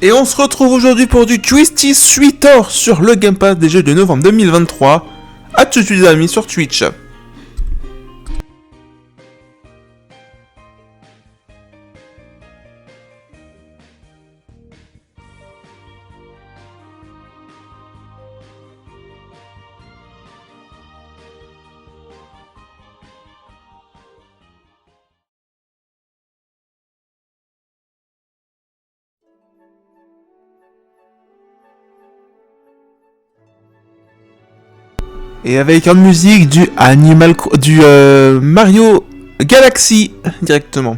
Et on se retrouve aujourd'hui pour du Thirsty Suitors sur le Game Pass des jeux de novembre 2023. A tout de suite les amis sur Twitch. Et avec une musique du Mario Galaxy directement.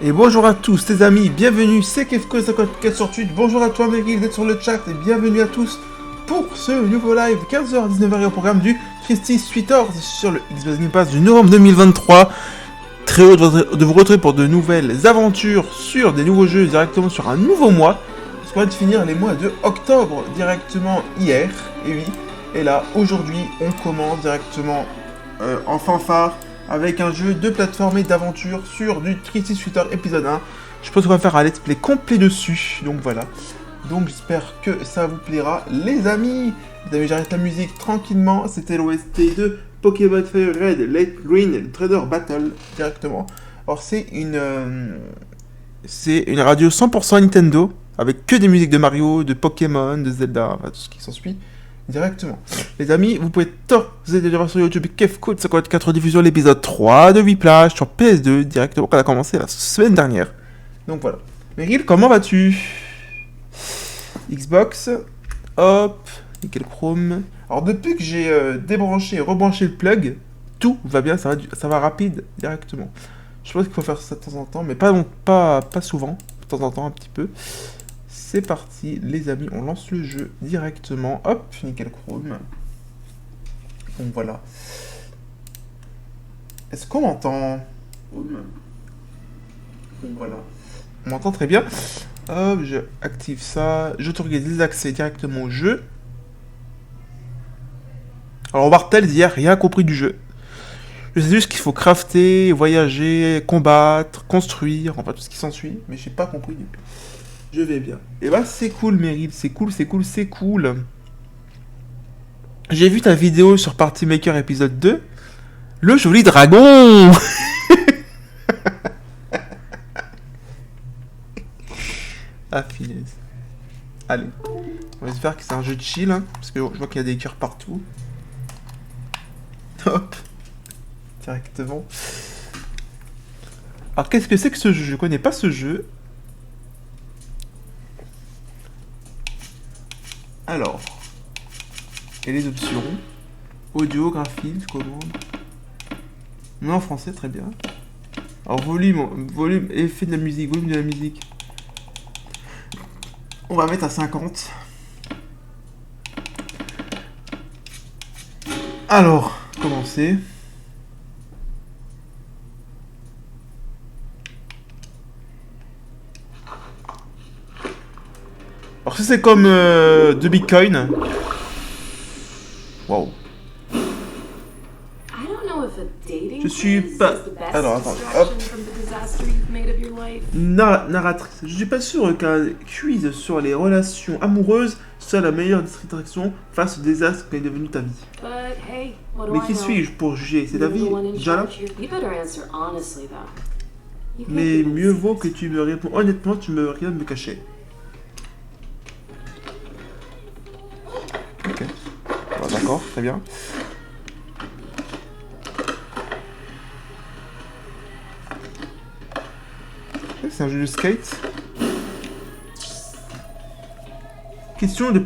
Et bonjour à tous les amis, bienvenue, c'est Kefko54 bonjour à toi Meryl d'être sur le chat et bienvenue à tous pour ce nouveau live 15h 19h au programme du Thirsty Suitors sur le Xbox Game Pass du novembre 2023. Très heureux de vous retrouver pour de nouvelles aventures sur des nouveaux jeux directement sur un nouveau mois. Parce qu'on vient de finir les mois de octobre directement hier, et oui, et là aujourd'hui on commence directement en fanfare avec un jeu de plateforme et d'aventure sur du Thirsty Suitors épisode 1. Je pense qu'on va faire un let's play complet dessus, donc voilà. Donc j'espère que ça vous plaira, les amis. J'arrête la musique tranquillement, c'était l'OST de Pokémon Fire Red, Let Green, Trader Battle, directement. Alors c'est une radio 100% Nintendo, avec que des musiques de Mario, de Pokémon, de Zelda, enfin tout ce qui s'ensuit. Directement. Les amis, vous pouvez vous aider sur YouTube Kefko54 diffusion l'épisode 3 de Whiplash sur PS2 directement quand on a commencé la semaine dernière. Donc voilà. Meryl, comment vas-tu? Xbox, hop, nickel chrome. Alors depuis que j'ai débranché et rebranché le plug, tout va bien, ça va rapide directement. Je pense qu'il faut faire ça de temps en temps, mais pas souvent, de temps en temps un petit peu. C'est parti, les amis, on lance le jeu directement. Hop, nickel chrome. Donc voilà. Est-ce qu'on m'entend? Donc voilà. On m'entend très bien. Hop, je active ça. J'autorise les accès directement au jeu. Alors, Wartel, il n'y a rien compris du jeu. Je sais juste qu'il faut crafter, voyager, combattre, construire, enfin tout ce qui s'ensuit. Mais j'ai pas compris du tout. Je vais bien. Et bah c'est cool Meryl, c'est cool. J'ai vu ta vidéo sur Party Maker épisode 2. Le joli dragon. Ah finesse. Allez. On va espérer que c'est un jeu de chill, hein, parce que je vois qu'il y a des cœurs partout. Hop. Directement. Alors qu'est-ce que c'est que ce jeu? Je connais pas ce jeu. Alors, et les options, audio, graphisme, commande, non en français, très bien. Alors volume, effet de la musique, volume de la musique, on va mettre à 50. Alors, commencer. Alors si c'est comme de Bitcoin. Wow. Je suis pas... Alors attends, hop. Narratrice. Je suis pas sûr qu'un quiz sur les relations amoureuses soit la meilleure distraction face au désastre qu'est devenu ta vie. Mais qui suis-je pour juger? C'est ta vie, déjà là? Mais mieux vaut que tu me réponds honnêtement, tu me rien me cacher. Ok. Bon, d'accord, très bien. C'est un jeu de skate. Question de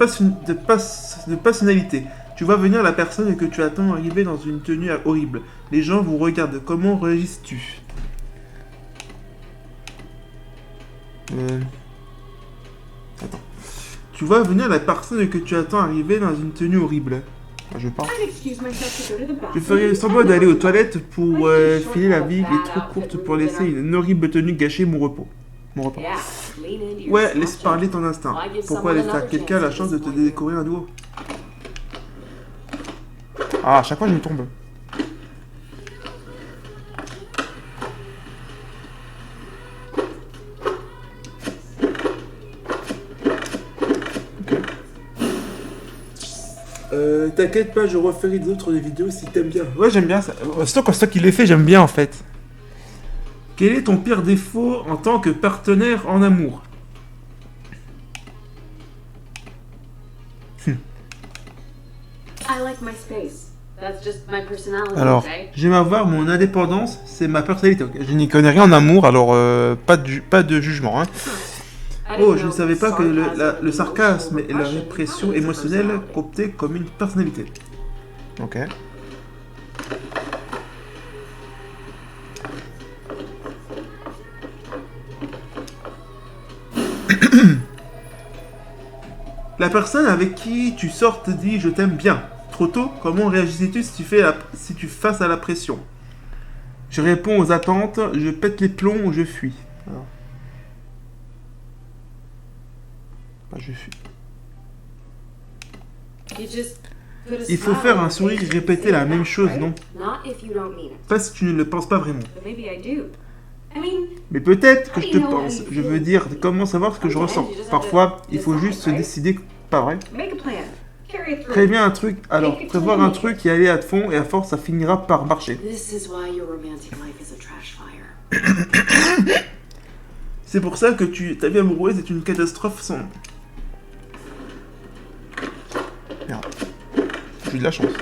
personnalité. Tu vois venir la personne que tu attends arriver dans une tenue horrible. Les gens vous regardent. Comment réagis-tu? Attends. Tu vois venir la personne que tu attends arriver dans une tenue horrible. Je pars. Je ferai semblant d'aller aux toilettes pour filer la vie est trop courte pour laisser une horrible tenue gâcher mon repas. Ouais, laisse parler ton instinct. Pourquoi laisser à quelqu'un la chance de te décorer un doigt? Ah, à chaque fois je me tombe. T'inquiète pas, je referai d'autres vidéos si t'aimes bien. Ouais, j'aime bien ça. Surtout quand c'est toi qui l'ai fait, j'aime bien en fait. Quel est ton pire défaut en tant que partenaire en amour? Alors, j'aime avoir mon indépendance, c'est ma personnalité. Je n'y connais rien en amour, alors pas de jugement. Hein. Oh, je ne savais pas que le sarcasme et la répression émotionnelle comptaient comme une personnalité. Ok. La personne avec qui tu sors te dit « je t'aime bien ». Trop tôt, comment réagis-tu si tu fasses à la pression? Je réponds aux attentes, je pète les plombs ou je fuis. Alors. Bah, je fuis. Il faut faire un sourire et répéter la même chose, non? Pas si tu ne le penses pas vraiment. Mais peut-être que je te pense. Je veux dire, comment savoir ce que je ressens? Parfois, il faut juste se décider, pas vrai? Préviens un truc, alors prévoir un truc et aller à fond, et à force, ça finira par marcher. C'est pour ça que ta vie amoureuse est une catastrophe sans nom. Merde. J'ai eu de la chance.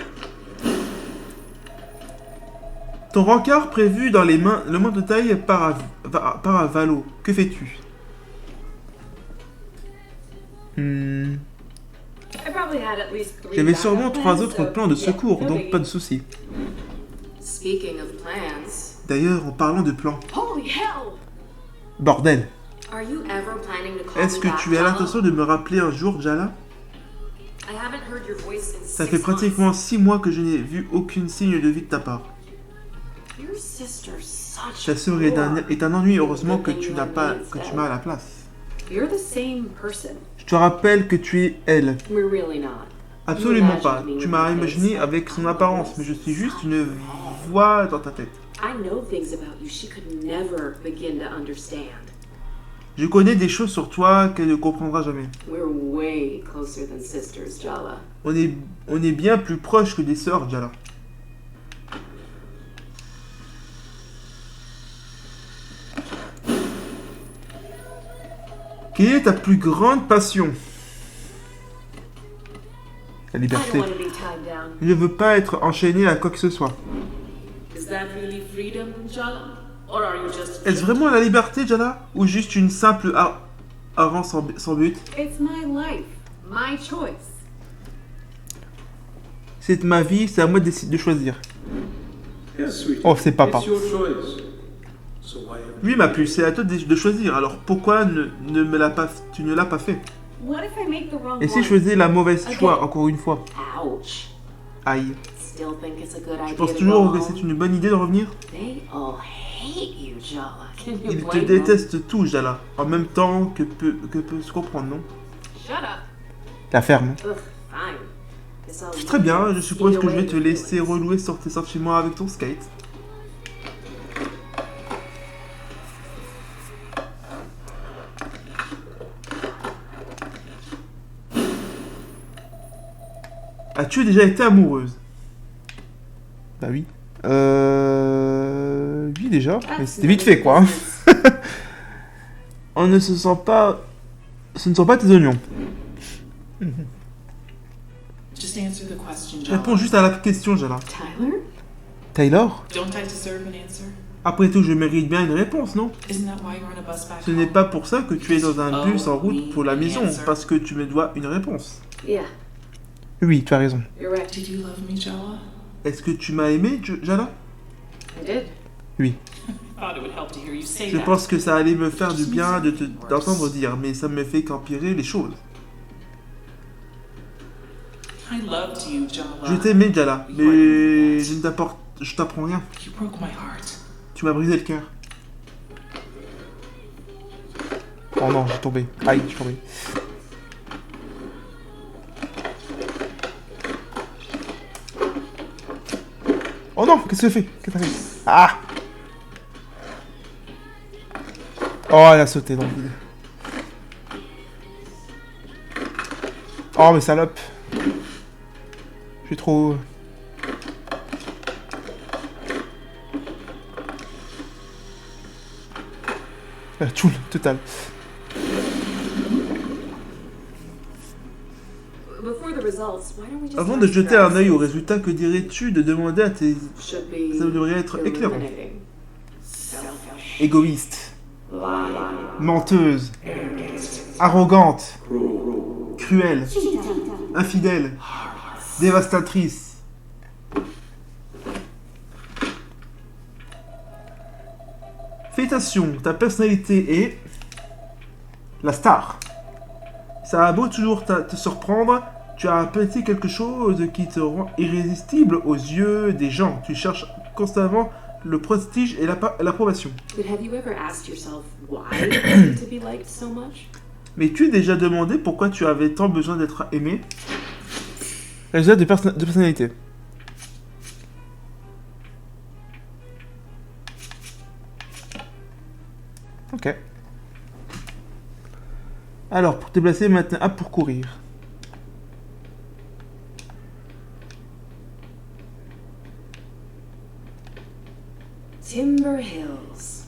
Ton rencard prévu dans le mois de taille par à Valo. Que fais-tu? J'avais sûrement 3 autres plans de secours, donc pas de soucis. D'ailleurs, en parlant de plans... Bordel! Est-ce que tu as l'intention de me rappeler un jour, Jala? Ça fait pratiquement 6 mois que je n'ai vu aucun signe de vie de ta part. Ta sœur est un ennui, heureusement que tu m'as à la place. Je te rappelle que tu es elle. Absolument pas. Tu m'as imaginé avec son apparence, mais je suis juste une voix dans ta tête. Je connais des choses sur toi qu'elle ne comprendra jamais. On est bien plus proches que des sœurs, Jala. Quelle est ta plus grande passion? La liberté. Je ne veux pas être enchaîné à quoi que ce soit. Est-ce vraiment la liberté, Jala? Ou juste une simple avance sans but? C'est ma vie, c'est à moi de choisir. Oh, c'est papa. Oui, ma puce, c'est à toi de choisir. Alors pourquoi tu ne l'as pas fait? Et si je faisais la mauvaise choix, encore une fois? Aïe. Je pense toujours que c'est une bonne idée de revenir. Ils te détestent tous, Jala. En même temps que peut se comprendre, non? La ferme. Très bien, je suppose que je vais te laisser relouer sur tes sentiments avec ton skate. As-tu déjà été amoureuse? Bah oui. Oui déjà, mais c'était vite fait quoi. On ne se sent pas... Ce ne sont pas tes oignons. Réponds juste à la question, Jala. Taylor? Après tout, je mérite bien une réponse, non? Ce n'est pas pour ça que tu es dans un bus en route pour la maison, parce que tu me dois une réponse. Oui, tu as raison. Est-ce que tu m'as aimé, Jala? Oui. Je pense que ça allait me faire du bien d'entendre dire, mais ça me fait qu'empirer les choses. Je t'aimais, Jala, mais je t'apprends rien. Tu m'as brisé le cœur. Oh non, j'ai tombé. Aïe, je suis tombé. Oh non, qu'est-ce que tu fais? Qu'est-ce que t'as fait? Ah! Oh, elle a sauté dans le vide. Oh, mais salope. Je suis trop... Tchoul, total. Avant de jeter un œil aux résultats, que dirais-tu de demander à tes... Ça devrait être éclairant. Égoïste. Menteuse. Arrogante. Cruelle. Infidèle. Dévastatrice. Félicitations, ta personnalité est... La star. Ça a beau toujours te surprendre, tu as un petit quelque chose qui te rend irrésistible aux yeux des gens. Tu cherches constamment le prestige et l'approbation. Mais tu as déjà demandé pourquoi tu avais tant besoin d'être aimé? Résultat de personnalité. Ok. Alors, pour te déplacer maintenant, A pour courir.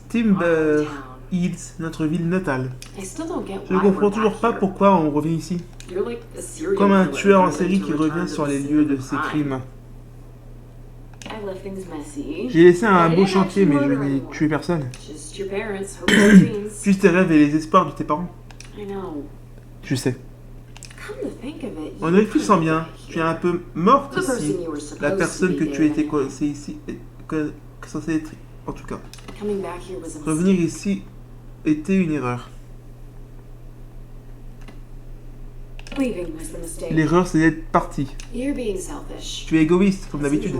Timber Hills, notre ville natale. Je ne comprends toujours pas pourquoi on revient ici. Comme un tueur en série qui revient sur les lieux de ses crimes. J'ai laissé un beau chantier, mais je n'ai tué personne. Juste tes rêves et les espoirs de tes parents. Je sais. En y réfléchissant bien, tu es un peu morte ici. La personne que tu étais censée être, en tout cas. Revenir ici était une erreur. L'erreur, c'est d'être parti. Tu es égoïste, comme d'habitude.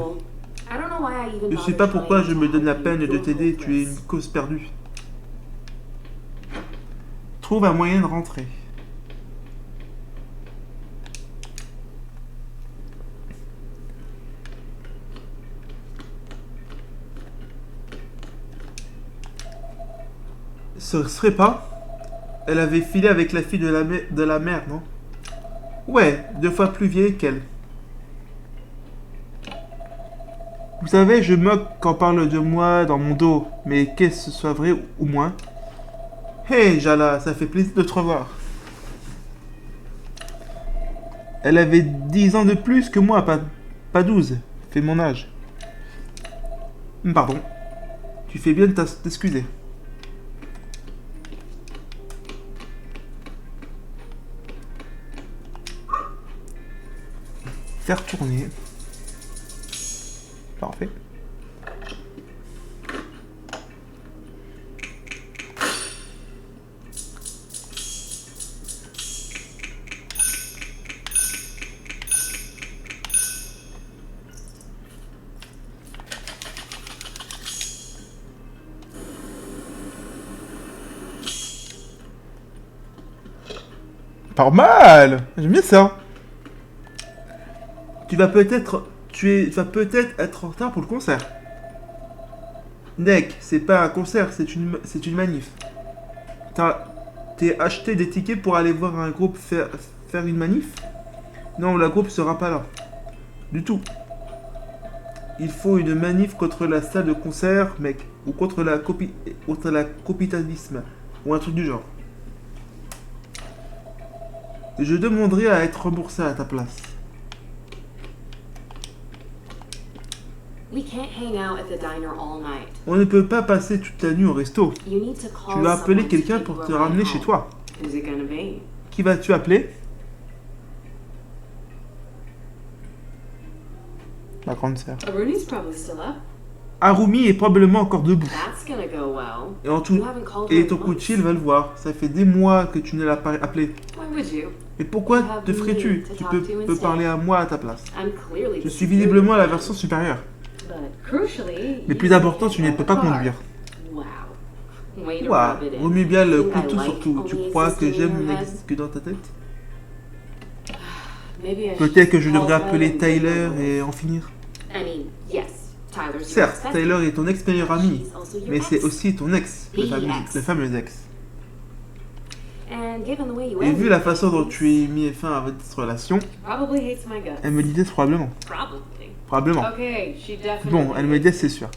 Je ne sais pas pourquoi je me donne la peine de t'aider, tu es une cause perdue. Trouve un moyen de rentrer. Ce serait pas? Elle avait filé avec la fille de la mère, non? Ouais, 2 fois plus vieille qu'elle. Vous savez, je moque quand on parle de moi dans mon dos, mais qu'est-ce que ce soit vrai ou moins? Hey, Jala, ça fait plaisir de te revoir. Elle avait 10 ans de plus que moi, pas 12. Fait mon âge. Pardon. Tu fais bien de t'excuser. Faire tourner. Parfait. Pas mal. J'aime bien ça. Tu vas peut-être être en retard pour le concert. Nick, c'est pas un concert, c'est une manif. T'es acheté des tickets pour aller voir un groupe faire une manif? Non, le groupe sera pas là. Du tout. Il faut une manif contre la salle de concert, mec. Ou contre la capitalisme. Ou un truc du genre. Je demanderai à être remboursé à ta place. On ne peut pas passer toute la nuit au resto. Tu vas appeler quelqu'un pour te ramener chez toi. Qui vas-tu appeler? Ma grande sœur. Harumi est probablement encore debout. Et ton coup de fil va le voir. Ça fait des mois que tu ne l'as pas appelé. Et pourquoi te ferais-tu? Tu peux parler à moi à ta place. Je suis visiblement la version supérieure. Mais plus important, tu ne peux pas conduire. Waouh, remue bien le couteau surtout. Tu crois que j'aime n'existe que dans ta tête? Peut-être que je devrais appeler Tyler et en finir. Certes, Tyler est ton ex-meilleur ami, mais c'est aussi ton ex, le fameux ex. Et vu la façon dont tu as mis fin à votre relation, elle me disait probablement. Probablement. Bon, elle me dit c'est sûr.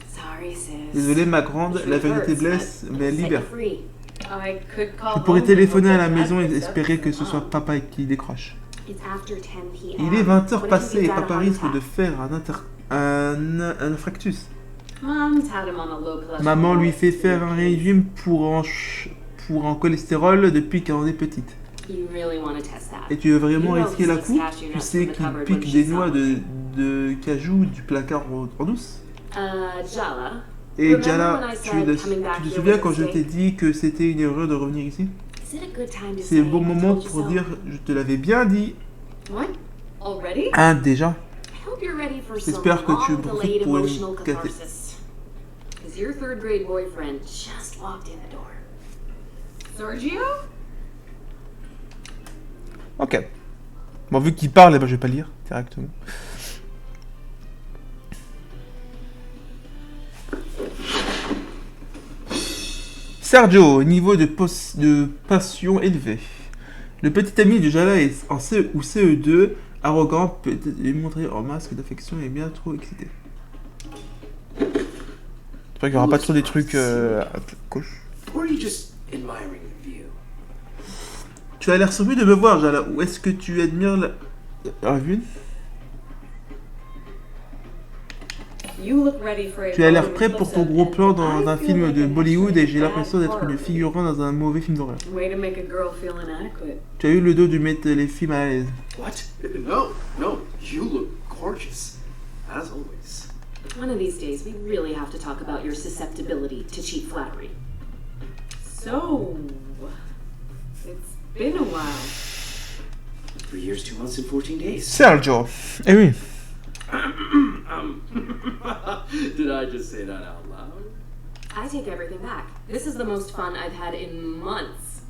Désolée ma grande, la vérité blesse, mais elle libère. Je pourrais téléphoner à la maison et espérer que ce soit papa qui décroche. Il est 20h passé et papa risque de faire un infarctus. Maman lui fait faire un régime pour un cholestérol depuis qu'elle est petite. Et tu veux vraiment risquer la coup? Tu sais qu'il pique des noix de cajou du placard en douce? Et Jala, tu te souviens quand je t'ai dit que c'était une erreur de revenir ici? C'est le bon moment pour dire je te l'avais bien dit. What? Already? Ah, déjà. I hope you're ready for some J'espère que tu long profites delayed pour emotional une caté. catharsis. Because your third grade boyfriend just walked in the door. Sergio? Ok. Bon, vu qu'il parle, eh ben, je vais pas lire directement. Sergio, niveau de passion élevé. Le petit ami de Jala est en CE ou CE2, arrogant, peut montrer en masque d'affection et bien trop excité. J'espère qu'il n'y aura pas trop des trucs à gauche. Tu as l'air surpris de me voir, Jala. Ou est-ce que tu admires la vue? Tu as l'air prêt pour ton gros plan dans un film de Bollywood et j'ai l'impression d'être une figurant dans un mauvais film d'horreur. Tu as eu le dos de mettre les films à l'aise. What? No, you look gorgeous, as always. One of these days, we really have to talk about your susceptibility to cheap flattery. So, it's been a while. 3 years, 2 months, and 14 days. Sergio. Eh oui. Did I just say that out loud? I take everything back. This is the most fun I've had in months.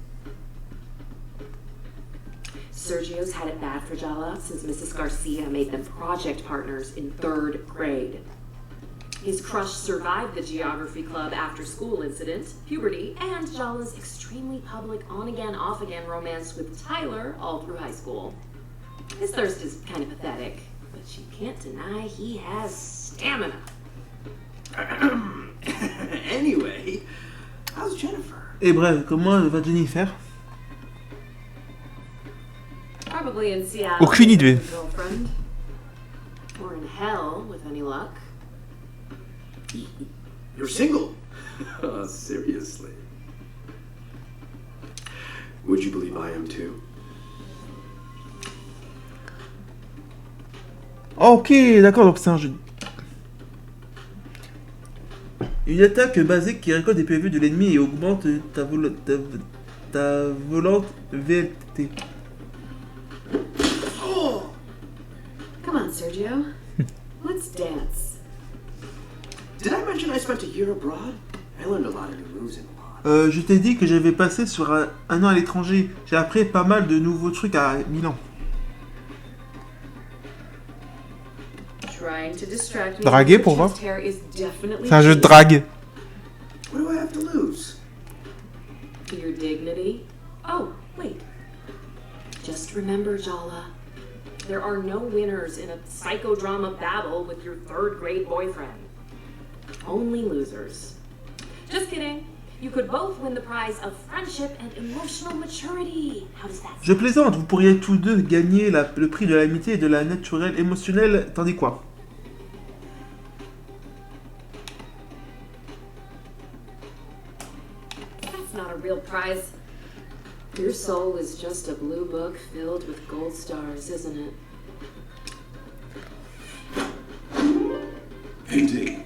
Sergio's had it bad for Jala since Mrs. Garcia made them project partners in 3rd grade. His crush survived the geography club after-school incident, puberty, and Jala's extremely public on-again, off-again romance with Tyler all through high school. His thirst is kind of pathetic, but you can't deny he has stamina. Anyway, how's Jennifer? Et bref, comment va Jennifer? Probably in Seattle. Aucune idée. with her girlfriend. Or in hell, with any luck. You're single? Seriously? Would you believe I am too? Ok, d'accord, donc c'est un jeu. Une attaque basique qui récolte des PV de l'ennemi et augmente ta volante VLT. Oh! Come on, Sergio. Let's dance. Did I mention I spent a year abroad? I learned a lot of new moves in Milan. Je t'ai dit que j'avais passé sur un an à l'étranger. J'ai appris pas mal de nouveaux trucs à Milan. Draguer pour voir. C'est un jeu de drague. What do I have to lose? Your dignity. Oh, wait. Just remember, Jala. There are no winners in a psychodrama battle with your 3rd grade boyfriend. Only losers. Just kidding. You could both win the prize of friendship and emotional maturity. How does that sound? Je plaisante, vous pourriez tous deux gagner le prix de l'amitié et de la naturelle émotionnelle, tandis quoi? That's not a real prize. Your soul is just a blue book filled with gold stars, isn't it? Indeed.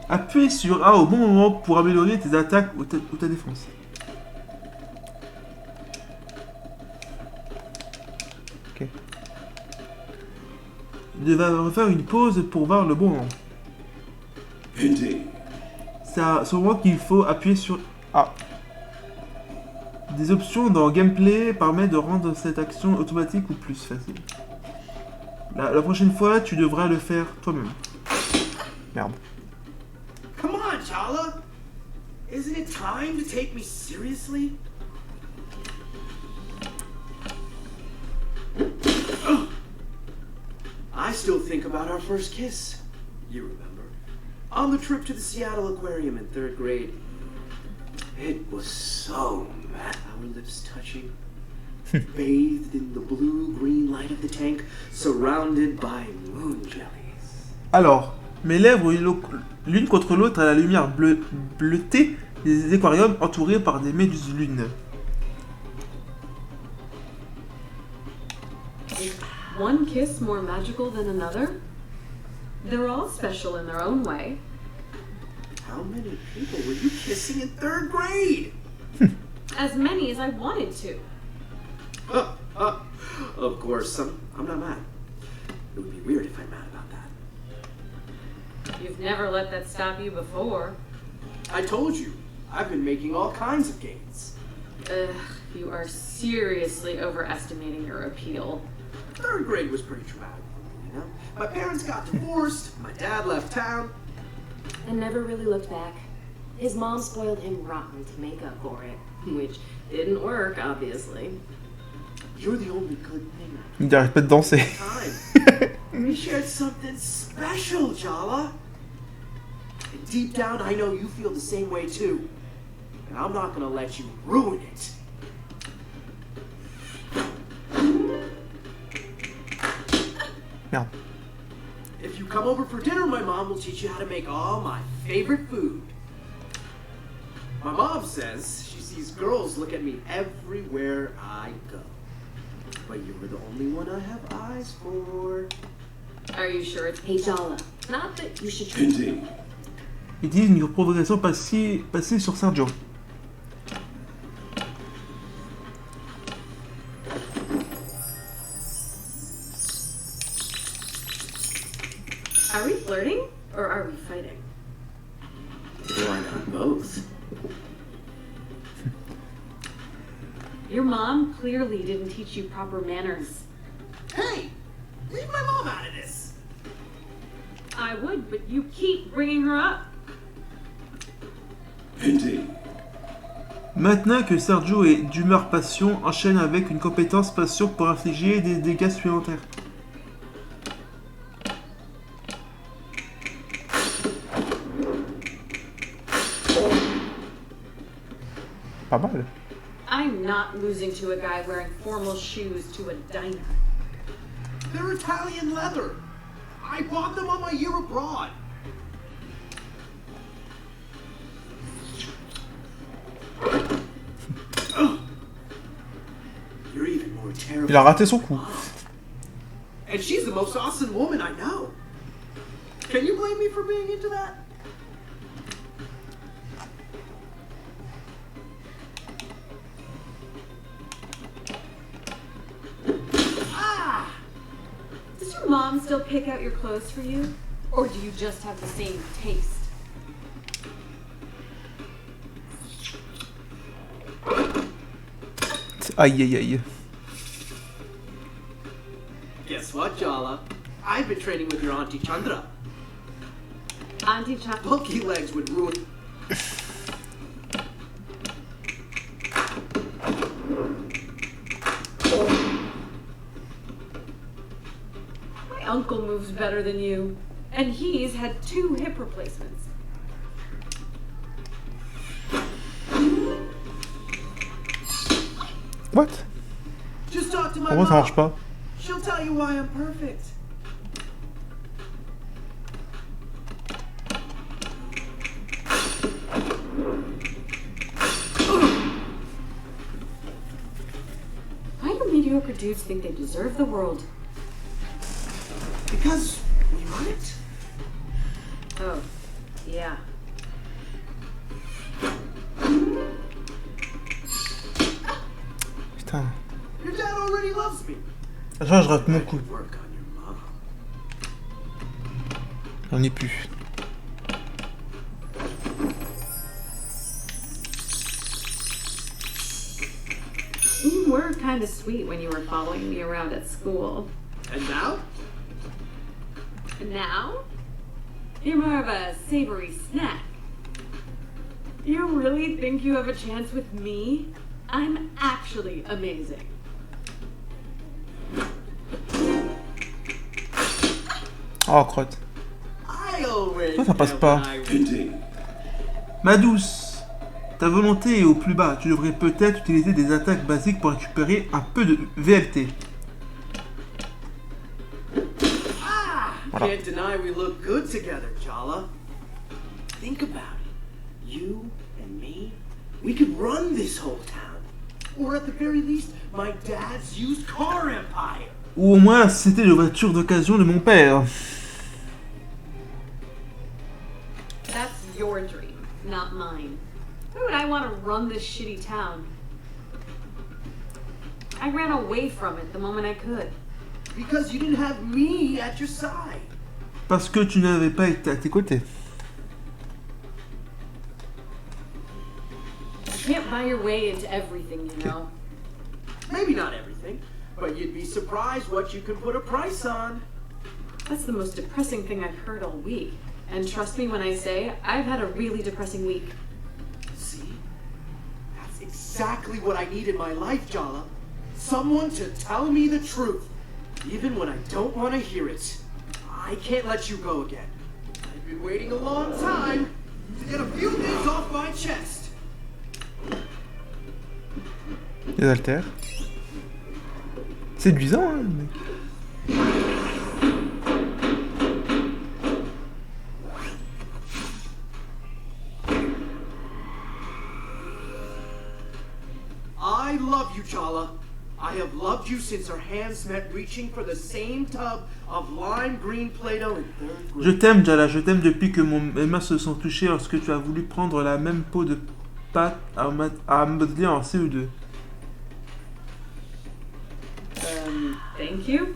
Appuie sur A au bon moment pour améliorer tes attaques ou ta défense. Ok. Tu vas refaire une pause pour voir le bon moment. Indeed. C'est à ce moment qu'il faut appuyer sur A. Des options dans Gameplay permettent de rendre cette action automatique ou plus facile. La prochaine fois, tu devras le faire toi-même. Merde. Come on, Jala. Isn't it time to take me seriously? I still think about our first kiss. You remember? On the trip to the Seattle Aquarium in 3rd grade. It was so mad. Our lips touching. Bathed in the blue-green light of the tank, surrounded by moon jellies. Alors, mes lèvres l'une contre l'autre à la lumière bleutée des aquariums entourés par des méduses lunes. Is one kiss more magical than another? They're all special in their own way. How many people were you kissing in 3rd grade? as many as I wanted to. Of course, I'm not mad. It would be weird if I'm mad about that. You've never let that stop you before. I told you, I've been making all kinds of gains. Ugh, you are seriously overestimating your appeal. Third grade was pretty traumatic for me, you know? My parents got divorced, my dad left town. And never really looked back. His mom spoiled him rotten to make up for it, which didn't work, obviously. You're the only good thing Il n'arrête pas de danser. We shared something special, Jala. And deep down, I know you feel the same way too. And I'm not gonna let you ruin it. Merde. If you come over for dinner, my mom will teach you how to make all my favorite food. My mom says she sees girls look at me everywhere I go. But you're the only one I have eyes for. Are you sure it's Hey Jala? Not that you should Indeed. Ils disent une provocation passée sur Sergio. Are we flirting or are we fighting? Why not both? Your mom clearly didn't teach you proper manners. Hey! Leave my mom out of this! I would, but you keep bringing her up. Indeed. Maintenant que Sergio est d'humeur passion, enchaîne avec une compétence passion pour infliger des dégâts supplémentaires. Pas mal. I'm not losing to a guy wearing formal shoes to a diner. They're Italian leather. I bought them on my year abroad. You're even more terrible. Il a raté son coup. And she's the most awesome woman I know. Can you blame me for being into that? Does your mom still pick out your clothes for you? Or do you just have the same taste? Aïe aïe aïe. Guess what, Jala? I've been training with your Auntie Chandra. Auntie Chop. Bulky legs would ruin. My uncle moves better than you. And he's had 2 hip replacements. What? Just talk to my Pourquoi ça mom. marche pas? She'll tell you why I'm perfect. Why do mediocre dudes think they deserve the world? Because we run it. Oh, yeah. Putain. Your dad already loves me. Genre, je rate mon coup. Work on your mom. J'en ai plus. You were kind of sweet when you were following me around at school. And now? And now? You're more of a savory snack. You really think you have a chance with me? I'm actually amazing. Oh, crotte. I always Ça passe get pas. what I want. Ma douce, ta volonté est au plus bas. Tu devrais peut-être utiliser des attaques basiques pour récupérer un peu de VLT. Voilà. Can't deny we look good together, Jala. Think about it. You and me, we could run this whole town. Or at the very least, my dad's used car empire. Ou au moins, c'était la voiture d'occasion de mon père. That's your dream, not mine. Why would I want to run this shitty town? I ran away from it the moment I could. Because you didn't have me at your side. Parce que tu n'avais pas été à tes côtés. You can't buy your way into everything, you know. Maybe not everything, but you'd be surprised what you can put a price on. That's the most depressing thing I've heard all week. And trust me when I say, I've had a really depressing week. See? That's exactly what I need in my life, Jala. Someone to tell me the truth, even when I don't want to hear it. I can't let you go again. I've been waiting a long time to get a few things off my chest. Les haltères. Séduisant, hein, mec. I love you, Jala. I have loved you since our hands met reaching for the same tub of lime green Play-Doh in third grade. Je t'aime, Jala, je t'aime depuis que mes mains se sont touchées lorsque tu as voulu prendre la même peau de pâte à modeler en CE2. Thank you?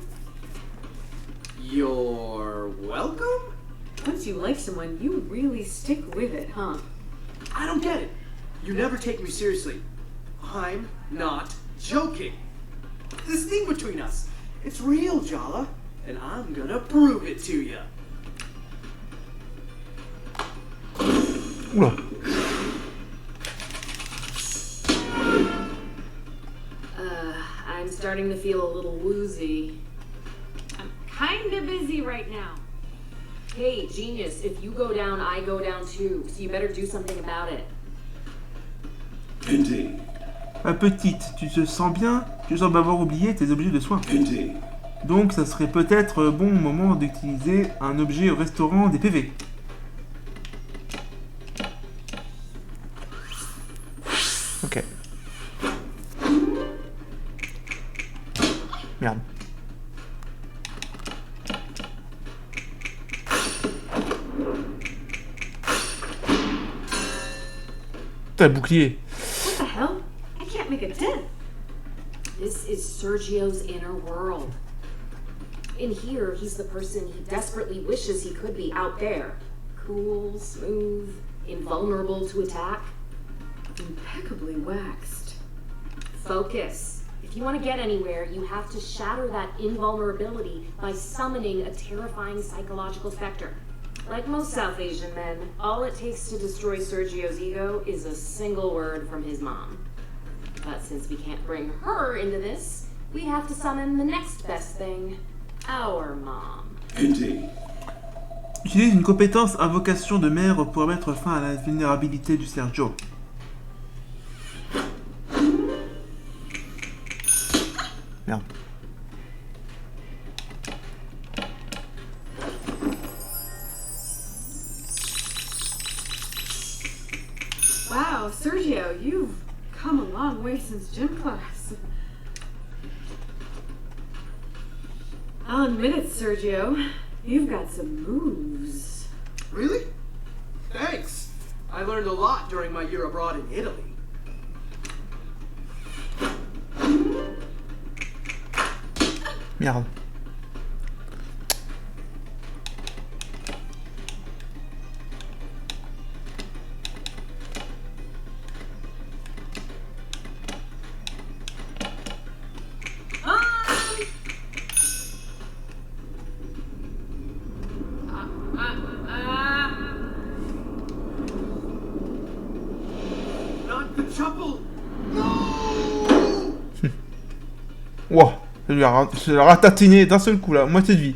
You're welcome? Once you like someone, you really stick with it, huh? I don't get it. You never take me seriously. I'm not joking. This thing between us, it's real, Jala, and I'm gonna prove it to you. Oula. I'm starting to feel a little woozy. I'm kinda busy right now. Hey, genius, if you go down, I go down too, so you better do something about it. Indeed. Ma petite, tu te sens bien? Tu sembles avoir oublié tes objets de soins. Indeed. Donc ça serait peut-être bon moment d'utiliser un objet au restaurant des PV. Ok. Merde. Putain, le bouclier. What the hell? I can't make a dent. This is Sergio's inner world. In here, he's the person he desperately wishes he could be out there. Cool, smooth, invulnerable to attack. Impeccably waxed. Focus. If you want to get anywhere, you have to shatter that invulnerability by summoning a terrifying psychological specter. Like most South Asian men, all it takes to destroy Sergio's ego is a single word from his mom. But since we can't bring her into this, we have to summon the next best thing, our mom. Indeed. Utilise une compétence invocation de mère pour mettre fin à la vulnérabilité du Sergio. Merde. Wow, Sergio, you've come a long way since gym class. I'll admit it, Sergio. You've got some moves. Really? Thanks. I learned a lot during my year abroad in Italy. Merde. Not the trouble. No! Wow, je l'ai ratatiné d'un seul coup là, moitié de vie.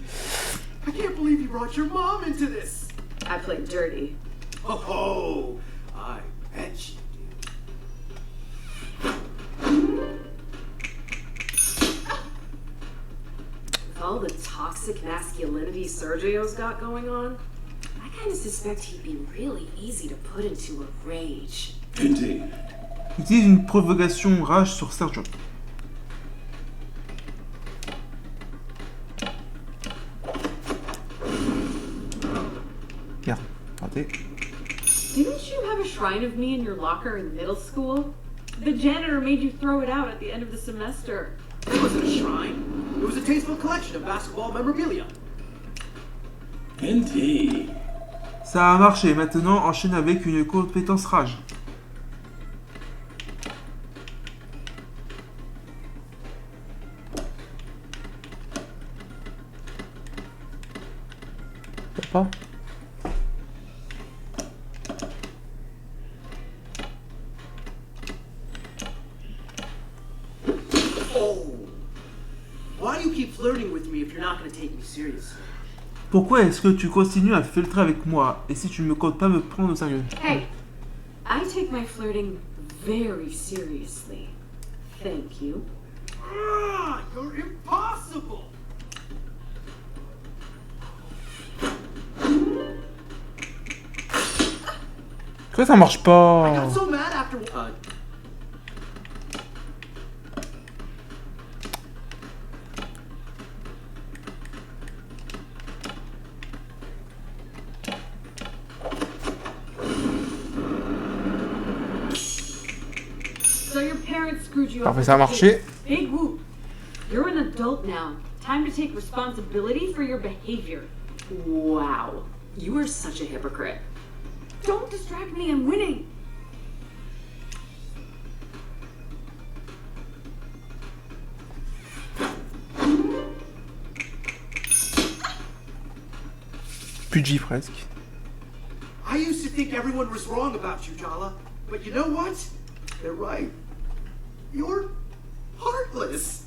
I can't believe you brought your mom into this. I played dirty. Oh, I bet you With all the toxic masculinity Sergio's got going on, I kind of suspect he'd be really easy to put into a rage. Indeed. Utilise une provocation rage sur Sergio. Merde, raté. Didn't you have a shrine of me in your locker in middle school? The janitor made you throw it out at the end of the semester. It wasn't a shrine. It was a tasteful collection of basketball memorabilia. Indeed. Ça a marché, maintenant enchaîne avec une compétence rage. Pas. Oh! Why do you keep flirting with me if you're not going to take me seriously? Pourquoi est-ce que tu continues à filtrer avec moi? Et si tu ne me comptes pas me prendre au sérieux? Hey, I take my flirting very seriously. Thank you. Ah, you're impossible! Pourquoi ça marche I pas? got so mad after. So your parents screwed you Parfait, over. ça a marché. Big whoop. You're an adult now. Time to take responsibility for your behavior. Wow. You are such a hypocrite. Don't distract me, I'm winning. Pudgy presque. I used to think everyone was wrong about you, Jala. But you know what? They're right. You're heartless.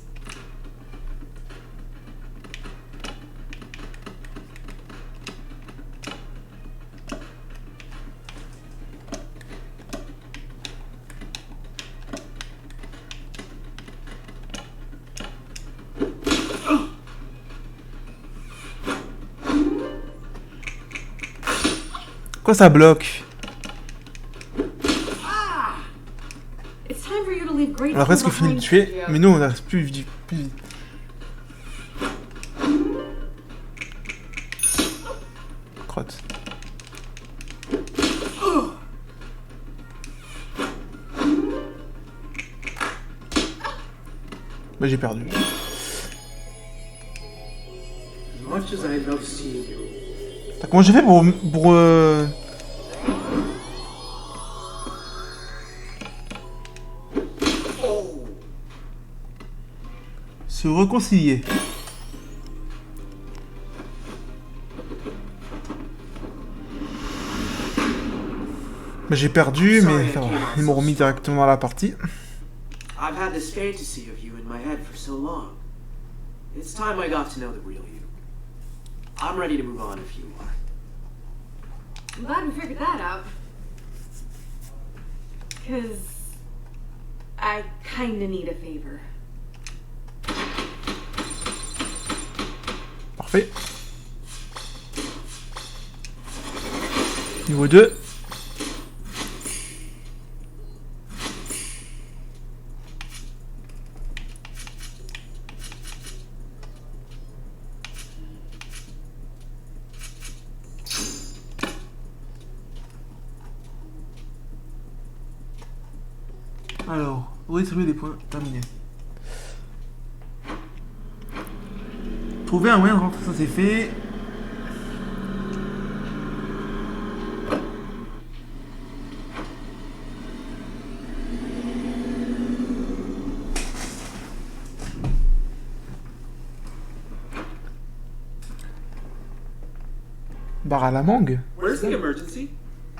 Pourquoi ça bloque? It's time for you to leave great On a presque school fini de behind, tuer, Sergio. mais nous on a plus vite. Plus vite. Crotte. Bah j'ai perdu. As much as I love seeing you, Attends, comment j'ai fait pour se réconcilier? Bah j'ai perdu, mais ça va. Ils m'ont remis directement dans la partie. I've had this fantasy of you in my head for so long. It's time I got to know the real you. I'm ready to move on if you are. I'm glad we figured that out. Cause I kinda need a favor. Parfait. Niveau 2. Alors, redistribuer des points, terminé. Trouver un moyen de rentrer, ça c'est fait. Bar à la mangue. Where's the emergency?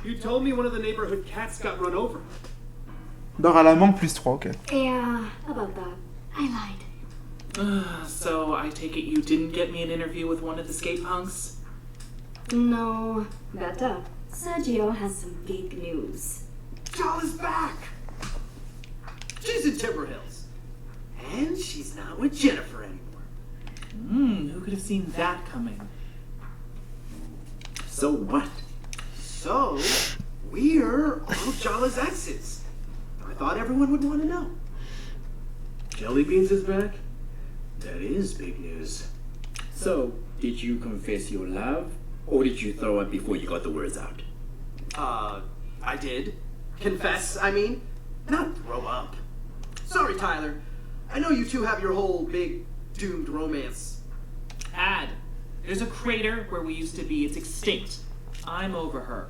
You told me one of the neighborhood cats got run over. Bar à la mangue plus 3, ok. Yeah, about that. I lied. So I take it you didn't get me an interview with one of the skate punks? No, better. Sergio has some big news. Jala's back! She's in Timber Hills. And she's not with Jennifer anymore. Who could have seen that coming? So what? So, we're all Jala's exes. I thought everyone would want to know. Jelly Beans is back? That is big news. So, did you confess your love, or did you throw up before you got the words out? I did. Confess, I mean. Not throw up. Sorry, Tyler. I know you two have your whole big doomed romance. Ad. There's a crater where we used to be. It's extinct. I'm over her.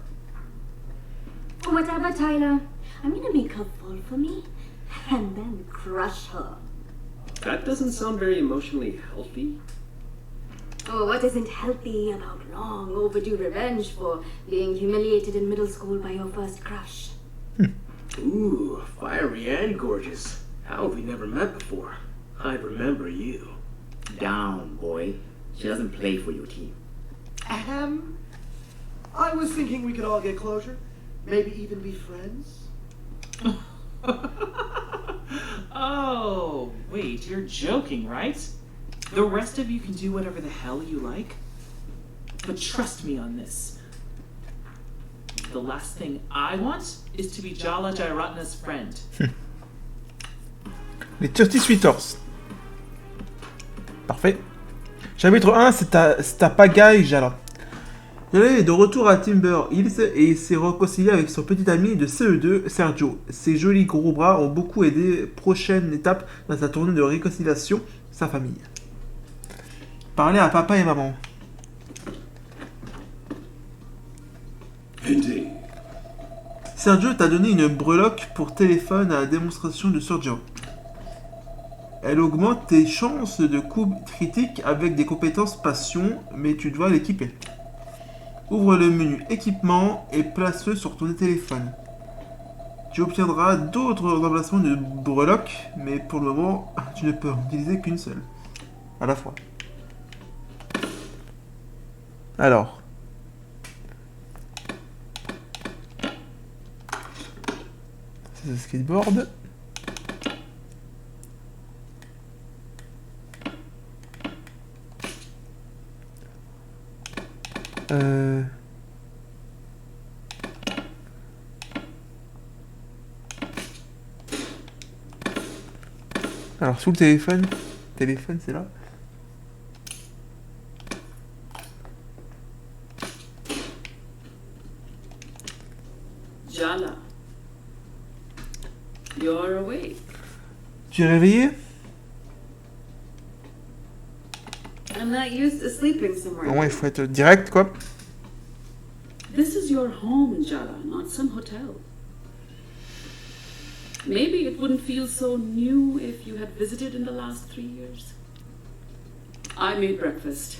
Whatever, Tyler. I'm gonna make her fall for me and then crush her. That doesn't sound very emotionally healthy. Oh, what isn't healthy about long overdue revenge for being humiliated in middle school by your first crush? Ooh, fiery and gorgeous. How have we never met before? I remember you. Down, boy. She doesn't play for your team. I was thinking we could all get closure. Maybe even be friends. Oh, wait, you're joking, right? The rest of you can do whatever the hell you like. But trust me on this. The last thing I want is to be Jala Jairatna's friend. Les Thirsty Suitors. Parfait. Chapitre 1, c'est ta pagaille, Jala. Jala est de retour à Timber Hills et s'est réconcilié avec son petit ami de CE2, Sergio. Ses jolis gros bras ont beaucoup aidé. Prochaine étape dans sa tournée de réconciliation, sa famille. Parler à papa et maman. Indeed. Sergio t'a donné une breloque pour téléphone à la démonstration de Sergio. Elle augmente tes chances de coups critiques avec des compétences passion, mais tu dois l'équiper. Ouvre le menu équipement et place-le sur ton téléphone. Tu obtiendras d'autres remplacements de breloques, mais pour le moment, tu ne peux en utiliser qu'une seule. À la fois. Alors. C'est le skateboard. Alors sous le téléphone, c'est là. Jala, you're awake. Tu es réveillé? I'm not used to sleeping somewhere. Bon, il faut être direct quoi. This is your home, Jala, not some hotel. Maybe it wouldn't feel so new if you had visited in the last 3 years. I made breakfast,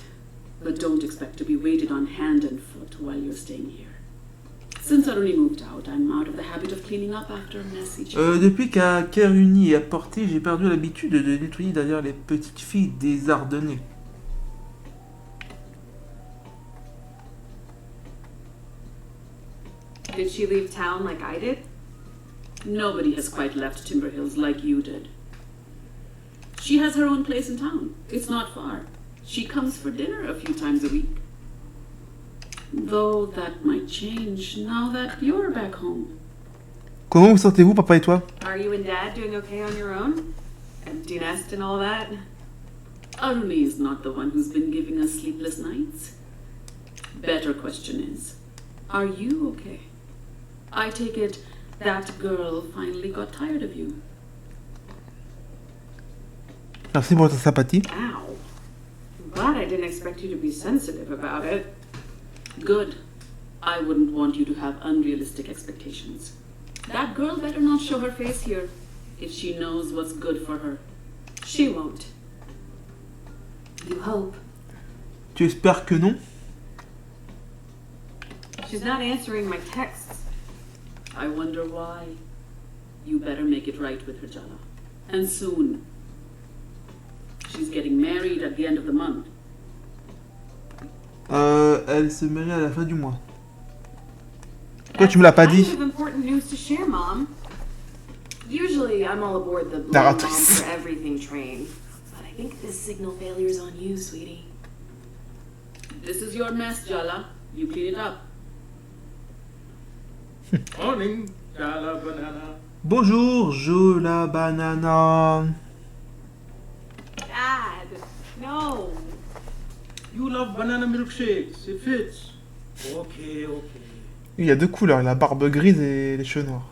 but don't expect to be waited on hand and foot while you're staying here. Since I only moved out, I'm out of the habit of cleaning up after a messy child. Depuis qu'à Keruni est apporté, j'ai perdu l'habitude de nettoyer derrière les petites filles des Ardennais. Did she leave town like I did? Nobody has quite left Timber Hills like you did. She has her own place in town. It's not far. She comes for dinner a few times a week. Though that might change now that you're back home. Comment vous sentez-vous, papa et toi? Are you and Dad doing okay on your own? Empty nest and all that? Aruni is not the one who's been giving us sleepless nights. Better question is, are you okay? I take it that girl finally got tired of you. Merci pour ta sympathie. Ow. I'm glad I didn't expect you to be sensitive about it. Good. I wouldn't want you to have unrealistic expectations. That girl better not show her face here if she knows what's good for her. She won't. You hope. Tu espères que non? She's not answering my texts. I wonder why. You better make it right with her, Jala. And soon. She's getting married at the end of the month. Elle se marie à la fin du mois. Pourquoi tu me l'as pas dit? Kind of important news to share, Mom. Usually I'm all aboard the blame mom Narratrice. for everything train, but I think this signal failure's on you, sweetie. This is your mess, Jala. You clean it up. Morning, Jala Banana. Bonjour, Jola Banana. Dad, no. You love banana milkshakes. It fits. Okay, okay. Il y a deux couleurs, la barbe grise et les cheveux noirs.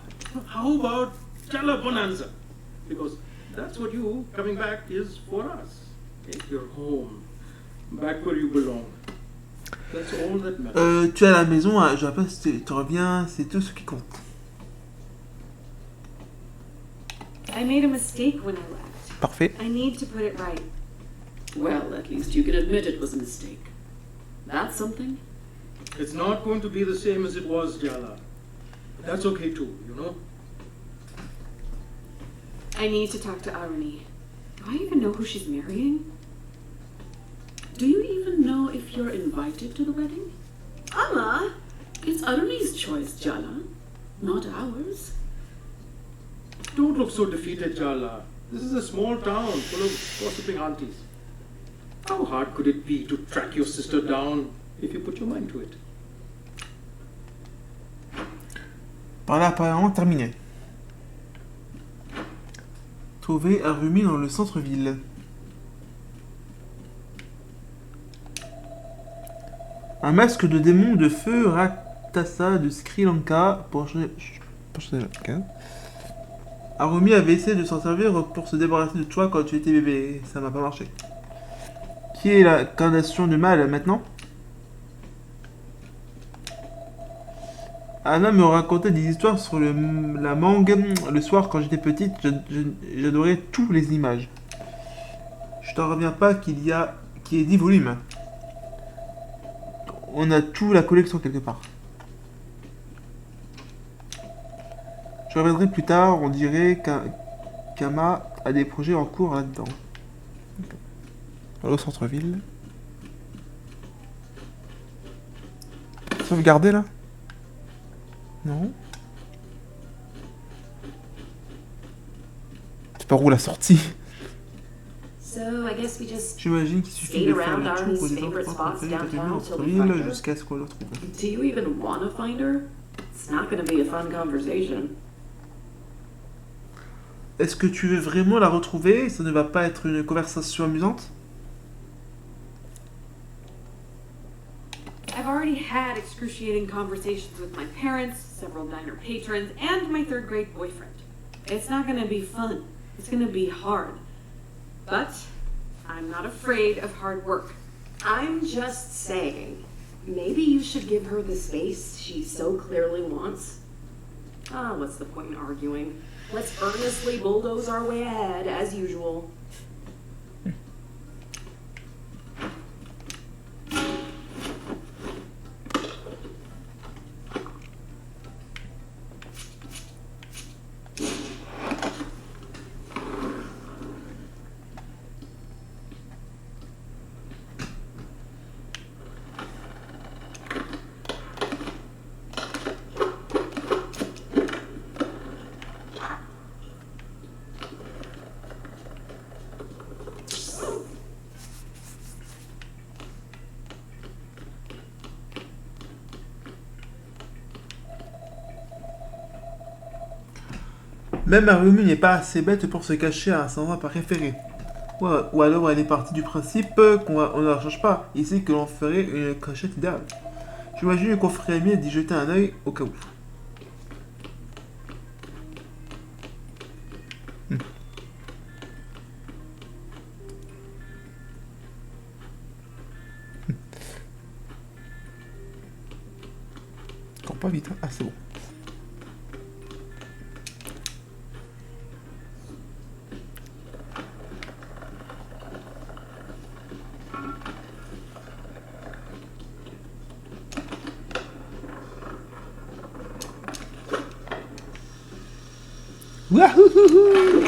How about Jala Bonanza? Because That's what you coming back is for us. Take your home. Back where you belong. That's all that matters. Tu es à la maison, je sais pas si tu reviens, c'est tout ce qui compte. I made a mistake when I left. Parfait. I need to put it right. Well, at least you can admit it was a mistake. That's something. It's not going to be the same as it was, Jala. That's okay too, you know? I need to talk to Aruni. Do I even know who she's marrying? Do you even know if you're invited to the wedding? Amma! It's Aruni's choice, Jala, not ours. Don't look so defeated, Jala. This is a small town full of gossiping aunties. How hard could it be to track your sister down if you put your mind to it? Par là, apparemment terminé. Trouver Arumi dans le centre-ville. Un masque de démon de feu Raktasa de Sri Lanka pour changer la case. Arumi avait essayé de s'en servir pour se débarrasser de toi quand tu étais bébé. Ça n'a pas marché. Qui est l'incarnation du mal maintenant? Anna me racontait des histoires sur la mangue. Le soir, quand j'étais petite, j'adorais toutes les images. Je t'en reviens pas qu'il y ait 10 volumes. On a toute la collection quelque part. Je reviendrai plus tard, on dirait qu'Ama a des projets en cours là-dedans. Au centre-ville. Sauvegarder là? Non. C'est par où la sortie? So I guess we just J'imagine qu'il suffit de faire le tour des endroits préférés de notre centre-ville jusqu'à ce qu'on le trouve. Do you even want to find her? It's not going to be a fun conversation. Est-ce que tu veux vraiment la retrouver? Ça ne va pas être une conversation amusante? I've already had excruciating conversations with my parents, several diner patrons, and my third grade boyfriend. It's not going to be fun. It's going to be hard. But I'm not afraid of hard work. I'm just saying, maybe you should give her the space she so clearly wants. What's the point in arguing? Let's earnestly bulldoze our way ahead, as usual. Même Arumi n'est pas assez bête pour se cacher à un endroit pas référé. Ou alors elle est partie du principe qu'on ne la change pas, ici que l'on ferait une cachette idéale. J'imagine qu'on ferait mieux d'y jeter un œil au cas où. Cours pas vite, hein. Ah c'est bon. Wahouhou!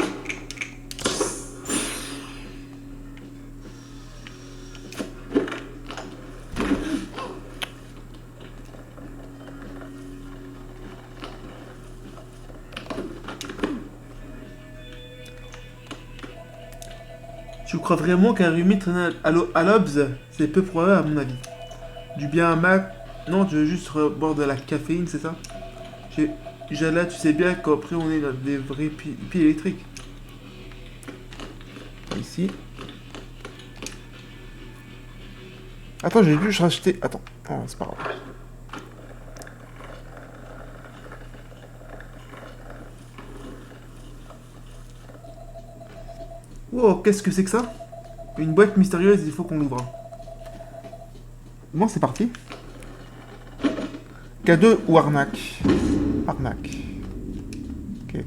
Tu crois vraiment qu'un rhume traîne à l'obs? C'est peu probable à mon avis. Du bien à Mac. Non, tu veux juste boire de la caféine, c'est ça? Là, tu sais bien qu'après on est dans des vrais pieds électriques. Ici. Attends, j'ai dû racheter. Attends, oh, c'est pas grave. Oh, qu'est-ce que c'est que ça? Une boîte mystérieuse, il faut qu'on l'ouvre. Bon, c'est parti. Cadeau ou arnaque? Arnaque. Ok.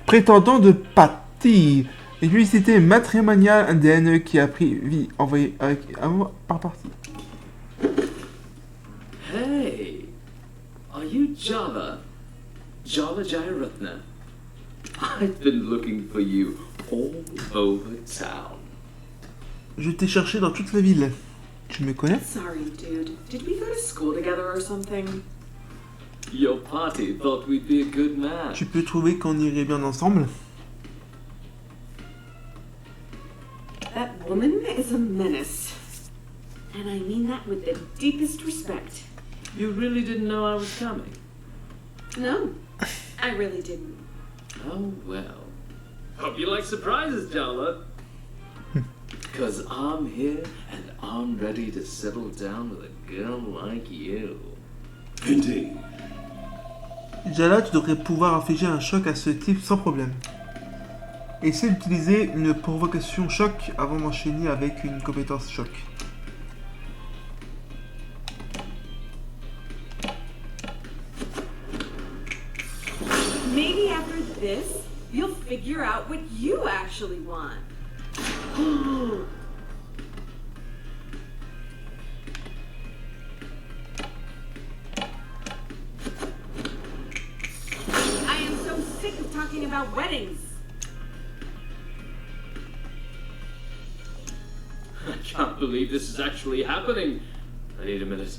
Prétendant de Patty. Une publicité matrimoniale indienne qui a pris vie envoyée avec amour par partie. Hey, are you Jala? Jala Jayaratna? I've been looking for you all over town. Je t'ai cherché dans toute la ville. Tu me connais? Sorry, dude. Did we go to school together or something? Your party thought we'd be a good match. Tu peux trouver qu'on irait bien ensemble? That woman is a menace. And I mean that with the deepest respect. You really didn't know I was coming? No, I really didn't. Oh well. Hope you like surprises, Jala. Cause I'm here and I'm ready to settle down with a girl like you. Indeed. Jala, tu devrais pouvoir infliger un choc à ce type sans problème. Essaie d'utiliser une provocation choc avant d'enchaîner avec une compétence choc. Maybe after this, you'll figure out what you actually want. I am so sick of talking about weddings. I can't believe this is actually happening. I need a minute.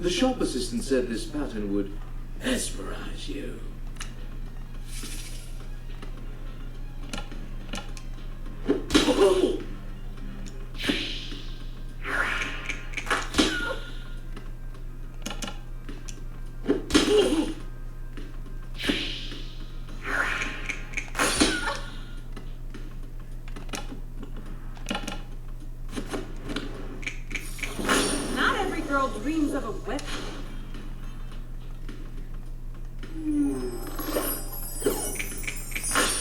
The shop assistant said this pattern would mesmerize you. Not every girl dreams of a wedding.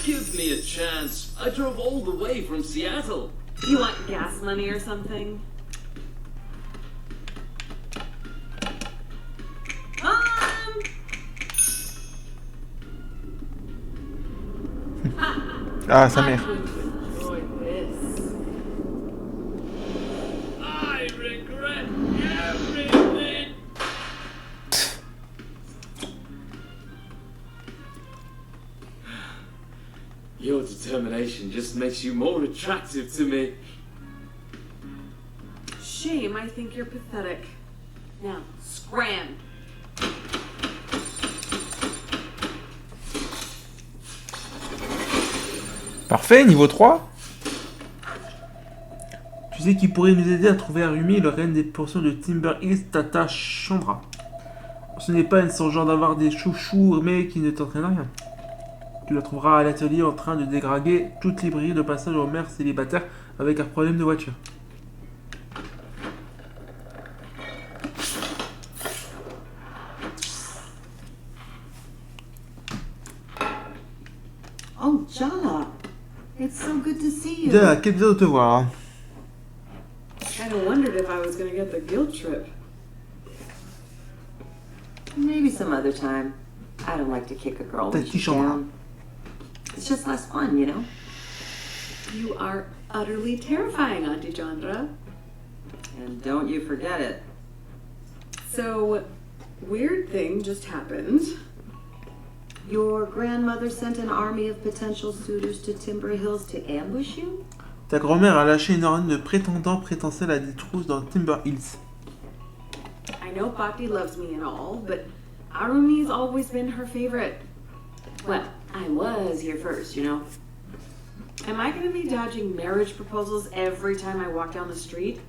Give me a chance. I drove all the way from Seattle. You want gas money or something? Ah, sa mère. Enjoy this. I regret everything. Your determination just makes you more attractive to me. Shame, I think you're pathetic. Now, scram. Parfait, niveau 3. Tu sais qui pourrait nous aider à trouver Arumi, le reine des portions de Timber Hills, Tata Chandra. Ce n'est pas son genre d'avoir des chouchous, mais qui ne t'entraîne à rien. Tu la trouveras à l'atelier en train de dégraguer toutes les brilles de passage aux mères célibataires avec un problème de voiture. Oh, Jala. It's so good to see you. Déjà, quel plaisir de te voir. Kind of wondered if I was going to get the guilt trip. Maybe some other time. I don't like to kick a girl when Petit she's Chandra. down. It's just less fun, you know? You are utterly terrifying, Auntie Chandra. And don't you forget it. So, weird thing just happened. Your grandmother sent an army of potential suitors to Timber Hills to ambush you? Ta grand-mère a lâché une armée de prétendants prétentiels à des trousses dans Timber Hills. I know Bhakti loves me and all, but Arumi's always been her favorite. Well, I was here first, you know. Am I going to be dodging marriage proposals every time I walk down the street?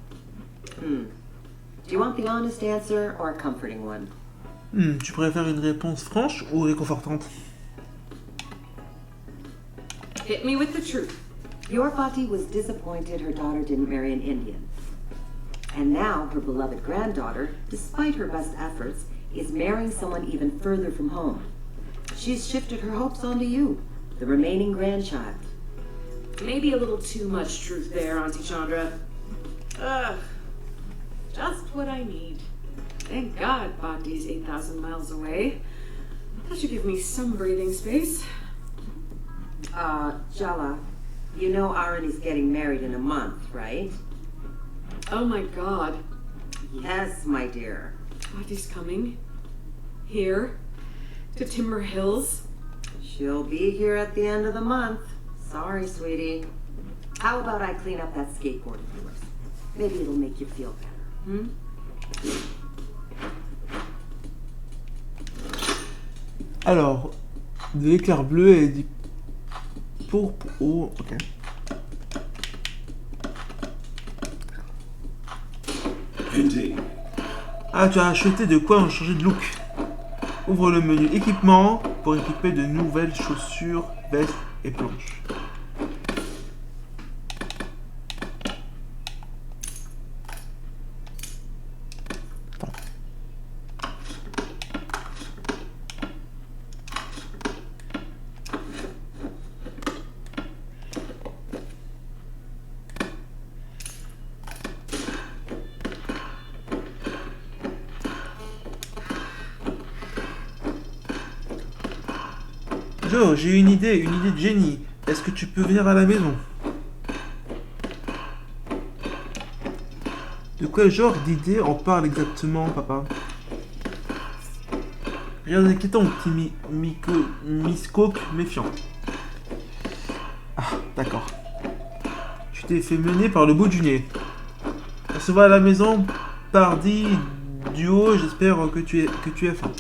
Do you want the honest answer or a comforting one? Tu préfères une réponse franche ou réconfortante? Hit me with the truth. Your Fati was disappointed her daughter didn't marry an Indian. And now her beloved granddaughter, despite her best efforts, is marrying someone even further from home. She's shifted her hopes onto you, the remaining grandchild. Maybe a little too much truth there, Auntie Chandra. Ugh. Just what I need. Thank God Bhakti's 8,000 miles away. That should give me some breathing space. Jala, you know Arani's getting married in a month, right? Oh my God. Yes, my dear. Bhakti's coming. Here. To Timber Hills. She'll be here at the end of the month. Sorry, sweetie. How about I clean up that skateboard of yours? Maybe it'll make you feel better, Alors, de l'éclair bleu et du pourpre au... Ok. Ah, tu as acheté de quoi changer de look. Ouvre le menu équipement pour équiper de nouvelles chaussures, vestes et planches. Joe, j'ai une idée de génie. Est-ce que tu peux venir à la maison? De quel genre d'idée on parle exactement, papa? Rien d'inquiétant, petit Miss Coke méfiant. Ah, d'accord. Tu t'es fait mener par le bout du nez. On se voit à la maison, pardi, duo, j'espère que tu es faim.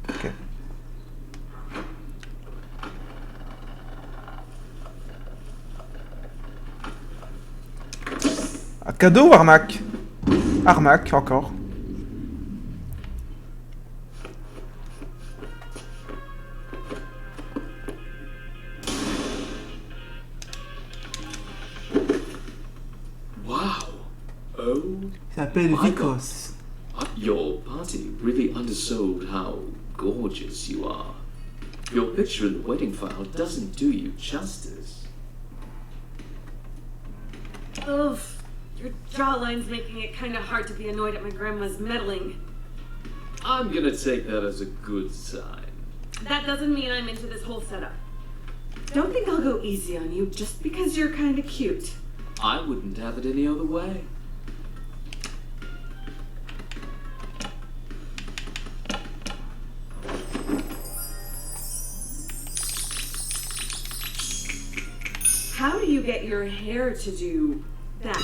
Ok. Un cadeau ou arnaque? Arnaque, encore. Wow. Oh. Il s'appelle my Vicos. God. Your party really undersold how gorgeous you are. Your picture in the wedding file doesn't do you justice. Ugh. Your jawline's making it kind of hard to be annoyed at my grandma's meddling. I'm gonna take that as a good sign. That doesn't mean I'm into this whole setup. Don't think I'll go easy on you just because you're kind of cute. I wouldn't have it any other way. How do you get your hair to do that?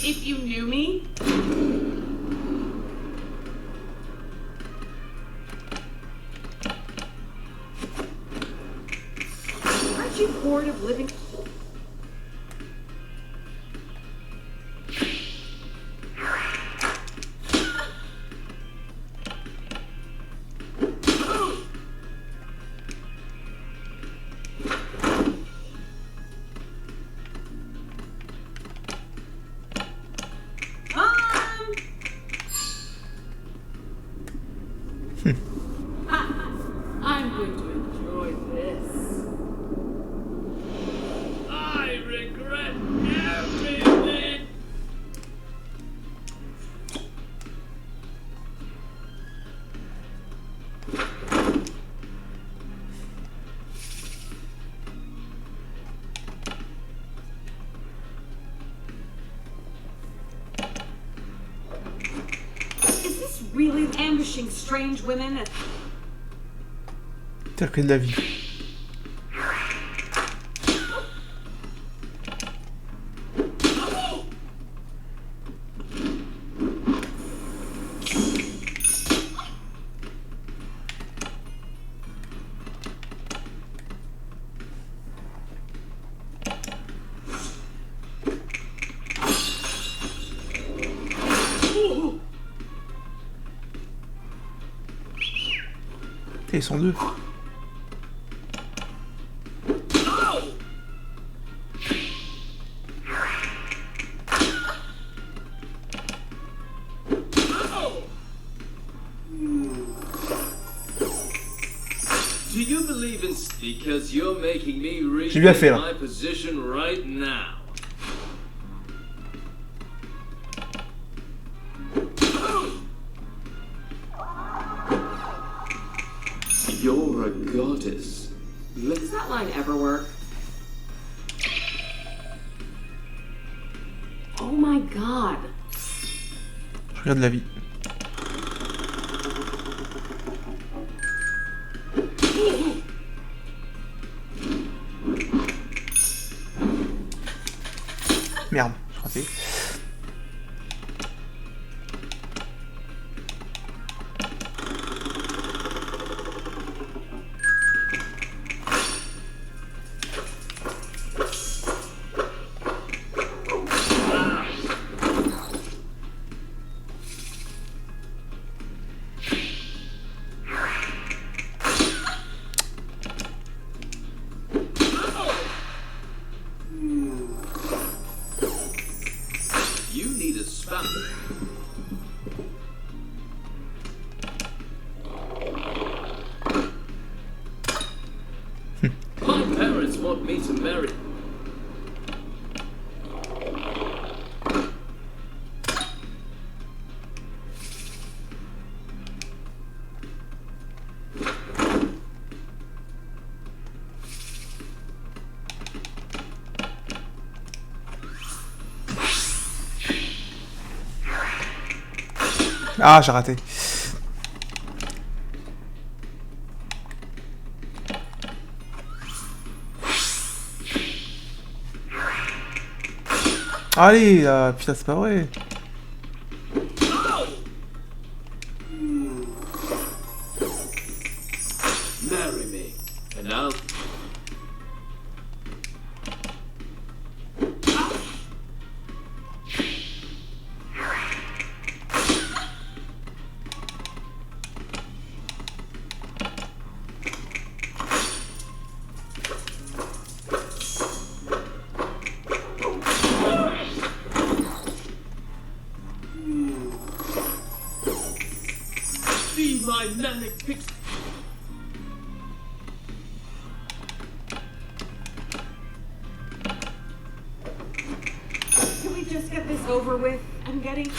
If you knew me, aren't you bored of living? I'm going to enjoy this. I regret everything. Is this really ambushing strange women at T'as pris de la vie. Ils sont deux. Do you believe in because you're making me J'ai bien fait, là. my position right now? You're a goddess. Does that line ever work? Oh my god. Je regarde la vie. Merde, je raté. You need a spanner. My parents want me to marry. Ah, j'ai raté. Allez, là, putain, c'est pas vrai. Marry me, and I'll. See my manic pics. Can we just get this over with? I'm getting...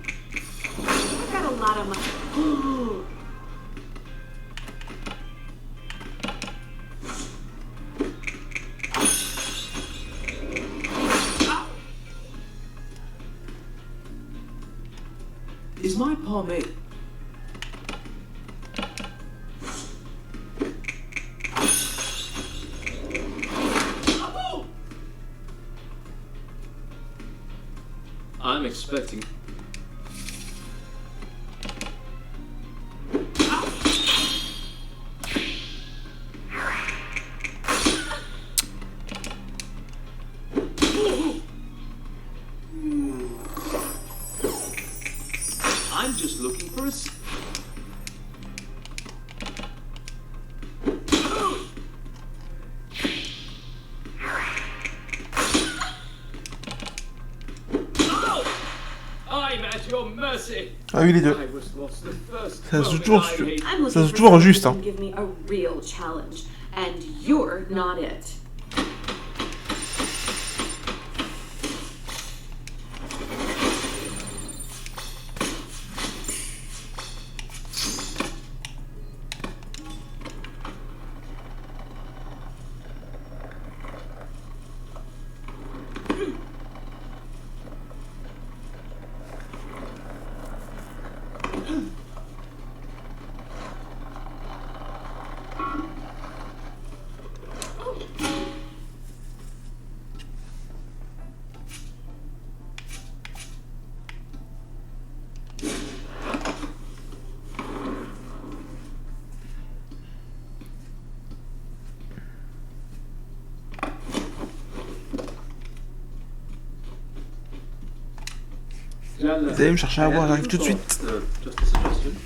I've got a lot of money. Is my pomade? I'm expecting. I'm just looking for a. I'm at your mercy. Ah oui, les deux. I was lost the first Ça se joue moment toujours, I hate- I'm looking ça se joue for toujours someone juste, who hein. can give me a real challenge, and you're not it. Jalla, Vous allez me chercher à I boire, had j'arrive little tout de suite. thoughts, just a suggestion.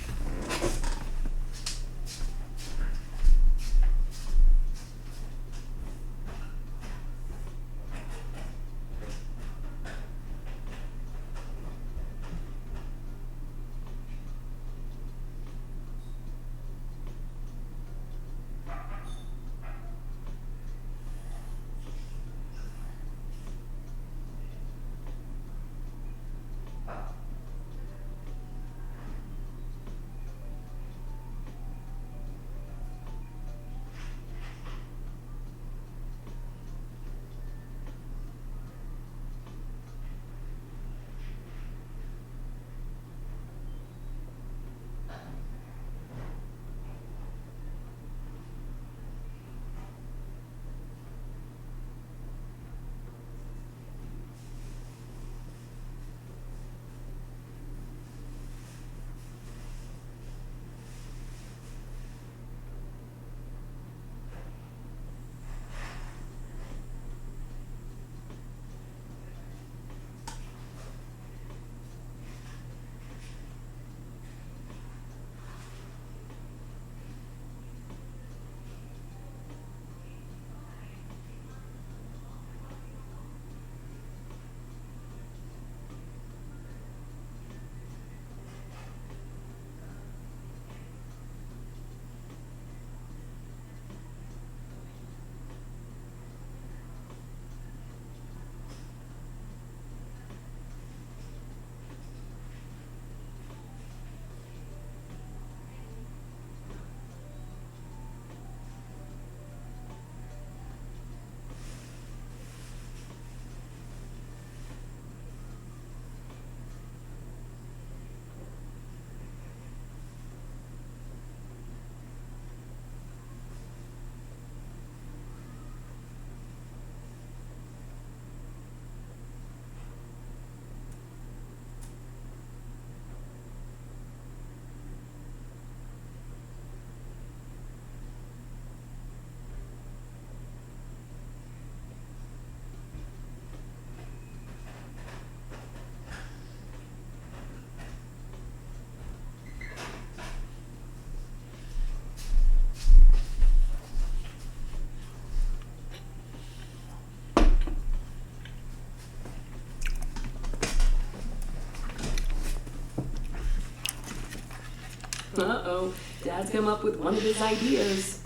Uh-oh, Dad's come up with one of his ideas.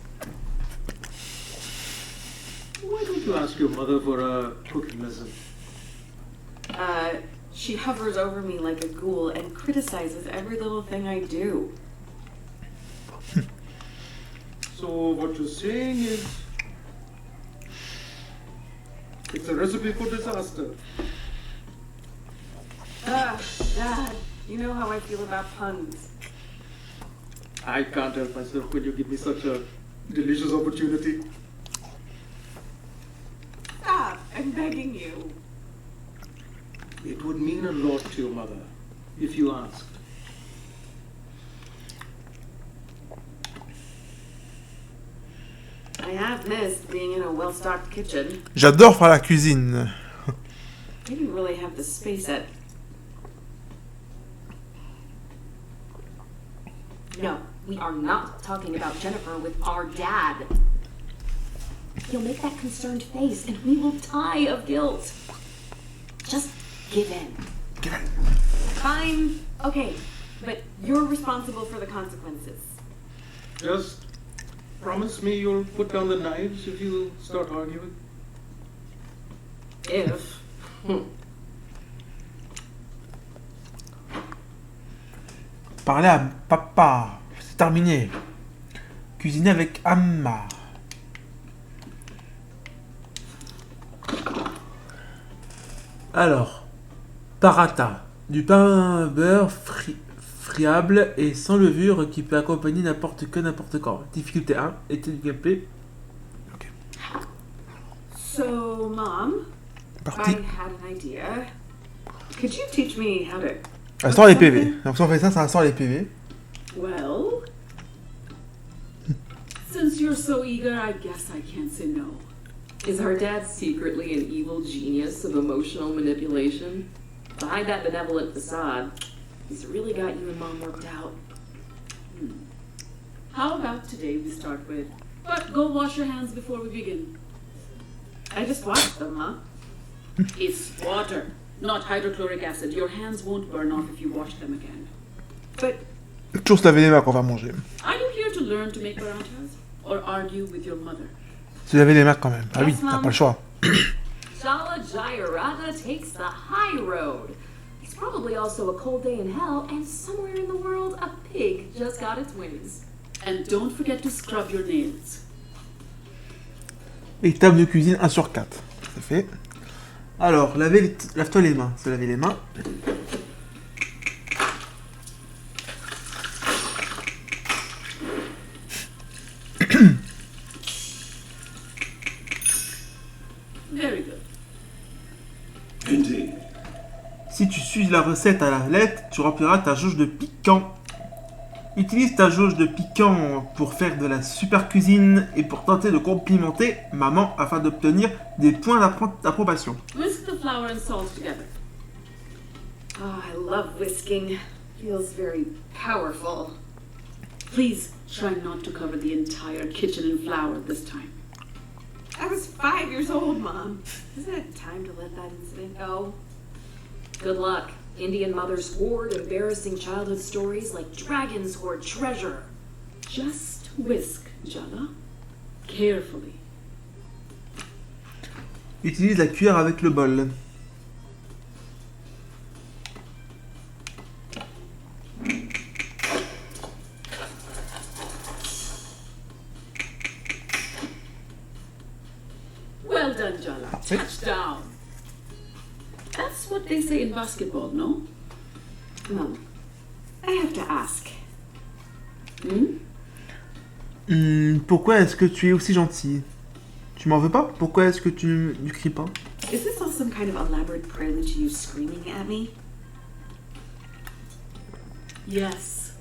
Why don't you ask your mother for a cooking lesson? She hovers over me like a ghoul and criticizes every little thing I do. So what you're saying is, it's a recipe for disaster. Dad, you know how I feel about puns. I can't help myself when you give me such a delicious opportunity. Stop, I'm begging you. It would mean a lot to your mother if you asked. I have missed being in a well-stocked kitchen. J'adore faire la cuisine. I didn't really have the space at... No, we are not talking about Jennifer with our dad. He'll make that concerned face and we will die of guilt. Just give in. Give in. Fine. Okay, but you're responsible for the consequences. Just promise me you'll put down the knives if you start arguing. If. Parler à papa. C'est terminé. Cuisiner avec Amma. Alors, Parata. Du pain beurre friable et sans levure qui peut accompagner n'importe quand. Difficulté 1. Était du gameplay. Ok. So, Mom, Parti. I had an idea. Could you teach me how to... Ça sort les PV. Donc si on fait ça, ça sort les PV. Well, since you're so eager, I guess I can't say no. Is our dad secretly an evil genius of emotional manipulation? Behind that benevolent facade, he's really got you and Mom worked out. How about today we start with, but go wash your hands before we begin. I just washed them, huh? It's water, not hydrochloric acid. Your hands won't burn off if you wash them again. But Toujours se laver les mains quand on va manger. Are you here to learn to make paranthas? Or argue with your mother? Se laver les mains quand même. Ah oui, Yes, t'as Mom. pas le choix. Jala Jayarada takes the high road. It's probably also a cold day in hell, and somewhere in the world, a pig just got its wings. And don't forget to scrub your nails. Et table de cuisine 1 sur 4. C'est fait. Alors, lave-toi les mains. Se laver les mains. Very good. Indeed. Si tu suis la recette à la lettre, tu rempliras ta jauge de piquant. Utilise ta jauge de piquant pour faire de la super cuisine et pour tenter de complimenter maman afin d'obtenir des points d'approbation. Whisk the flour and salt together. Oh, I love whisking. Feels very powerful. Please try not to cover the entire kitchen in flour this time. I was 5 years old, Mom. Isn't it time to let that incident go? Good luck. Indian mothers hoard embarrassing childhood stories like dragons hoard treasure. Just whisk, Jala. Carefully. Utilise la cuillère avec le bol. Well done, Jala. Touchdown. That's what they say in basketball, no? Mom, I have to ask. Pourquoi est-ce que tu es aussi gentil? Tu m'en veux pas? Pourquoi est-ce que tu ne cries pas? Is this all some kind of elaborate prelude to you screaming at me? Yes.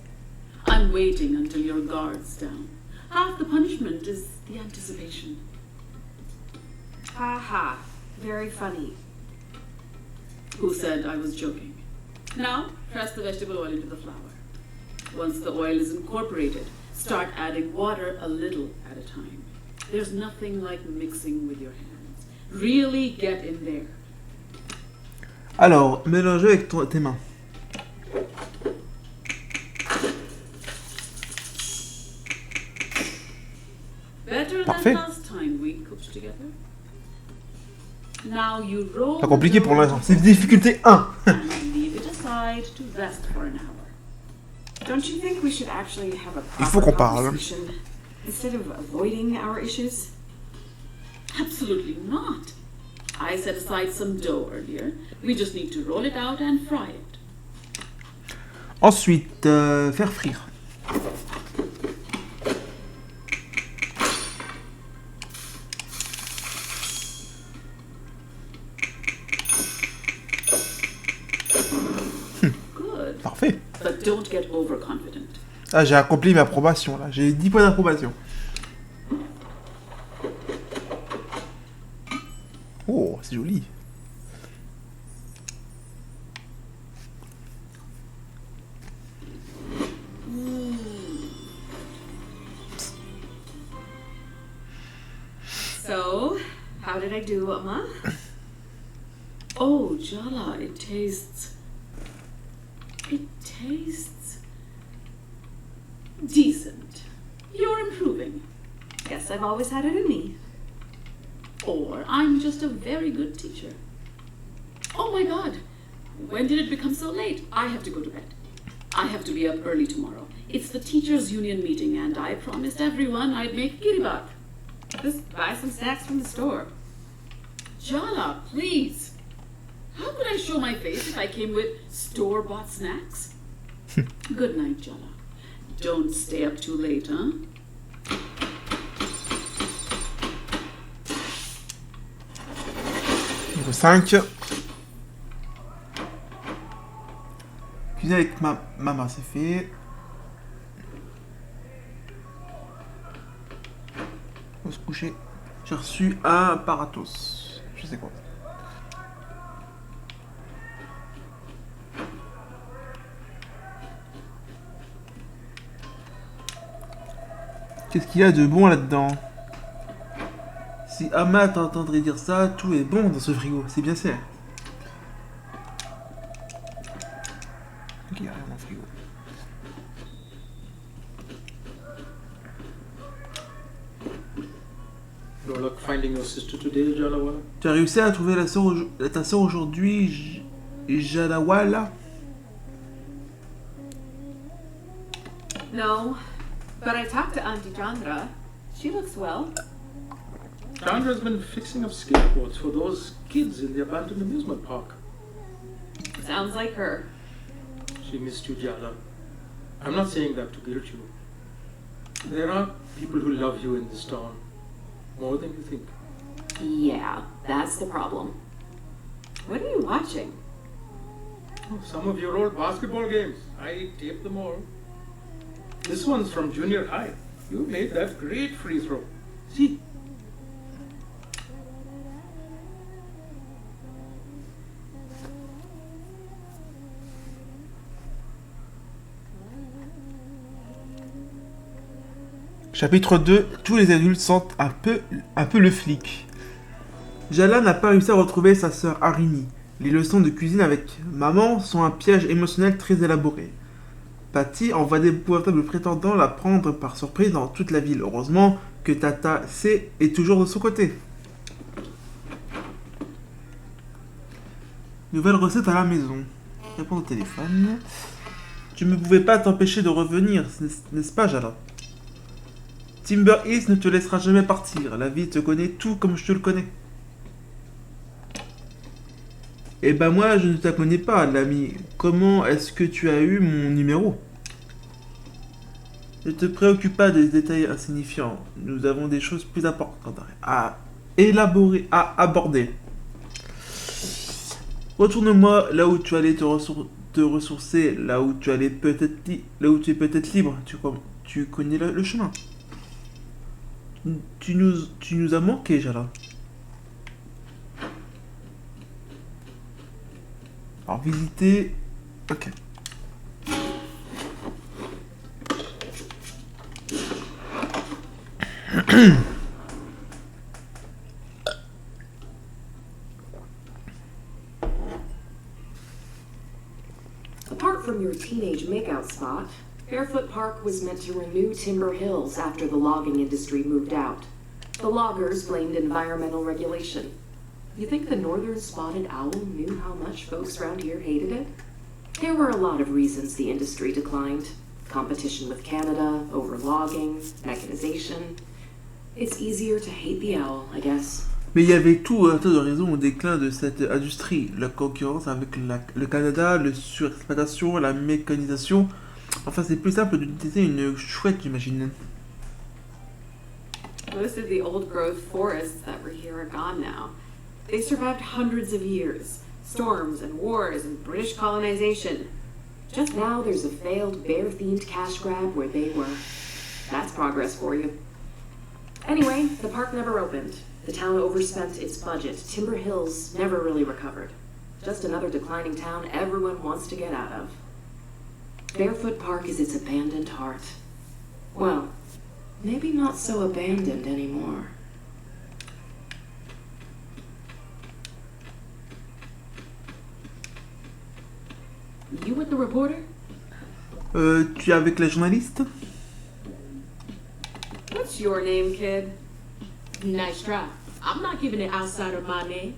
I'm waiting until your guard's down. Half the punishment is the anticipation. Ha ha. Very funny. Who said I was joking? Now, press the vegetable oil into the flour. Once the oil is incorporated, start adding water a little at a time. There's nothing like mixing with your hands. Really get in there. Alors, mélangez avec tes mains. Better Parfait. than last time we cooked together. Now you roll. Pas compliqué the pour dough l'instant. C'est difficulté 1. and leave it aside to rest for an hour. Don't you think we should actually have a Il faut proper qu'on parle. conversation instead of avoiding our issues? Absolutely not. I set aside some dough earlier. We just need to roll it out and fry it. Ensuite, faire frire. Good. Parfait. But don't get overconfident. Ah, j'ai accompli ma approbation là. J'ai 10 points d'approbation. Oh, c'est joli. So, how did I do, Amma? Oh, Jala, it tastes decent. You're improving. Guess I've always had it in me. Or I'm just a very good teacher. Oh my god. When did it become so late? I have to go to bed. I have to be up early tomorrow. It's the teachers' union meeting and I promised everyone I'd make kiribak. Just buy some snacks from the store. Jala, please. How could I show my face if I came with store-bought snacks? Good night, Jala. Don't stay up too late, huh? Niveau 5. Cuisiner avec ma maman, c'est fait. Faut se coucher. J'ai reçu un paratos. Je sais quoi. Qu'est-ce qu'il y a de bon là-dedans? Si Ama t'entendrait dire ça, tout est bon dans ce frigo, c'est bien sûr. Ok, rien dans le frigo. No luck finding your sister today, Jalawala? Tu as réussi à trouver ta sœur aujourd'hui, Jalawala? No, but I talked to Auntie Chandra. She looks well. Chandra's been fixing up skateboards for those kids in the abandoned amusement park. Sounds like her. She missed you, Jala. I'm not saying that to guilt you. There are people who love you in this town. More than you think. Yeah, that's the problem. What are you watching? Oh, some of your old basketball games. I taped them all. This one's from junior high. You made that great free throw. See? Chapitre 2. Tous les adultes sentent un peu le flic. Jala n'a pas réussi à retrouver sa sœur Harini. Les leçons de cuisine avec maman sont un piège émotionnel très élaboré. Patty envoie d'épouvantables prétendants la prendre par surprise dans toute la ville. Heureusement que Tata C est toujours de son côté. Nouvelle recette à la maison. Répondre au téléphone. Tu ne pouvais pas t'empêcher de revenir, n'est-ce pas, Jala? Timber Hills ne te laissera jamais partir. La vie te connaît tout comme je te le connais. Eh ben moi, je ne te connais pas, l'ami. Comment est-ce que tu as eu mon numéro? Ne te préoccupe pas des détails insignifiants. Nous avons des choses plus importantes à élaborer, à aborder. Retourne-moi là où tu allais te ressourcer, là où tu es peut-être libre. Tu connais le chemin. Tu nous as manqué, Jala. Alors, visiter... Ok. Apart from your teenage makeout spot, Barefoot Park was meant to renew Timber Hills after the logging industry moved out. The loggers blamed environmental regulation. You think the northern spotted owl knew how much folks around here hated it? There were a lot of reasons the industry declined. Competition with Canada, over logging, mechanization. It's easier to hate the owl, I guess. Mais il y avait tout un tas de raisons au déclin de cette industrie. La concurrence avec le Canada, la surexploitation, la mécanisation. Enfin, c'est plus simple d'utiliser une chouette, j'imagine. Most of the old growth forests that were here are gone now. They survived hundreds of years. Storms and wars and British colonization. Just now there's a failed bear-themed cash grab where they were. That's progress for you. Anyway, the park never opened. The town overspent its budget. Timber Hills never really recovered. Just another declining town everyone wants to get out of. Barefoot Park is its abandoned heart. Well, maybe not so abandoned anymore. You with the reporter? Tu es avec la journaliste? What's your name, kid? Nice try. I'm not giving an outsider my name.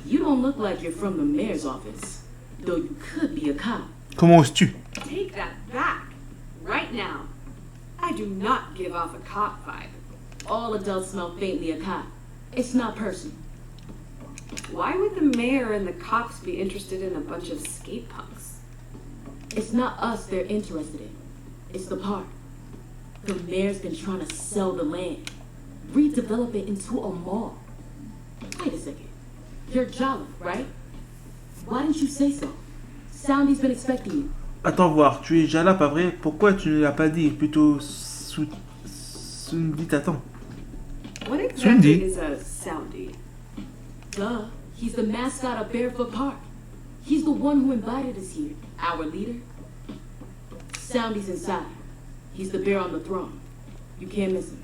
You don't look like you're from the mayor's office, though you could be a cop. Comment oses-tu? Take that back. Right now. I do not give off a cop vibe. All adults smell faintly a cop. It's not personal. Why would the mayor and the cops be interested in a bunch of skate punks? It's not us they're interested in. It's the park. The mayor's been trying to sell the land, redevelop it into a mall. Wait a second. You're Jala, right? Why didn't you say so? Soundy's been expecting you. Attends voir, tu es Jala, pas vrai? Pourquoi tu ne l'as pas dit? Plutôt Sundi t'attend. What exactly is a Soundy? Duh. He's the mascot of Barefoot Park. He's the one who invited us here. Our leader. Soundy's inside. He's the bear on the throne. You can't miss him.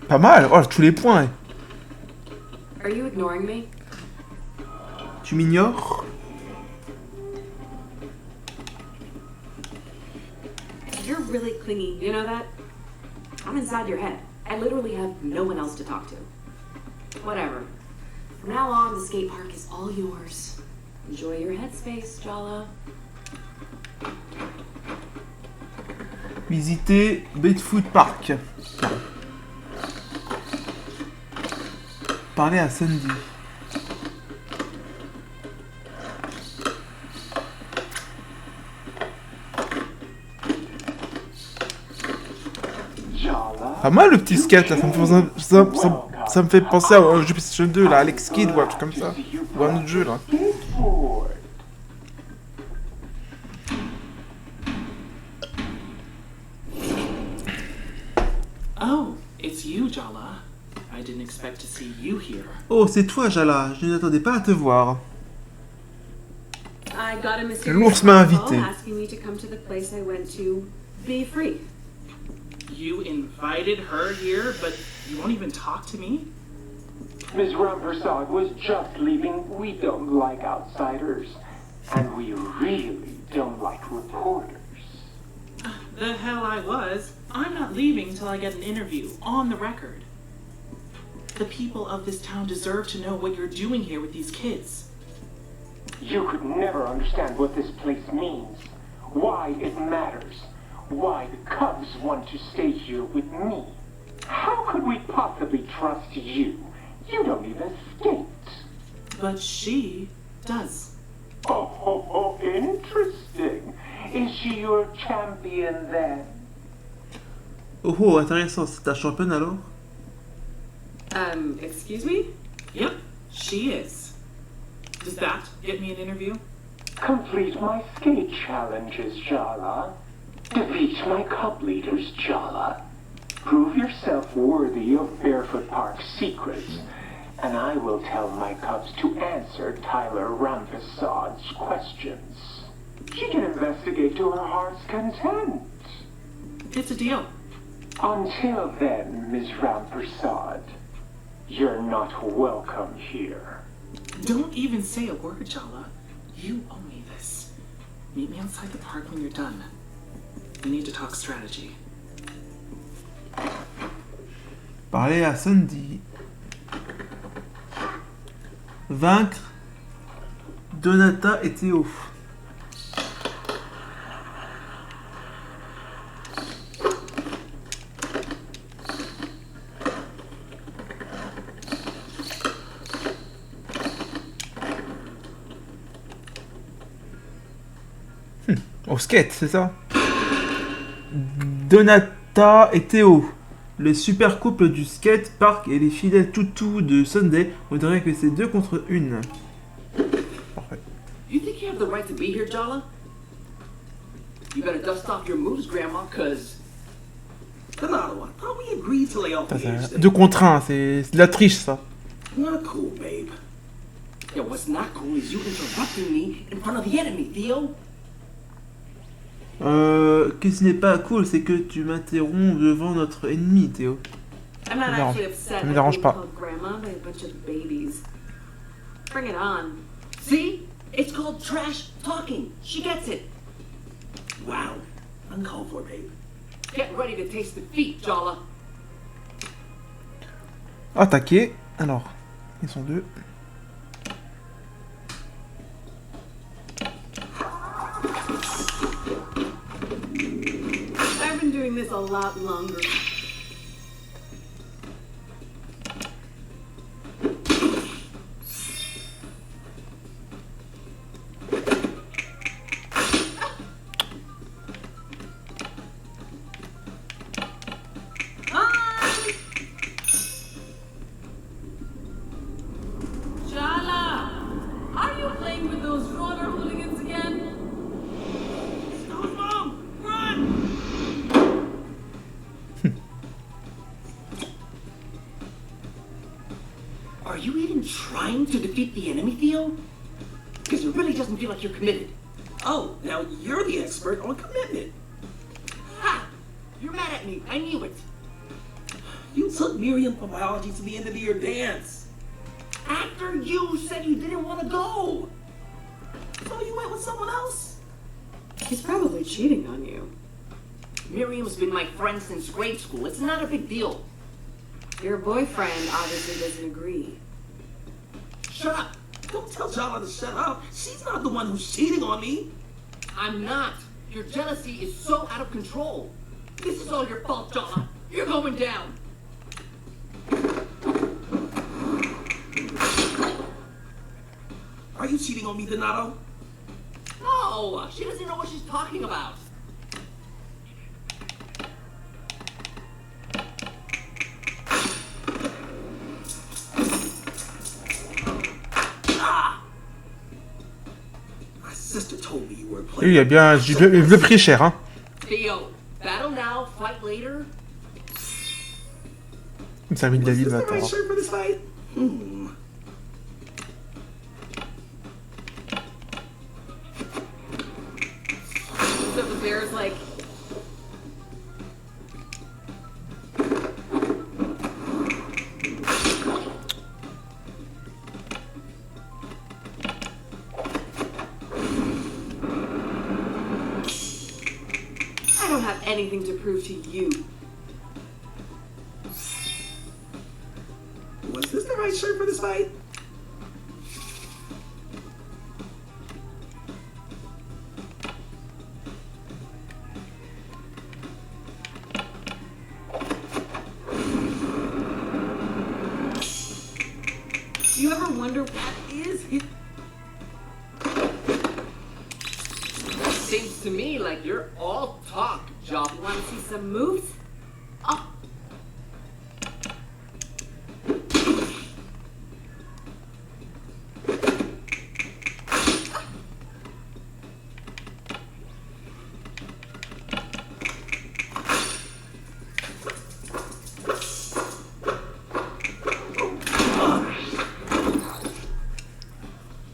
Pas mal. Oh, tous les points. Are you ignoring me? Tu m'ignores? You're really clingy, you know that? I'm inside your head. I literally have no one else to talk to. Whatever. From now on, the skate park is all yours. Enjoy your headspace, Jala. Visiter Bedfoot Park. Parler à Sandy. Pas mal le petit skate là, ça me fait penser à jeu PlayStation 2 là, Alex Kidd ou un truc comme ça. Ou un autre jeu là. Oh, it's you, Jala. I didn't expect to see you here. Oh, c'est toi, Jala. Je n'attendais pas à te voir. I got a L'ours mysterious m'a phone invité. call asking me to come to the place I went to be free. You invited her here, but you won't even talk to me? Ms. Rampersad was just leaving. We don't like outsiders. And we really don't like reporters. The hell I was. I'm not leaving till I get an interview, on the record. The people of this town deserve to know what you're doing here with these kids. You could never understand what this place means. Why it matters. Why the Cubs want to stay here with me. How could we possibly trust you? You don't even skate. But she does. Oh, interesting. Is she your champion then? Oh, oh, intéressant. C'est ta championne alors? Excuse me? Yep, she is. Does that get me an interview? Complete my skate challenges, Jala. Defeat my Cub leaders, Jala. Prove yourself worthy of Barefoot Park's secrets, and I will tell my Cubs to answer Tyler Rampesad's questions. She can investigate to her heart's content. It's a deal. Until then, Ms. Rampersad, you're not welcome here. Don't even say a word, Jala. You owe me this. Meet me outside the park when you're done. We need to talk strategy. Parler à Sandy. Vaincre Donata et Théo. Au skate, c'est ça? Donata et Théo. Le super couple du skate park et les fidèles toutous de Sunday. On dirait que c'est 2 contre 1. Parfait. You think you have the right to be here, Jala? You better dust off your moves, Grandma, cause... Donato, I thought we agreed to lay off the C'est 2 contre 1, c'est de la triche ça. Not cool, babe. Yeah, what's not cool is you interrupting me in front of the enemy, Theo. Que ce n'est pas cool, c'est que tu m'interromps devant notre ennemi, Théo. I'm not Ça me actually dérange. upset Ça me at dérange being pas. called grandma by a bunch of babies. Bring it on. See? It's called trash talking. She gets it. Wow. Uncalled for, babe. Get ready to taste defeat, Jala. Attaquer. Alors, ils sont 2. I've been doing this a lot longer. Jala! Are you playing with those roller hooligans again? Mom! Run! Are you even trying to defeat the enemy, Theo? Because it really doesn't feel like you're committed. Oh, now you're the expert on commitment. Ha! You're mad at me. I knew it. You took Miriam for biology to the end of your dance. After you said you didn't want to go. So you went with someone else? He's probably cheating on you. Miriam's been my friend since grade school. It's not a big deal. Your boyfriend obviously doesn't agree. Shut up! Don't tell Jala to shut up. She's not the one who's cheating on me. I'm not. Your jealousy is so out of control. This is all your fault, Jala. You're going down. Are you cheating on me, Donato? No, she doesn't know what she's talking about. Sister told me you were Et il a bien, je le pris cher, hein. Theo, battle now, fight later. Ça a mis de la vie, le Was this the right bâtard. shirt for this fight? So the bear's like, I don't have anything to prove to you. Was this the right shirt for this fight? Do you ever wonder what is his... Seems to me like you're all talk, Job. You want to see some moves? Oh.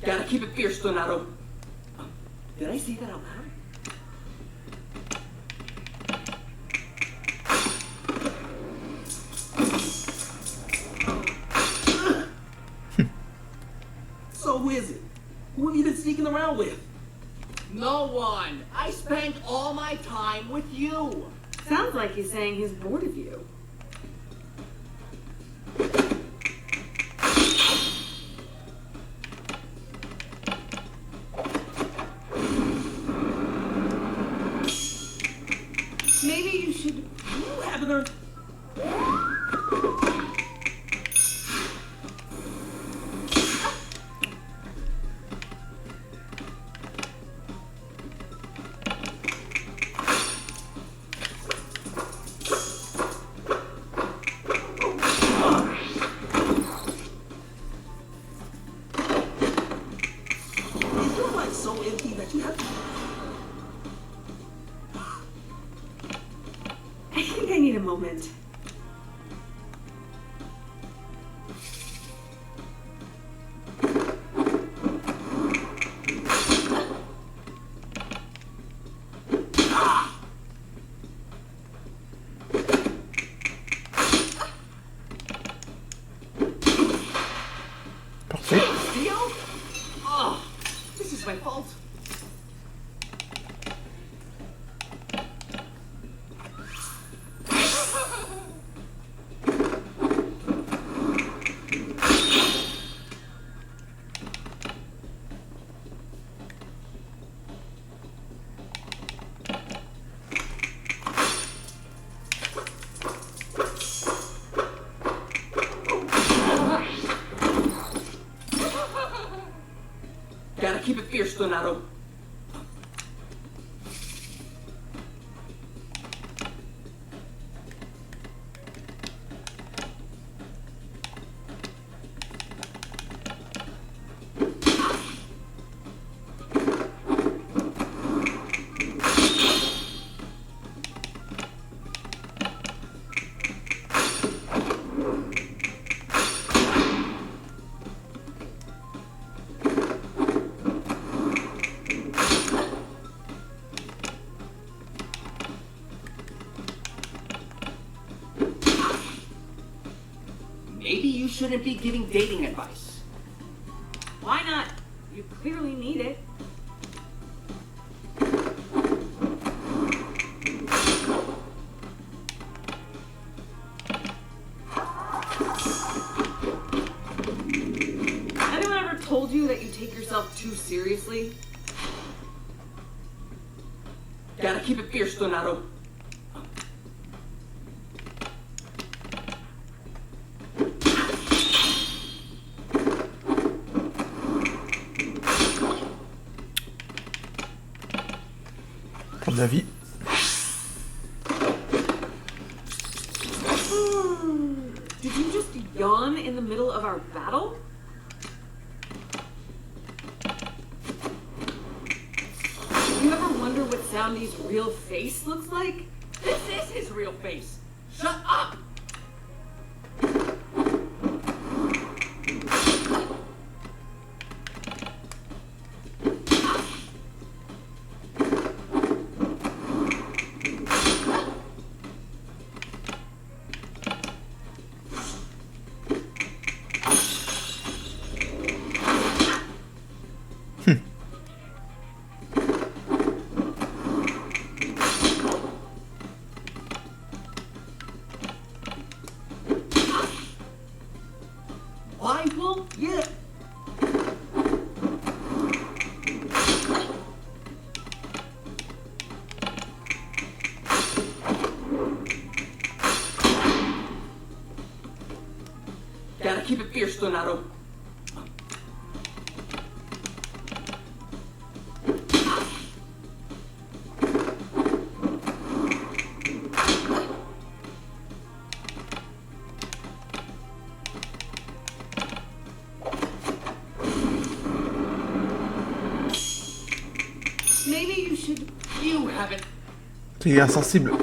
Gotta keep it fierce, Donato. Did I say that out loud? So who is it? Who have you been sneaking around with? No one. I spent all my time with you. Sounds like he's saying he's bored of you. Maybe you should... You haven't earned... Is your life so empty that you have to... need a moment. Parfait. Deal? Oh, this is my fault. Gotta keep it fierce, Donato. Maybe you shouldn't be giving dating advice. Why not? You clearly need it. Anyone ever told you that you take yourself too seriously? Gotta keep it fierce, Donato. Pour de la vie. Did you just yawn in the middle of our battle? You ever wonder what Soundy's real face looks like? This is his real face. Shut up! Why will you? Gotta keep it fierce, Donato. Maybe you should. You haven't. Il est insensible.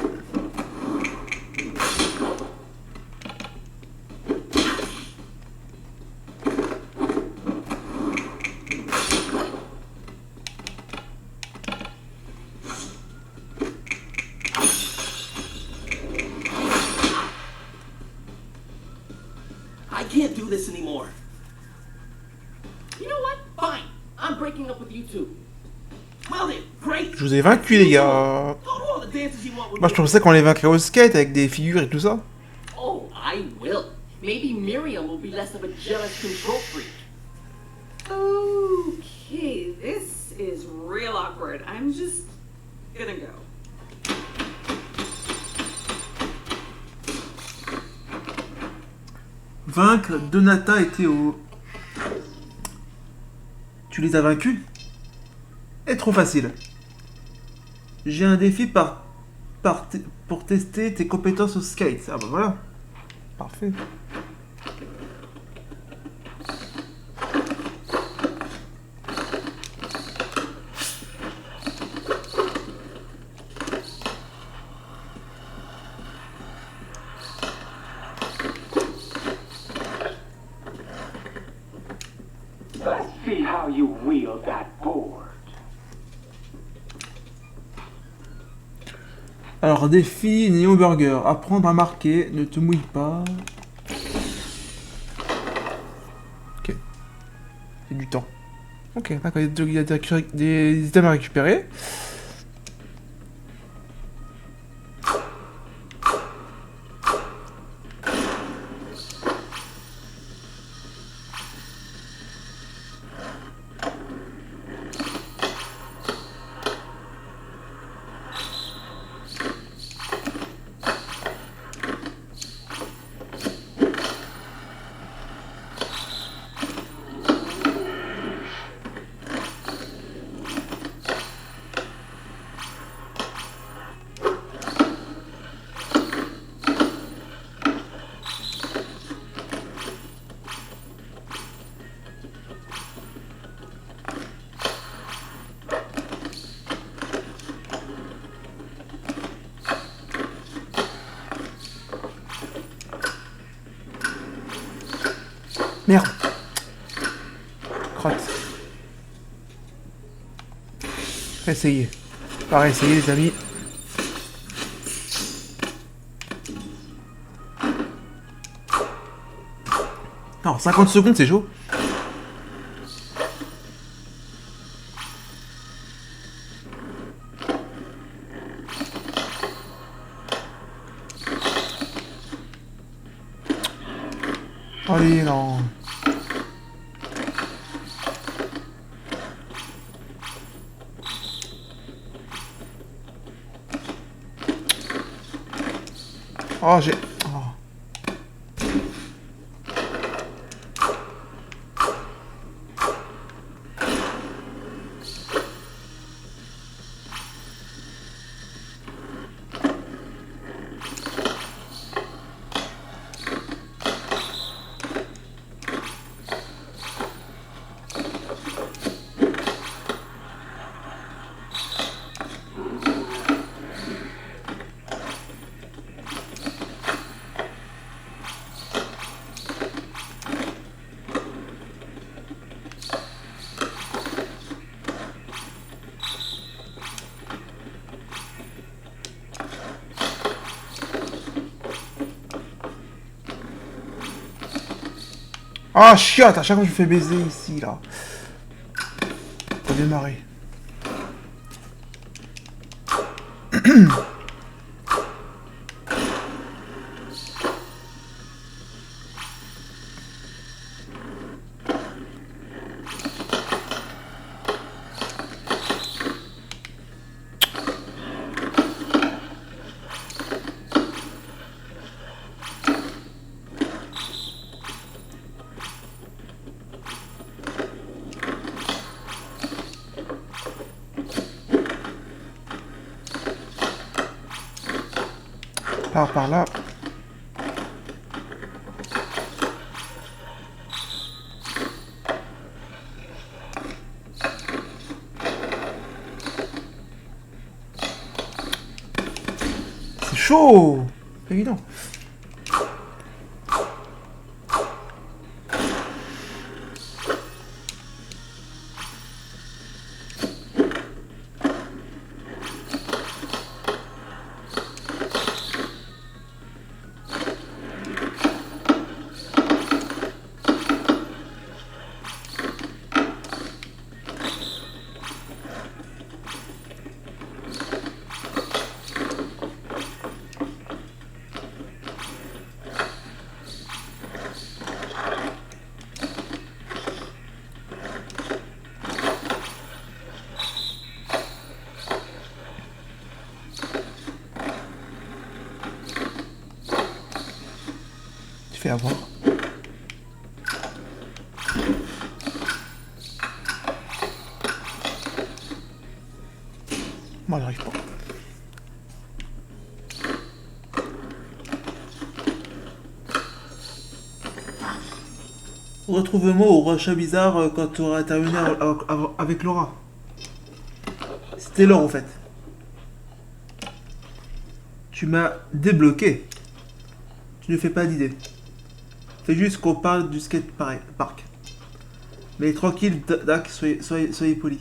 I can't do this anymore. You know what? Fine. I'm breaking up with you two. Well then, great. Je vous ai vaincu, les gars. Go to all the dances you want with Moi, je pensais qu'on les vaincrait au skate avec des figures et tout ça. Oh, I will. Maybe Miriam will be less of a jealous control freak. Okay, this is real awkward. I'm just gonna go. Vaincre Donata et Théo. Tu les as vaincus? Est trop facile. J'ai un défi pour tester tes compétences au skate. Ah bah voilà. Parfait. that board. Alors, défi Néo Burger. Apprendre à marquer. Ne te mouille pas. Ok. C'est du temps. Ok, d'accord. Il y a des items à récupérer. Merde. Crotte. Essayez. On va réessayer les amis. Non, 50 secondes c'est chaud. Allez, non. Oh, j'ai... Oh. Ah, chiotte, à chaque fois que je fais baiser ici, là. Faut démarrer. Par là. C'est chaud. C'est évident. Fait avoir. Moi, j'arrive pas. Retrouve-moi au rachat bizarre quand tu auras terminé avec Laura. C'était Laura en fait. Tu m'as débloqué. Tu ne fais pas d'idée. C'est juste qu'on parle du skate park. Mais tranquille, Dak, soyez poli.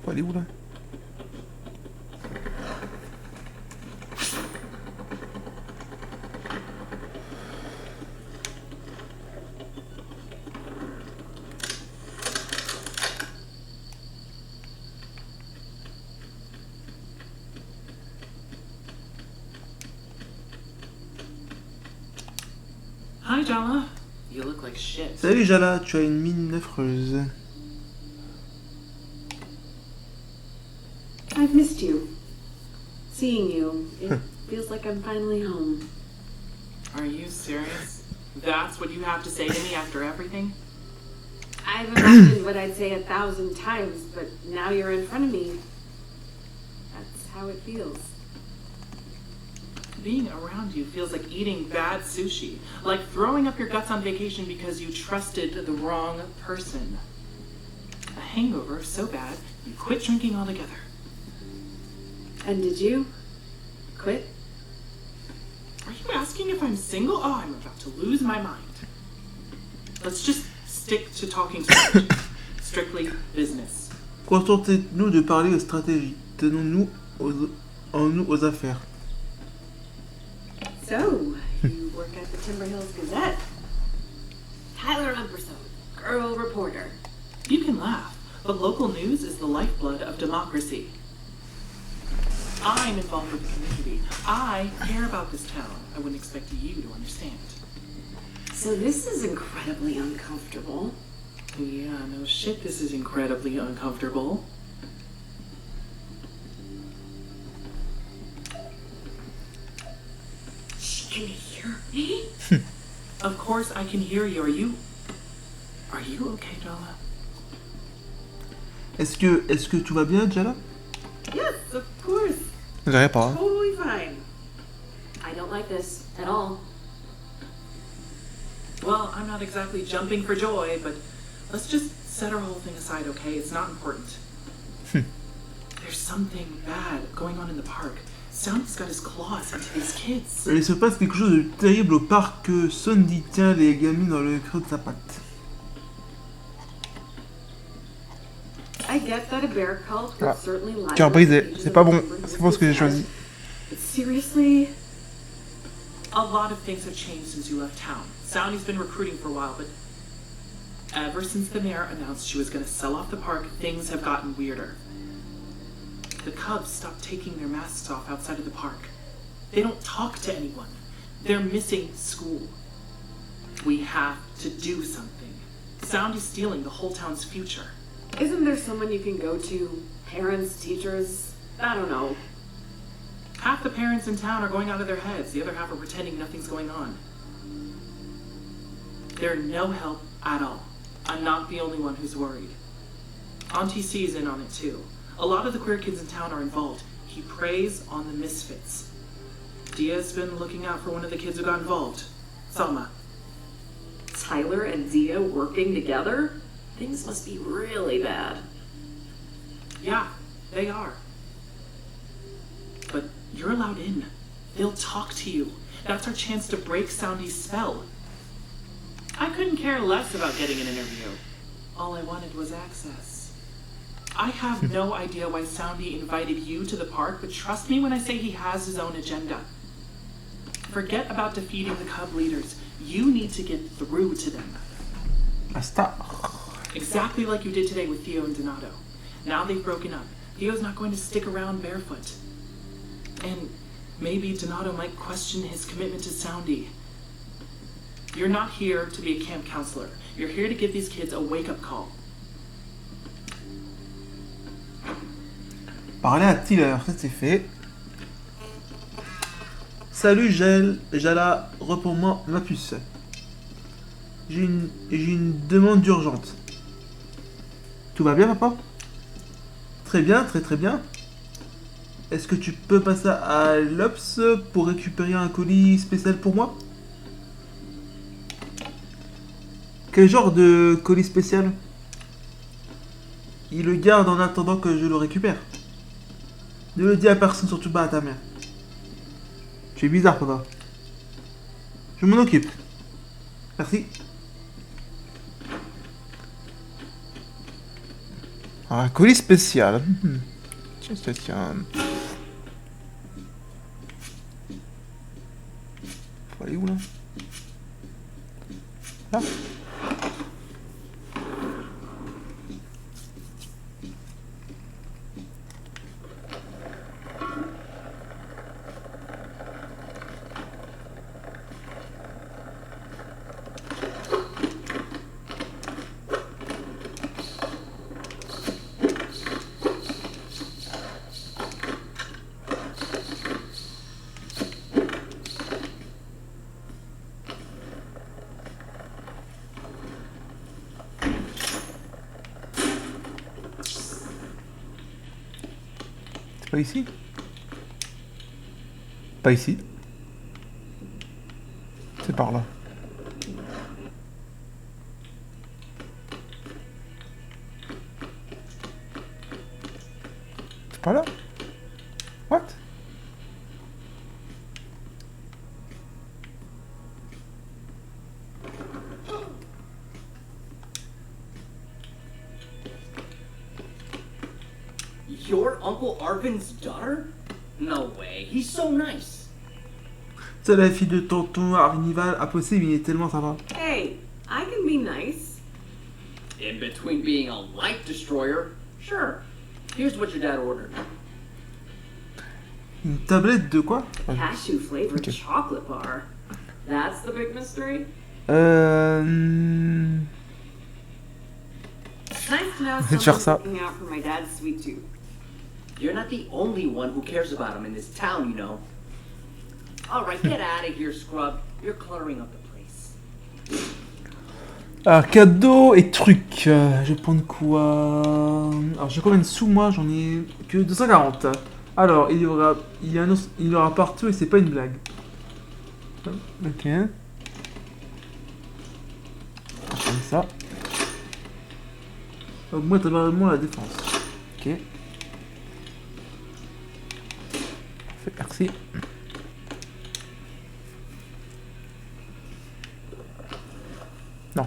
Faut aller où là? Hi, Jala. You look like shit. Salut Jala, tu as une mine affreuse. I've missed you. Seeing you, it feels like I'm finally home. Are you serious? That's what you have to say to me after everything? I've imagined what I'd say 1,000 times, but now you're in front of me. That's how it feels. Being around you feels like eating bad sushi. Like throwing up your guts on vacation because you trusted the wrong person. A hangover so bad, you quit drinking altogether. And did you quit? Are you asking if I'm single? Oh, I'm about to lose my mind. Let's just stick to talking strategy. Strictly business. Contentez-nous de parler aux stratégies. Tenons-nous aux affaires. So, you work at the Timber Hills Gazette. Tyler Umperso, girl reporter. You can laugh, but local news is the lifeblood of democracy. I'm involved with the community. I care about this town. I wouldn't expect you to understand. So this is incredibly uncomfortable. Yeah, no shit, this is incredibly uncomfortable. She can hear me? Of course I can hear you. Are you okay, Jala? Est-ce que tout va bien, Jala? Yes, of course. Je dirais pas. Totally fine. I don't like this at all. Well, I'm not exactly jumping for joy, but let's just set our whole thing aside, okay? It's not important. There's something bad going on in the park. Sound's got his claws into these kids. Il se passe quelque chose de terrible au parc que Sandy tient les gamines dans le creux de sa patte. I get that a bear cult would certainly lie. Cœur brisé, c'est pas bon. C'est pas ce que j'ai choisi. But seriously? A lot of things have changed since you left town. Soundy's been recruiting for a while, but ever since the mayor announced she was going to sell off the park, things have gotten weirder. The Cubs stopped taking their masks off outside of the park. They don't talk to anyone. They're missing school. We have to do something. Soundy's stealing the whole town's future. Isn't there someone you can go to? Parents, teachers? I don't know. Half the parents in town are going out of their heads. The other half are pretending nothing's going on. They're no help at all. I'm not the only one who's worried. Auntie C's in on it too. A lot of the queer kids in town are involved. He preys on the misfits. Dia's been looking out for one of the kids who got involved. Salma. Tyler and Dia working together? Things must be really bad. Yeah, they are. But you're allowed in. They'll talk to you. That's our chance to break Soundy's spell. I couldn't care less about getting an interview. All I wanted was access. I have no idea why Soundy invited you to the park, but trust me when I say he has his own agenda. Forget about defeating the Cub leaders. You need to get through to them. Basta. Exactly like you did today with Theo and Donato. Now they've broken up. Theo's not going to stick around barefoot. And maybe Donato might question his commitment to Soundy. You're not here to be a camp counselor. You're here to give these kids a wake-up call. Parler à Tyler, ça c'est fait. Salut Jala, réponds-moi ma puce. J'ai une demande urgente. Tout va bien, papa? Très bien, très bien. Est-ce que tu peux passer à l'Ops pour récupérer un colis spécial pour moi? Quel genre de colis spécial? Il le garde en attendant que je le récupère. Ne le dis à personne, surtout pas à ta mère. Tu es bizarre, papa. Je m'en occupe. Merci. Un colis spécial. Tiens, tiens. Faut aller où, là? Là. Pas ici? Pas ici. C'est par là. C'est pas là? What? Your Uncle Arvin's daughter? No way, he's so nice. C'est la fille de tonton Arvinival, impossible, il est tellement sympa. Hey, I can be nice. In between being a life destroyer, sure. Here's what your dad ordered. Une tablette de quoi? Cashew flavored chocolate bar. That's the big mystery. It's nice to know Je vais te faire someone's ça. looking out for my dad's sweet tooth. You're not the only one who cares about him in this town, you know. Alright, get out of here, scrub. You're cluttering up the place. Alors, cadeaux et trucs. Je vais prendre quoi? Alors, j'ai combien de sous, moi? J'en ai que 240. Alors, il y aura partout et c'est pas une blague. Ok. Comme ça. Augmente vraiment la défense. Ok. Parfait, merci. Non.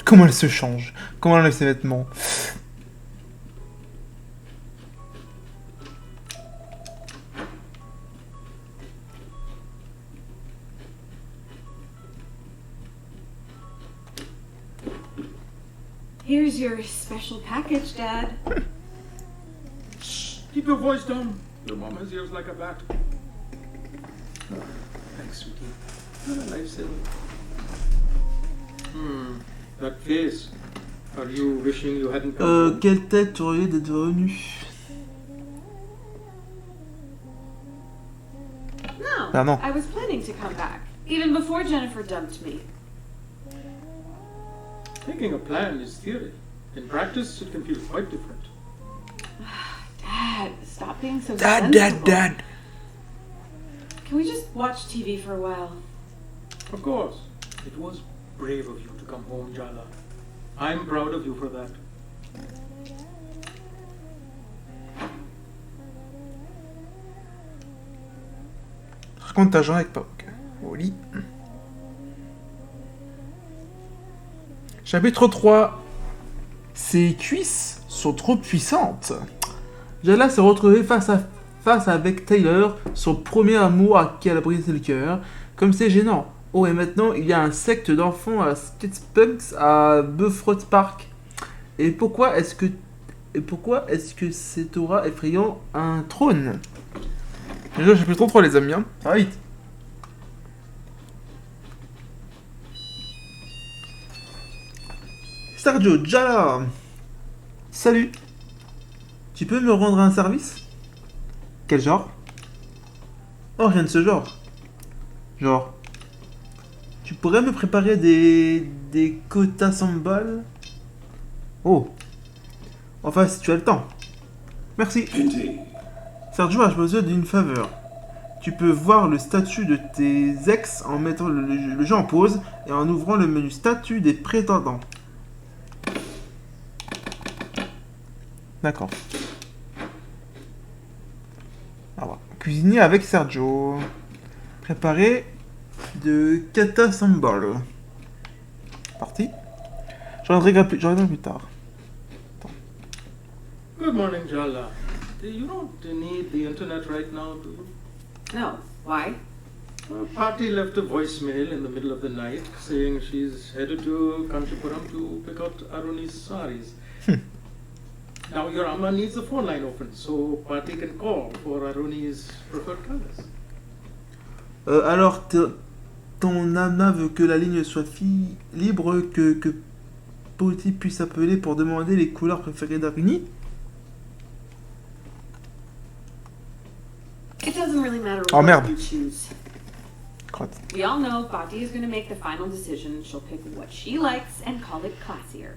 Comment elle se change? Comment elle enlève ses vêtements? Here's your special package, Dad. Shh, keep your voice down. Your mom has ears like a bat. Thanks, sweetie. You're a lifesaver. That face. Are you wishing you hadn't come home? Quelle tête tu aurais d'être venu? No, Ah, non. I was planning to come back, even before Jennifer dumped me. Thinking a plan is theory. In practice, it can feel quite different. Dad, stop being so Dad. Can we just watch TV for a while? Of course. It was brave of you to come home, Jala. I'm proud of you for that. Raconte ta journée avec Pop. Au lit. Chapitre 3. Ses cuisses sont trop puissantes. Jala s'est retrouvée face avec Tyler, son premier amour à qui elle a brisé le cœur. Comme c'est gênant. Oh, et maintenant, il y a un secte d'enfants à Skatespunks à Beaufort Park. Et pourquoi est-ce que cette aura effrayant un trône? Déjà, chapitre 3, les amis, hein. Ça va vite. Sergio, Jala. Salut. Tu peux me rendre un service? Quel genre? Oh, rien de ce genre. Genre, tu pourrais me préparer des quotas sambal? Oh. Enfin, si tu as le temps. Merci. Sergio a besoin d'une faveur. Tu peux voir le statut de tes ex en mettant le jeu en pause et en ouvrant le menu statut des prétendants. D'accord. Alors, cuisiner avec Sergio. Préparer de kata sambal. Parti. Je reviendrai plus tard. Good morning, Jala. You don't need the internet right now, do you? No. Why? Party left a voicemail in the middle of the night saying she's headed to Kanchipuram to pick out Aruni's saris. Now your Amma needs the phone line open so Party can call for Aruni's preferred colors. Alors, ton Amma veut que la ligne soit libre, que Poti puisse appeler pour demander les couleurs préférées d'Aruni? It doesn't really matter Oh, what merde. you choose. Crotte. We all know Bhatti is going to make the final decision. She'll pick what she likes and call it classier.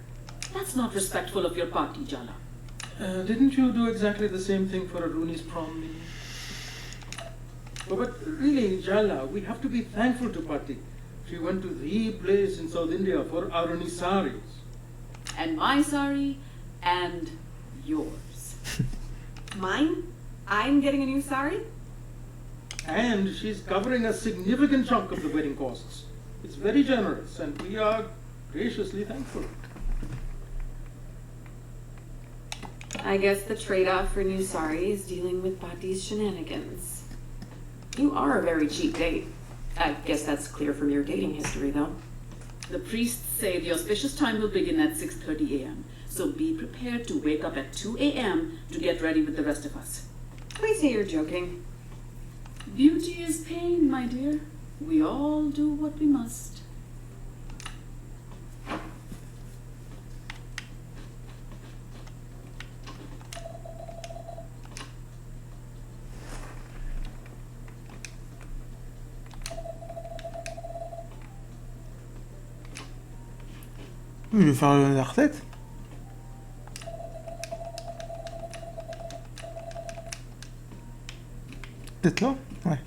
That's not respectful of your party, Jala. Didn't you do exactly the same thing for Aruni's prom meeting? Oh, but really, Jala, we have to be thankful to Party. She went to the place in South India for Aruni's saris. And my sari, and yours. Mine? I'm getting a new sari? And she's covering a significant chunk of the wedding costs. It's very generous, and we are graciously thankful. I guess the trade-off for new sari is dealing with Bhatti's shenanigans. You are a very cheap date. I guess that's clear from your dating history, though. The priests say the auspicious time will begin at 6:30 a.m. So be prepared to wake up at 2 a.m. to get ready with the rest of us. Please say you're joking. Beauty is pain, my dear. We all do what we must. Je vais faire la recette. Peut-être là? Ouais.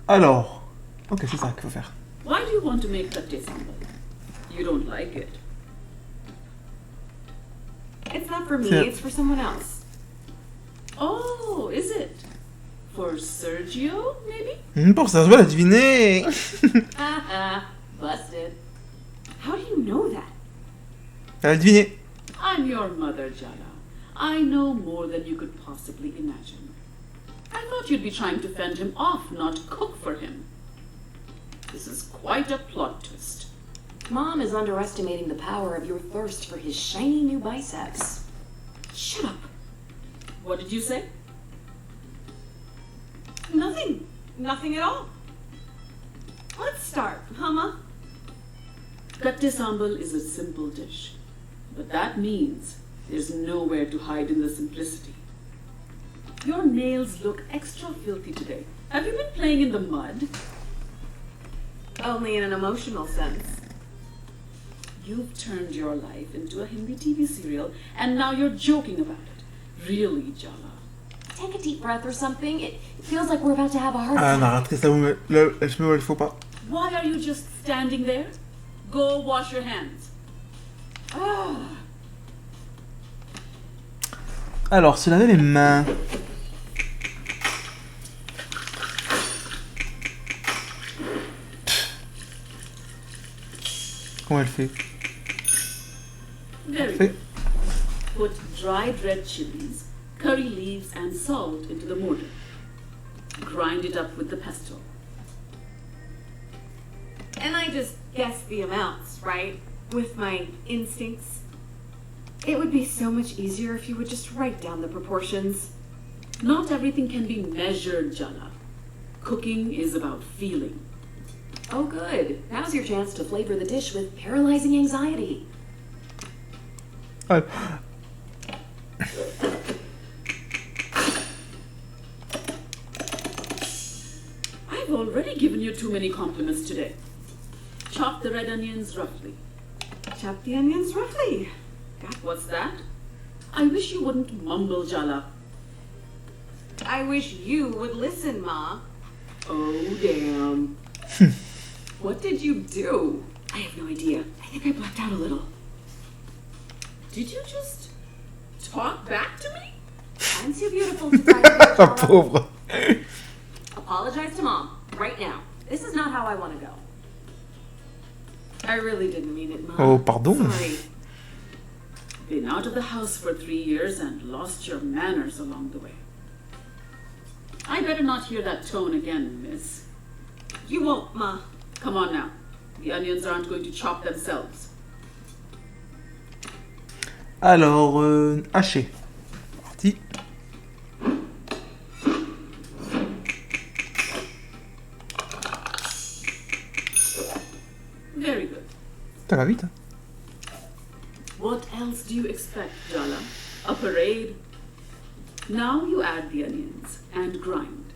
Alors. Ok, c'est ça qu'il faut faire. Why do you want to make katte sambal? You don't like it. It's not for me, Yeah. it's for someone else. Oh, is it? For Sergio, maybe? Pour ça, je vais la deviner. Haha, busted. How do you know that? Elle a deviné. I'm your mother, Jala. I know more than you could possibly imagine. I thought you'd be trying to fend him off, not cook for him. This is quite a plot twist. Mom is underestimating the power of your thirst for his shiny new biceps. Shut up. What did you say? Nothing. Nothing at all. Let's start, Mama. Katte sambal is a simple dish, but that means there's nowhere to hide in the simplicity. Your nails look extra filthy today. Have you been playing in the mud? Only in an emotional sense. You've turned your life into a Hindi TV serial, and now you're joking about it. Really, Jala? Take a deep breath or something. It feels like we're about to have a heart Ah, attack. non, arrête, ça vous le il faut pas. Why are you just standing there? Go wash your hands. Alors, se laver les mains. Comment elle fait? Very Fait. good. Put dried red chilies, curry leaves, and salt into the mortar. Grind it up with the pesto. And I just guessed the amounts, right? With my instincts. It would be so much easier if you would just write down the proportions. Not everything can be measured, Jala. Cooking is about feeling. Oh, good. Now's your chance to flavor the dish with paralyzing anxiety. already given you too many compliments today. Chop the red onions roughly. Chop the onions roughly. What's that? I wish you wouldn't mumble, Jala. I wish you would listen, Ma. Oh, damn. What did you do? I have no idea. I think I blacked out a little. Did you just talk back to me? I'm too beautiful to try to Ah, pauvre. Apologize to Mom, right now. This is not how I want to go. I really didn't mean it, Mom. Oh, pardon. Sorry. Been out of the house for 3 years and lost your manners along the way. I better not hear that tone again, miss. You won't, Ma. Come on now. The onions aren't going to chop themselves. Alors, haché. Parti. Very good. Ça va vite. Hein. What else do you expect, Jala? A parade? Now you add the onions and grind.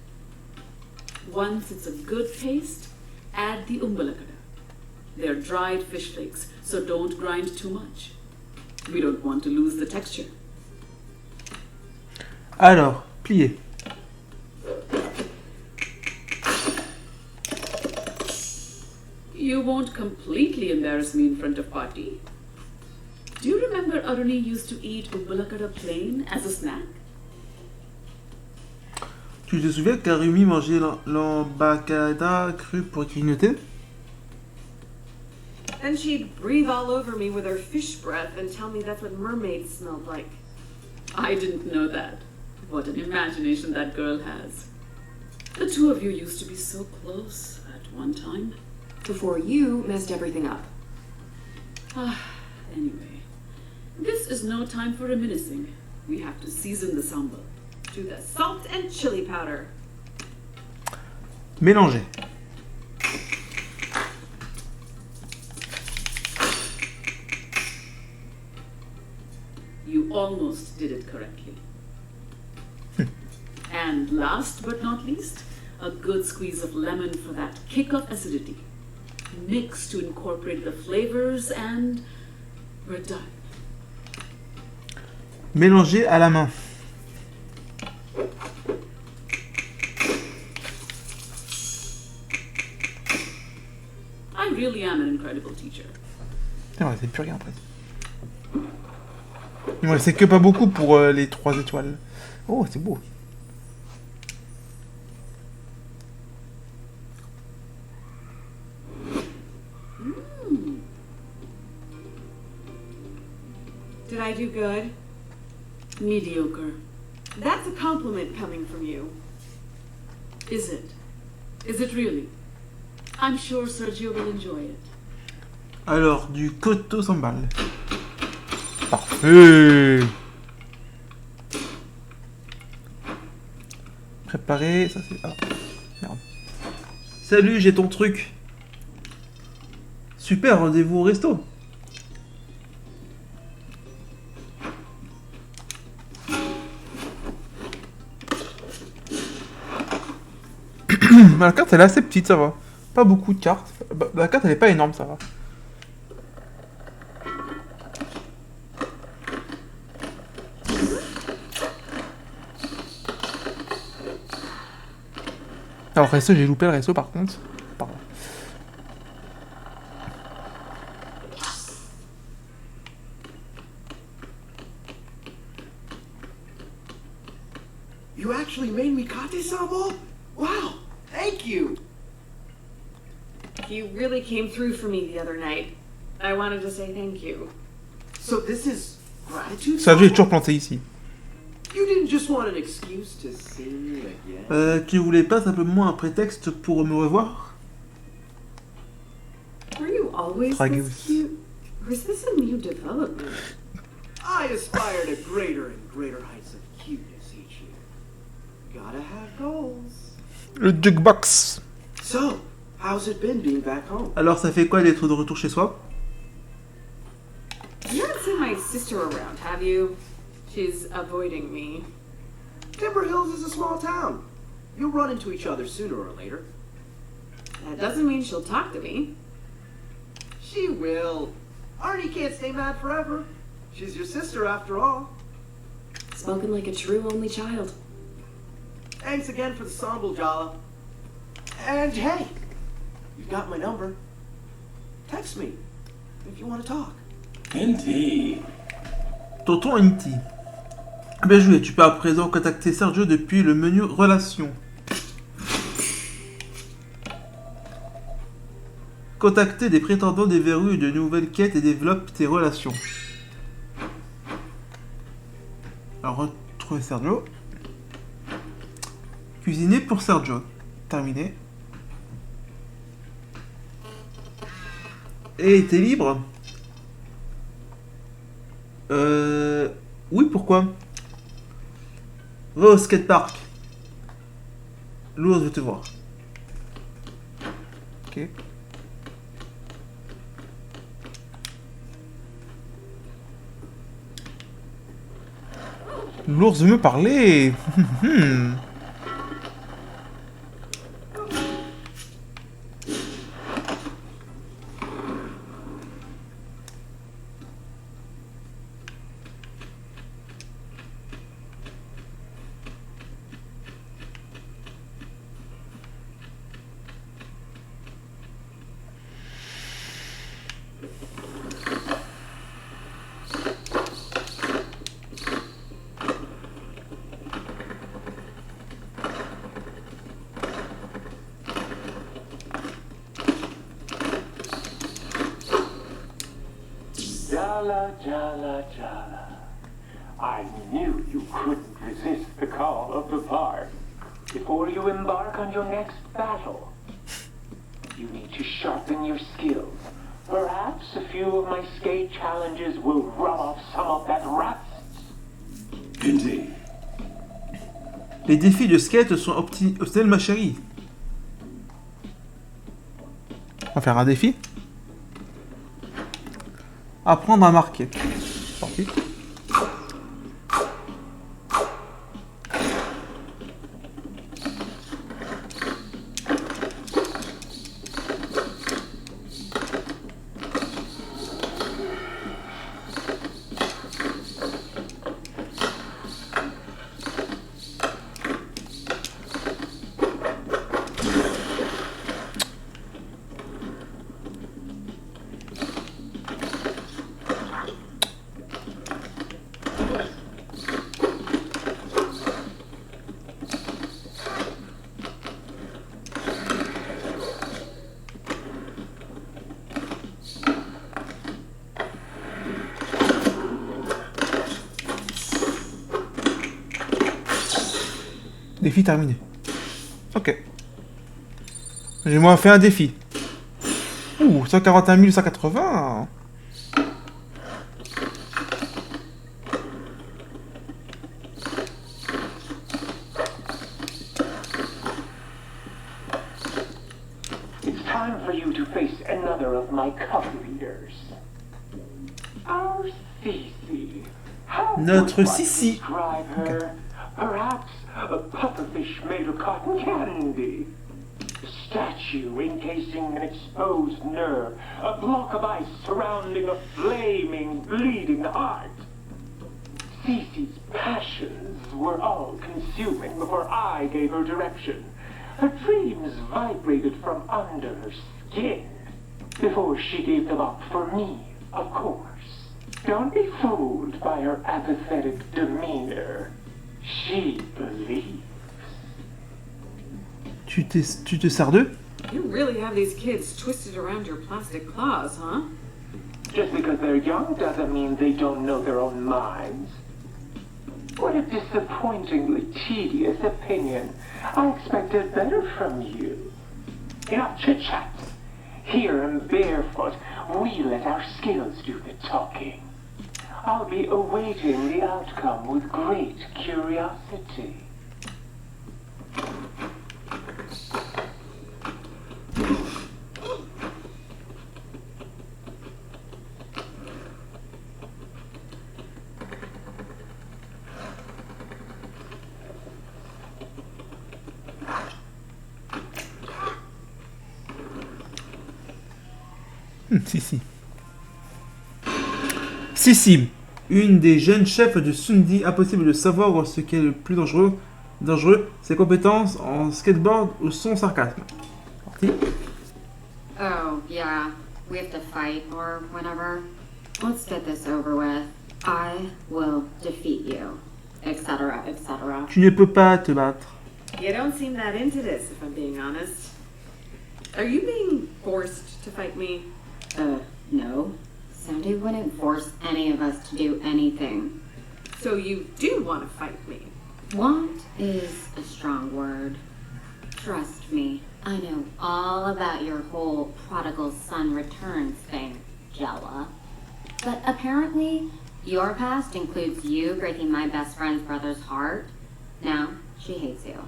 Once it's a good paste, add the umbalakada. They're dried fish flakes, so don't grind too much. We don't want to lose the texture. Alors, plier. You won't completely embarrass me in front of Pati. Do you remember Aruni used to eat umbalakada plain as a snack? Tu te souviens qu'Arumi mangeait l'ambacada cru pour grignoter? Then she'd breathe all over me with her fish breath and tell me that's what mermaids smelled like. I didn't know that. What an imagination that girl has. The two of you used to be so close at one time. Before you messed everything up. Anyway, this is no time for reminiscing. We have to season the sambal. To the salt and chili powder. Mélanger. You almost did it correctly. And last but not least, a good squeeze of lemon for that kick of acidity. Mix to incorporate the flavors and we're done. Mélanger à la main. I really am an incredible teacher. Putain, c'est plus rien presque. Il me restait que pas beaucoup pour les 3 étoiles. Oh, c'est beau. Did I do good? Mediocre. That's a compliment coming from you. Is it? Is it really? I'm sure Sergio will enjoy it. Alors, du coteau sambal. Parfait. Préparé, ça c'est... Ah, merde. Salut, j'ai ton truc. Super, rendez-vous au resto. La carte elle est assez petite, ça va. Pas beaucoup de cartes. La carte elle est pas énorme, ça va. Alors resto, j'ai loupé le resto par contre. Pardon. You actually made me kate sambal? Wow, thank you. You really came through for me the other night. I wanted to say thank you. So this is gratitude Ça j'ai sambal? toujours planté ici. You didn't just want an excuse to see me again? Tu voulais pas simplement un prétexte pour me revoir? Were you always Tragus. this cute? Or is this a new development? I aspire to greater and greater heights of cuteness each year. Gotta have goals. Le jukebox. So, how's it been being back home? Alors ça fait quoi d'être de retour chez soi? You haven't seen my sister around, have you? She's avoiding me. Timber Hills is a small town. You'll run into each other sooner or later. That doesn't mean she'll talk to me. She will. Arnie can't stay mad forever. She's your sister after all. Spoken like a true only child. Thanks again for the sample, Jala. And hey, you've got my number. Text me if you want to talk. Indeed. Tonton Inti. Bien joué, tu peux à présent contacter Sergio depuis le menu Relations. Contacter des prétendants déverrouille de nouvelles quêtes et développe tes relations. Alors, retrouver Sergio. Cuisiner pour Sergio. Terminé. Et t'es libre? Oui, pourquoi? Va au skatepark. L'ours veut te voir. Ok. L'ours veut me parler. Jala, Jala, Jala. I knew you couldn't resist the call of the park. Before you embark on your next battle, you need to sharpen your skills. Perhaps a few of my skate challenges will rub off some of that rust. Indeed. Les défis de skate sont optionnels, ma chérie. On va faire un défi. Apprendre à marquer. Parti. Défi terminé. Ok. J'ai moins fait un défi. Ouh, 141 180. It's time for you to face another of my cup leaders. Our Sisi. How Notre would I Sisi. describe her? Perhaps a pufferfish made of cotton candy. A statue encasing an exposed nerve. A block of ice surrounding a flaming, bleeding heart. Cece's passions were all consuming before I gave her direction. Her dreams vibrated from under her skin before she gave them up for me, of course. Don't be fooled by her apathetic demeanor. She believes. Tu te sers d'eux? You really have these kids twisted around your plastic claws, huh? Just because they're young doesn't mean they don't know their own minds. What a disappointingly tedious opinion. I expected better from you. Enough chit-chat. Here in Barefoot, we let our skills do the talking. I'll be awaiting the outcome with great curiosity. Si. Une des jeunes chefs de Sundi, impossible de savoir ce qui est le plus dangereux, ses compétences en skateboard ou son sarcasme. Parti. Oh, yeah. We have to fight or whatever. Let's get this over with. I will defeat you. Etc., etc. Tu ne peux pas te battre. You don't seem that into this, if I'm being honest. Are you being forced to fight me? No. Sandy wouldn't force any of us to do anything. So you do want to fight me? Want is a strong word. Trust me, I know all about your whole prodigal son returns thing, Jella. But apparently, your past includes you breaking my best friend's brother's heart. Now, she hates you.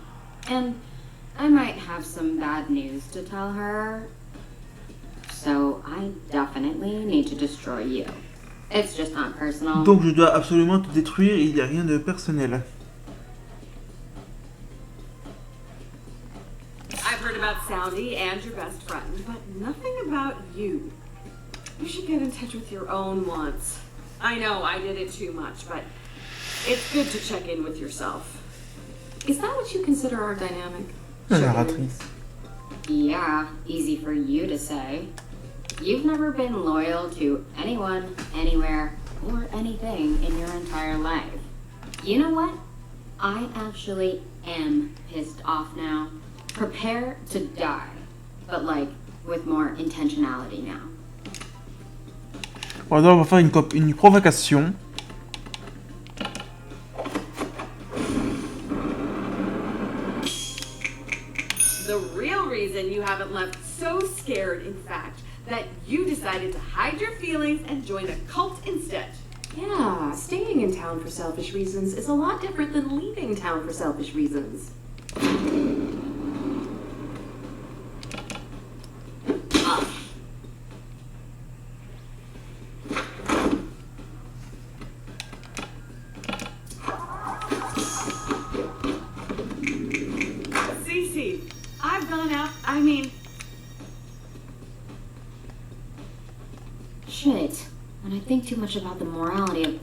And I might have some bad news to tell her. So I definitely need to destroy you. It's just not personal. Donc je dois absolument te détruire, il n'y a rien de personnel. I've heard about Soundy and your best friend, but nothing about you. You should get in touch with your own wants. I know I did it too much, but it's good to check in with yourself. Is that what you consider our dynamic? Narratrice. Yeah, easy for you to say. You've never been loyal to anyone, anywhere, or anything in your entire life. You know what? I actually am pissed off now. Prepare to die, but like with more intentionality now. On va faire une provocation. The real reason you haven't left so scared, in fact, that you decided to hide your feelings and join a cult instead. Yeah, staying in town for selfish reasons is a lot different than leaving town for selfish reasons. Cece, I've gone out, Shit. When I think too much about the morality of...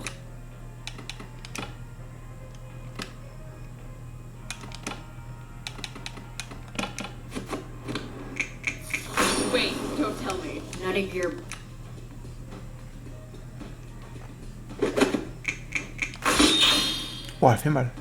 Wait, don't tell me. None of your... Oh, elle fait mal.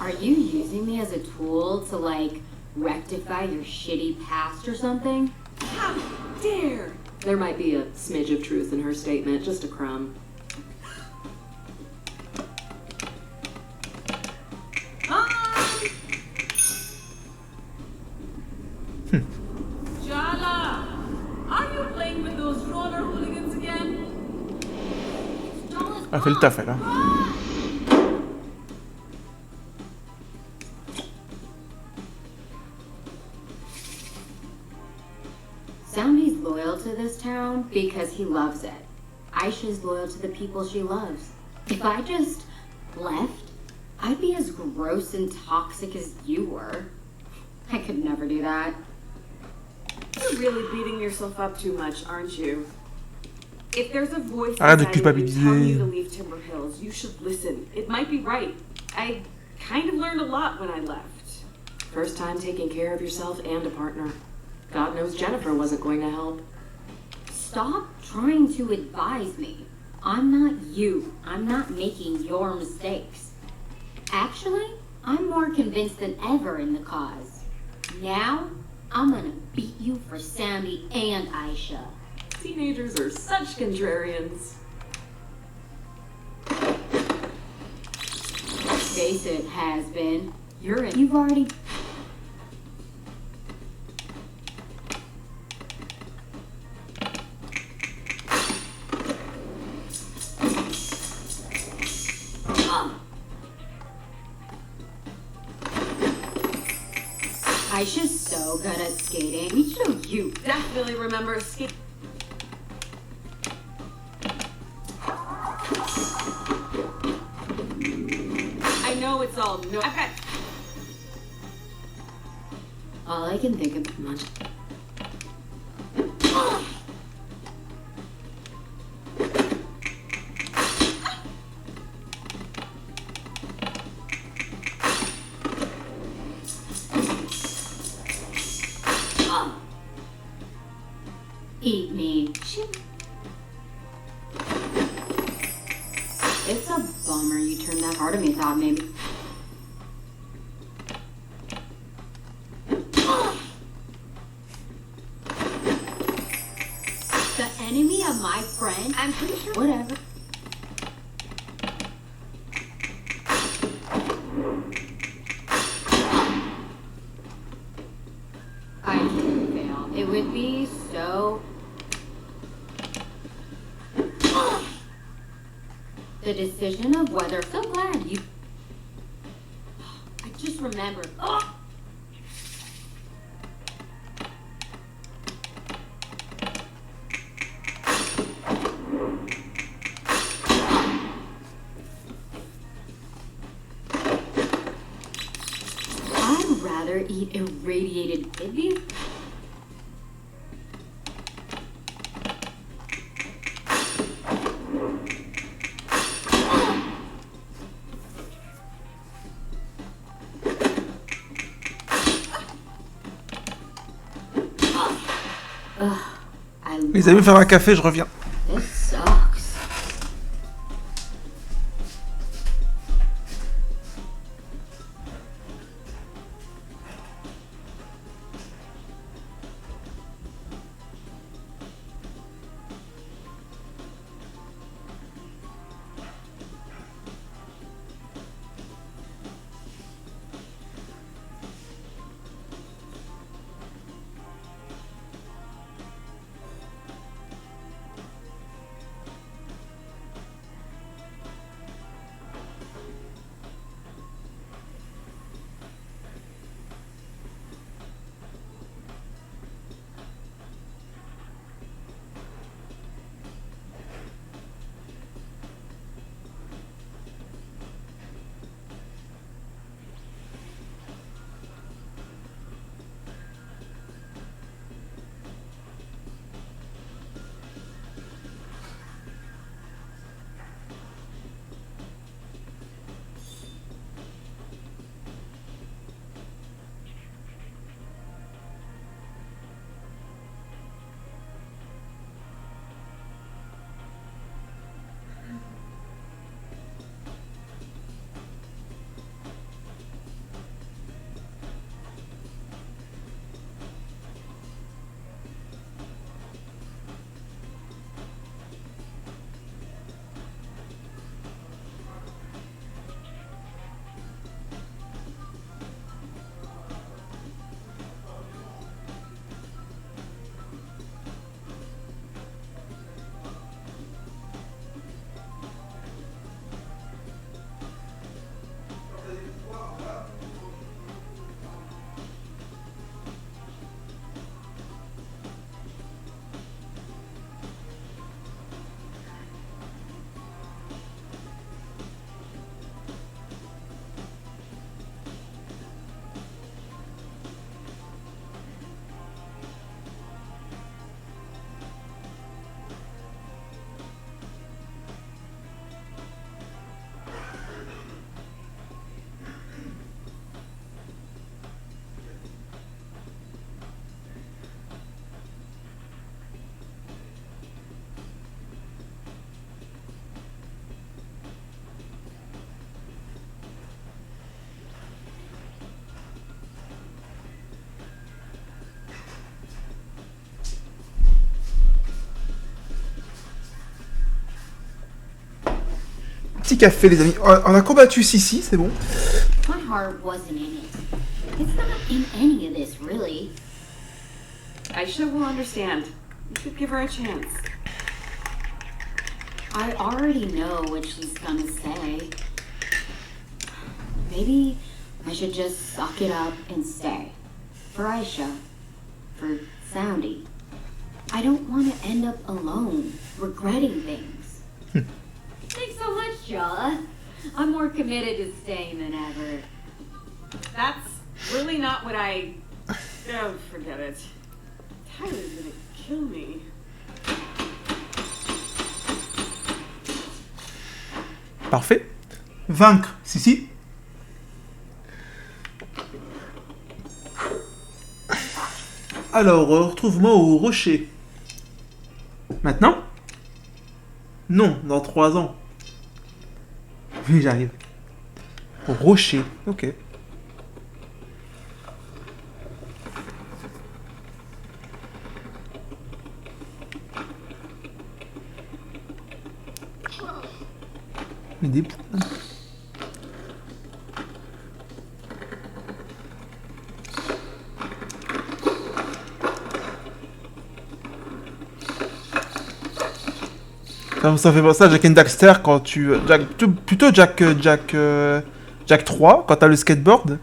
Are you using me as a tool to, like, rectify your shitty past or something? How dare! There might be a smidge of truth in her statement, just a crumb. Jala! Are you playing with those roller hooligans again? Elle fait le taf, elle. Hein. Soundy's loyal to this town because he loves it. Aisha's loyal to the people she loves. If I just left, I'd be as gross and toxic as you were. I could never do that. You're really beating yourself up too much, aren't you? If there's a voice Arrête de inside of you telling you to culpabiliser. leave Timber Hills, you should listen. It might be right. I kind of learned a lot when I left. First time taking care of yourself and a partner. God knows Jennifer wasn't going to help. Stop trying to advise me. I'm not you. I'm not making your mistakes. Actually, I'm more convinced than ever in the cause. Now, I'm gonna beat you for Sandy and Aisha. Teenagers are such contrarians. Face it, has been. You've already... Aisha's so good at skating. We show you. Definitely remember skate. I know it's all no. I've got. All I can think of much. Eat me. It's a bummer you turned that hard on me. Thought maybe. The enemy of my friend? I'm pretty sure. Whatever. I can fail. It would be so. The decision of whether. So glad you. I just remembered. Oh! I'd rather eat irradiated fevrier. Les amis, faire un café, je reviens. This sucks. Petit café, les amis. On a combattu Sissi, c'est bon. My heart wasn't in it. It's not in any of this, really. Aisha will understand. You should give her a chance. I already know what she's gonna say. Maybe I should just suck it up and stay. For Aisha. For Soundy. I don't want to end up alone, regretting things. Thanks so much, Jala. I'm more committed to staying than ever. That's really not what I... Oh, forget it. Tyler's gonna kill me. Parfait. Vaincre, si. Alors, retrouve-moi au rocher. Maintenant? Non, dans 3 ans. Oui, j'arrive. Au rocher, ok. Mais des poules. Ça fait penser à Jack and Daxter quand tu... plutôt Jack 3, quand t'as le skateboard.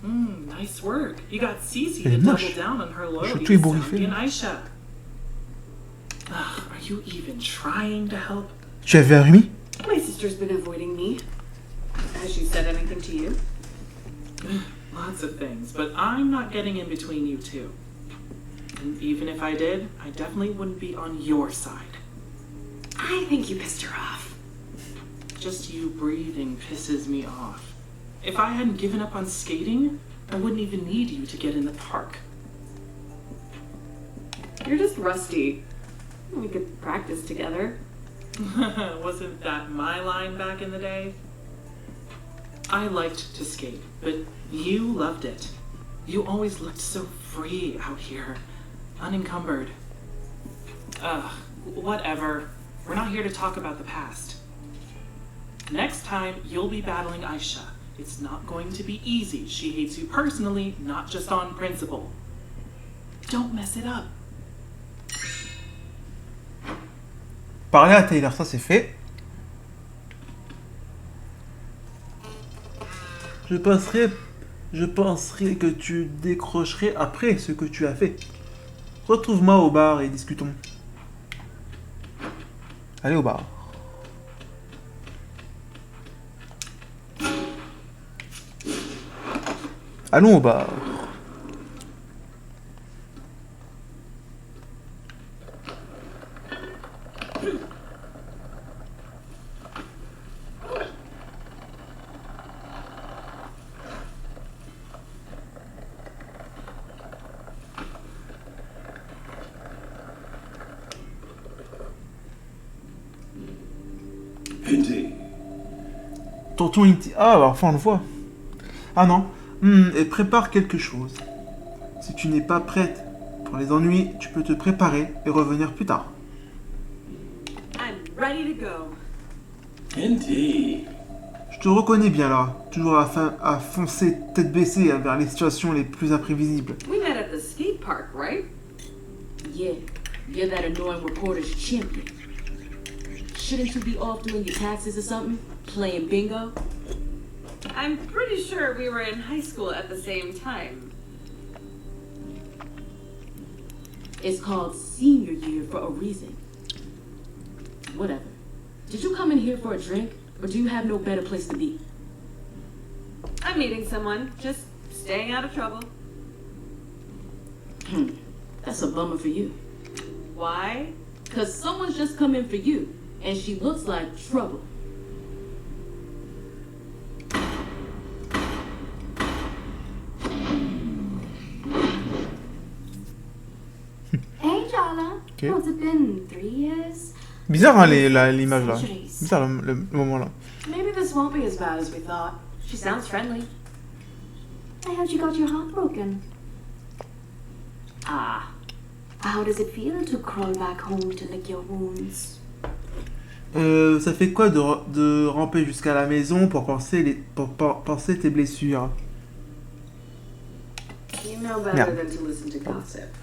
Nice work. You got Cece Elle est to double moche. down on her Je loyalty suis to ébouriffé. Sandy and Aisha. Ugh, are you even trying to help? Tu avais un rhume? My sister's been avoiding me. Has she said anything to you? Lots of things, but I'm not getting in between you two. And even if I did, I definitely wouldn't be on your side. I think you pissed her off. Just you breathing pisses me off. If I hadn't given up on skating, I wouldn't even need you to get in the park. You're just rusty. We could practice together. Wasn't that my line back in the day? I liked to skate, but you loved it. You always looked so free out here, unencumbered. Ugh, whatever. We're not here to talk about the past. Next time, you'll be battling Aisha. It's not going to be easy. She hates you personally, not just on principle. Don't mess it up. Parler à Taylor, ça c'est fait. Je penserai que tu décrocherais après ce que tu as fait. Retrouve-moi au bar et discutons. Allez au bar. Allons au bar. Tonton Inti... Ah, bah, enfin on le voit. Ah non. Et prépare quelque chose. Si tu n'es pas prête pour les ennuis, tu peux te préparer et revenir plus tard. I'm ready to go. Indeed. Je te reconnais bien là, toujours à foncer tête baissée vers les situations les plus imprévisibles. We met at the skate park, right? Yeah, you're that annoying reporter's champion. Shouldn't you be off doing your taxes or something? Playing bingo? I'm pretty sure we were in high school at the same time. It's called senior year for a reason. Whatever. Did you come in here for a drink, or do you have no better place to be? I'm meeting someone, just staying out of trouble. That's a bummer for you. Why? 'Cause someone's just come in for you, and she looks like trouble. Hey, Jala. Okay. What's it been? 3 years? Bizarre hein, l'image là. Bizarre le moment là. Maybe this won't be as bad as we thought. She sounds friendly. I heard you got your heart broken. Ah. How does it feel to crawl back home to lick your wounds? Ça fait quoi de ramper jusqu'à la maison pour penser tes blessures? You know better than to listen to gossip.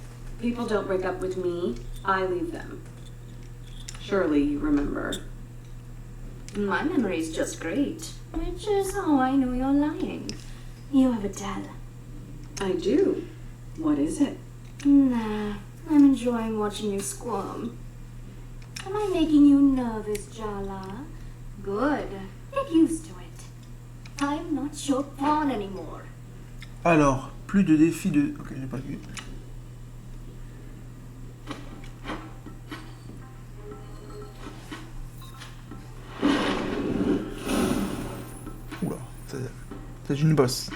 People don't break up with me, I leave them. Surely you remember. My memory's just great. Which is how I know you're lying. You have a tell. I do. What is it? Nah, I'm enjoying watching you squirm. Am I making you nervous, Jala? Good. Get used to it. I'm not your pawn anymore. Alors, plus de défis de... Ok, j'ai pas vu. Oula, c'est une bosse.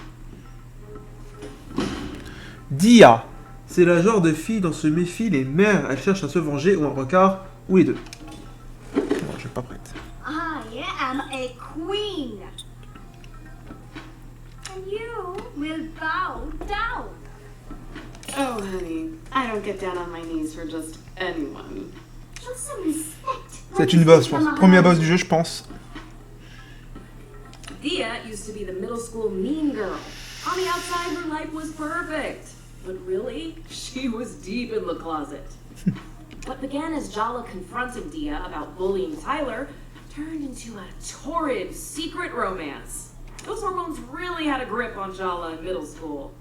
Dia. C'est la genre de fille dont se méfient les mères. Elle cherche à se venger ou un regard, ou les deux. Bon, je suis pas prête. I am a queen. And you will bow down. Oh, honey, I don't get down on my knees for just anyone. Show some respect. C'est une boss, je pense. Premier boss du jeu, je pense. Dia used to be the middle school mean girl. On the outside, her life was perfect. But really, she was deep in the closet. What began as Jala confronting Dia about bullying Tyler turned into a torrid, secret romance. Those hormones really had a grip on Jala in middle school.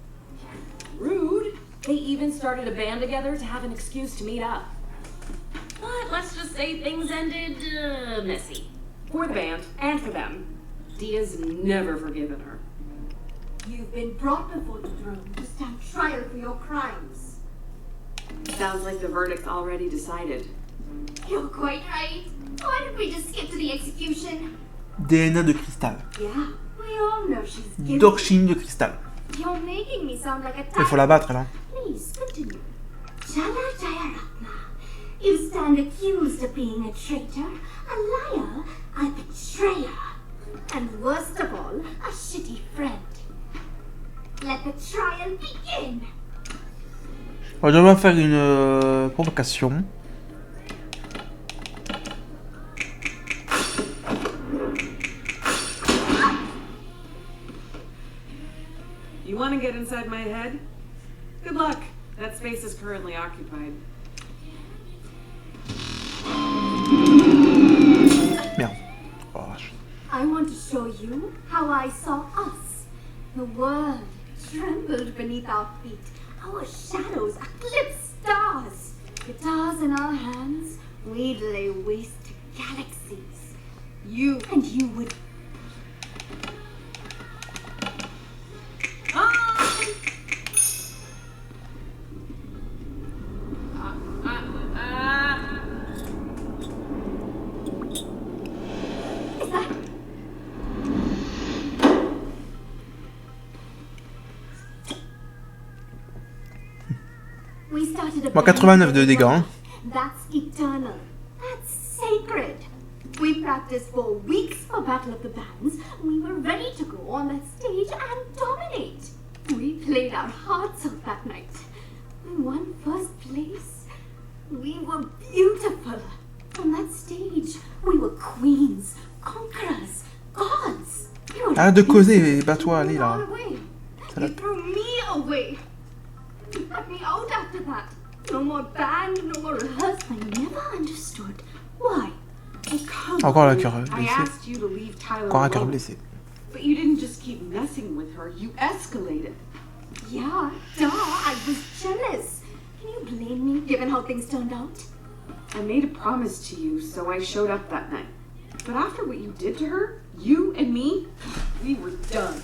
Rude. They even started a band together to have an excuse to meet up. But let's just say things ended messy. For the band, and for them. Dia's never forgiven her. You've been brought before the throne to stand trial for your crimes. Sounds like the verdict's already decided. You're quite right. Why don't we just skip to the execution? DNA de cristal. Yeah, we all know she's guilty. D'orchine de cristal. You're making me sound like a Il faut la battre, là. Please, continue. Jala Jayaratna, you stand accused of being a traitor, a liar, a betrayer, and worst of all, a shitty friend. Let the trial begin. On va faire une provocation. You want to get inside my head? Good luck. That space is currently occupied. Merde. Oh, vache. I want to show you how I saw us. The world trembled beneath our feet. Our shadows eclipsed stars. Guitars in our hands, we'd lay waste to galaxies. You would. Bon, 89 de dégâts. Hein. That's eternal. That's sacred. We practiced for weeks for Battle of the Bands. We were ready to go on that stage and dominate. We played our hearts out that night. We won first place. We were beautiful. On that stage, we were queens, conquerors, gods. Arrête de causer, bats-toi, allez là. You threw me away. You cut me out after that. No more band, no more rehearsal. I never understood. Why? Encore le cœur I blessé. asked you to leave Tyler Encore un cœur alone. blessé. But you didn't just keep messing with her. You escalated. Yeah, duh, I was jealous. Can you blame me, given how things turned out? I made a promise to you, so I showed up that night. But after what you did to her, you and me, we were done.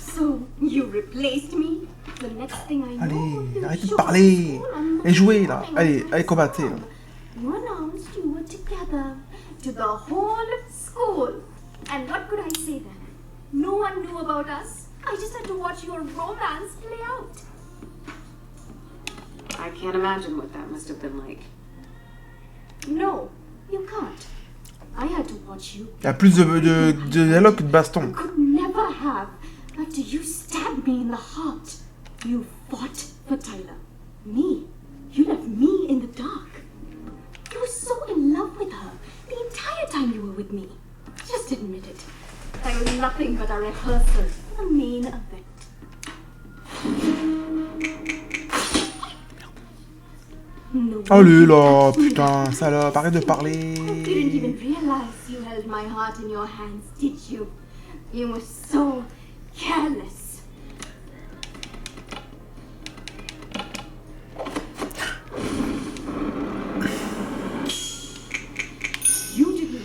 So, you replaced me? The next thing I know, Allez, arrêtez de parler. Et jouez là. Allez, allez combattez. Là. You announced you were together to the whole school. And what could I say then? No one knew about us. I just had to watch your romance play out. I can't imagine what that must have been like. No, you can't. I had to watch you. Il y a plus de dialogue que de baston. Could never have. After you stabbed me in the heart. You fought for Tyler. Me. You left me in the dark. You were so in love with her the entire time you were with me. Just admit it. I was nothing but a rehearsal for the main event. Allez là, putain, salope, arrête de parler. You didn't even realize you held my heart in your hands, did you? You were so careless.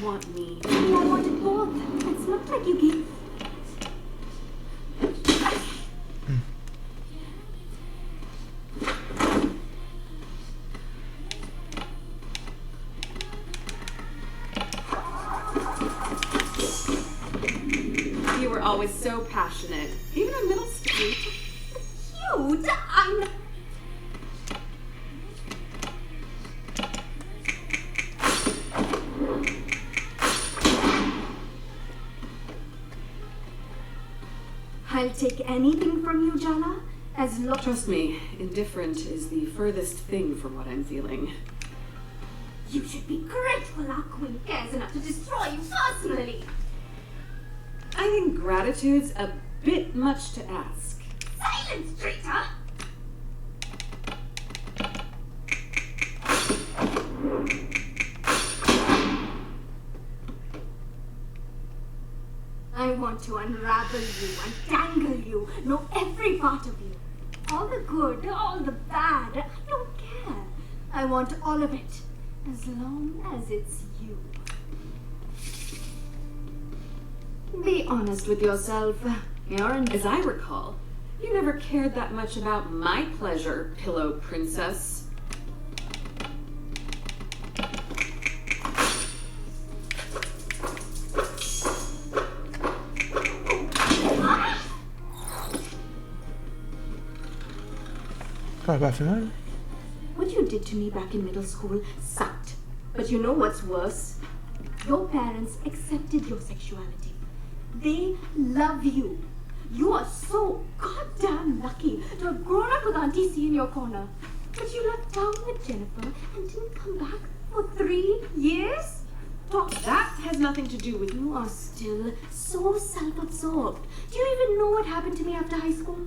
want me? Maybe I wanted both. It's not like you gave. You were always so passionate, even in middle school. Cute. I'm. I'll take anything from you, Jala, as long. Trust me, indifferent is the furthest thing from what I'm feeling. You should be grateful our queen cares enough to destroy you personally. I think gratitude's a bit much to ask. Silence, traitor! I want to unravel you, untangle you, know every part of you. All the good, all the bad, I don't care. I want all of it, as long as it's you. Be honest with yourself. As I recall, you never cared that much about my pleasure, pillow princess. Ça a pas fait mal. What you did to me back in middle school sucked. But you know what's worse? Your parents accepted your sexuality. They love you. You are so goddamn lucky to have grown up with Auntie C in your corner. But you left town with Jennifer and didn't come back for 3 years? That has nothing to do with You are still so self-absorbed. Do you even know what happened to me after high school?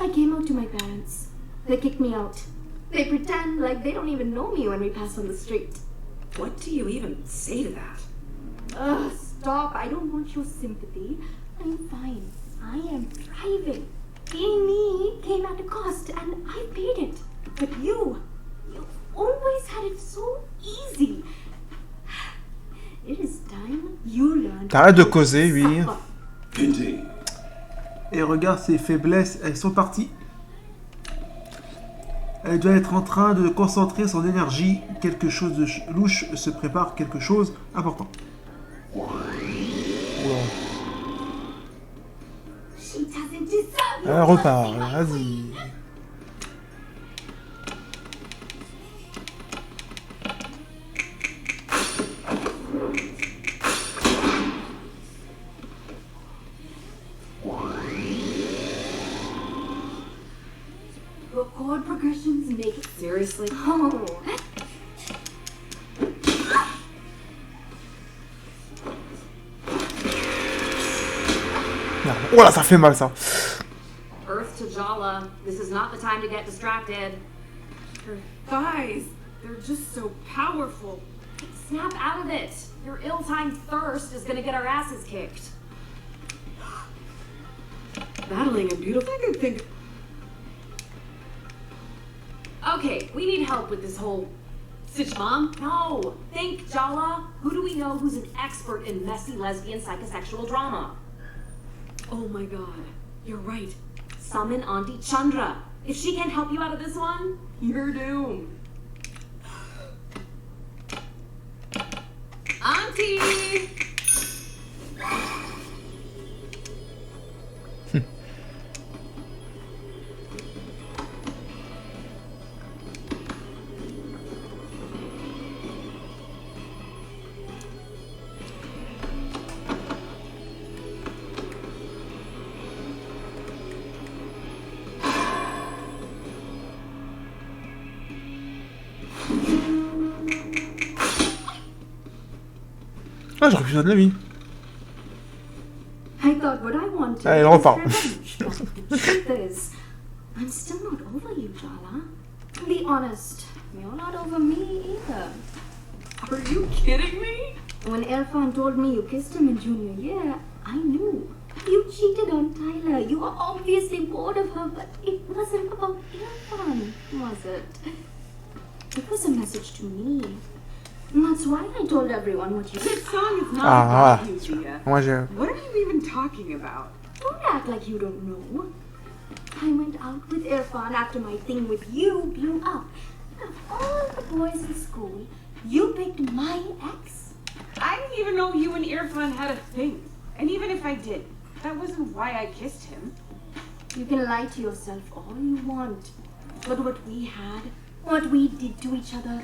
I came out to my parents. They kicked me out. They pretend like they don't even know me when we pass on the street. What do you even say to that? Ugh, stop. I don't want your sympathy. I'm fine. I am thriving. Being me came at a cost and I paid it. But you've always had it so easy. It is time you learn. T'arrêtes de causer, oui. Indeed. Et regarde ses faiblesses, elles sont parties. Elle doit être en train de concentrer son énergie. Quelque chose de louche se prépare, quelque chose important. Oula. She doesn't deserve you. Elle repart, vas-y. Your chord progressions make it. Seriously? Oh. Merde. Oh là, ça fait mal ça. Earth to Jala. This is not the time to get distracted. Her thighs, they're just so powerful. Snap out of it. Your ill-timed thirst is gonna get our asses kicked. Battling a beautiful... I could think... Okay, we need help with this whole... Stitch Mom? No! Think, Jala. Who do we know who's an expert in messy lesbian psychosexual drama? Oh my god. You're right. Summon Auntie Chandra. If she can't help you out of this one, you're doomed. Auntie! Ah, j'aurais pu faire de la vie. I thought what I wanted. Allez, on repart. The truth is, I'm still not over you, Jala. Be honest, you're not over me either. Are you kidding me? When Irfan told me you kissed him in junior year, I knew. You cheated on Tyler. You were obviously bored of her, but it wasn't about Irfan, was it? It was a message to me. That's why I told everyone what you This song is not Ah, about you, Gia. Moi, je... What are you even talking about? Don't act like you don't know. I went out with Irfan after my thing with you blew up. Of all the boys in school, you picked my ex. I didn't even know you and Irfan had a thing. And even if I did, that wasn't why I kissed him. You can lie to yourself all you want. But what we had, what we did to each other,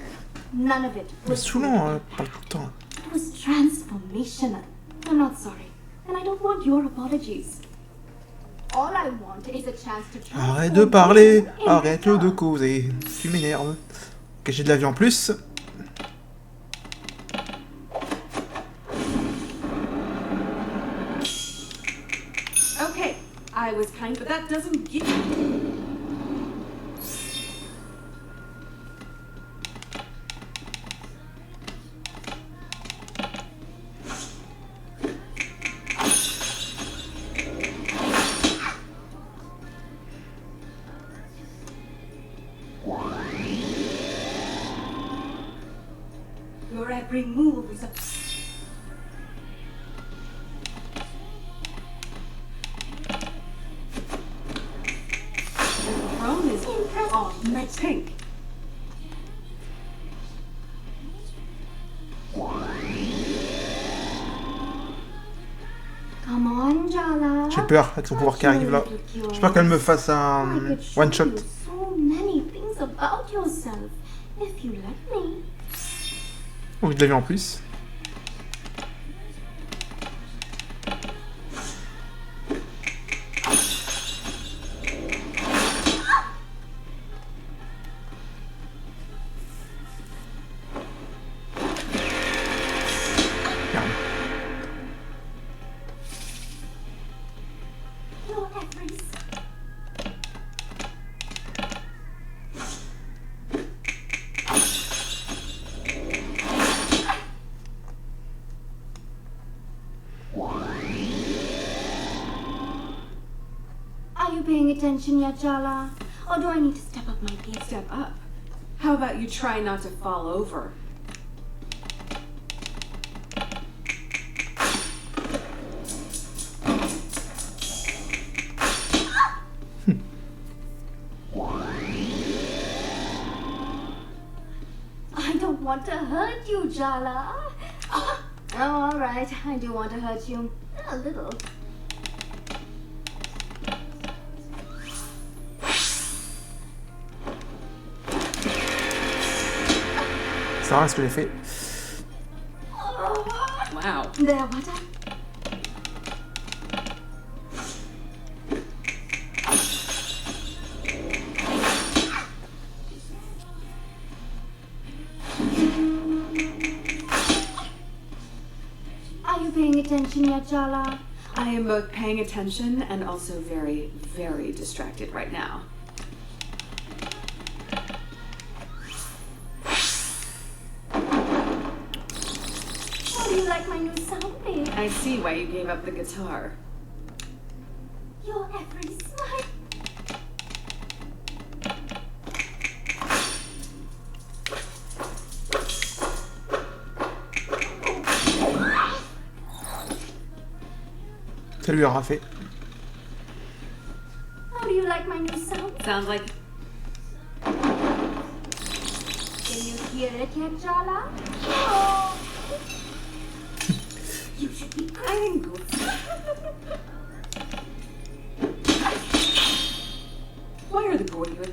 none of it C'est was saoulant, parle tout le temps. It was transformational. I'm not sorry. And I don't want your apologies. All I want is a chance to transform Arrête de parler, you into arrête de her. causer. Tu m'énerves. Ok, j'ai de la vie en plus. Okay, I was kind of... That doesn't give... Your every move is a... The throne is on my tank. Come on, Jala. J'ai peur avec son pouvoir qui arrive là. J'ai peur qu'elle me fasse un one shot. So many things about yourself, if you let me. Oh, j'ai de la vie en plus. Your every Are you paying attention yet, Jala? Or do I need to step up my game? Step up. How about you try not to fall over? I don't want to hurt you, Jala. Oh, all right. I do want to hurt you. A little. C'est rare ce que j'ai fait. Wow. There, what? Are you paying attention yet, Jala? I am both paying attention and also very, very distracted right now. How do you like my new sound, babe? I see why you gave up the guitar. Your every smile. Ça lui aura fait. How do you like my new sound? Sounds like Can you hear it yet, Jala? Oh. You should be crying. why are the boys Merde.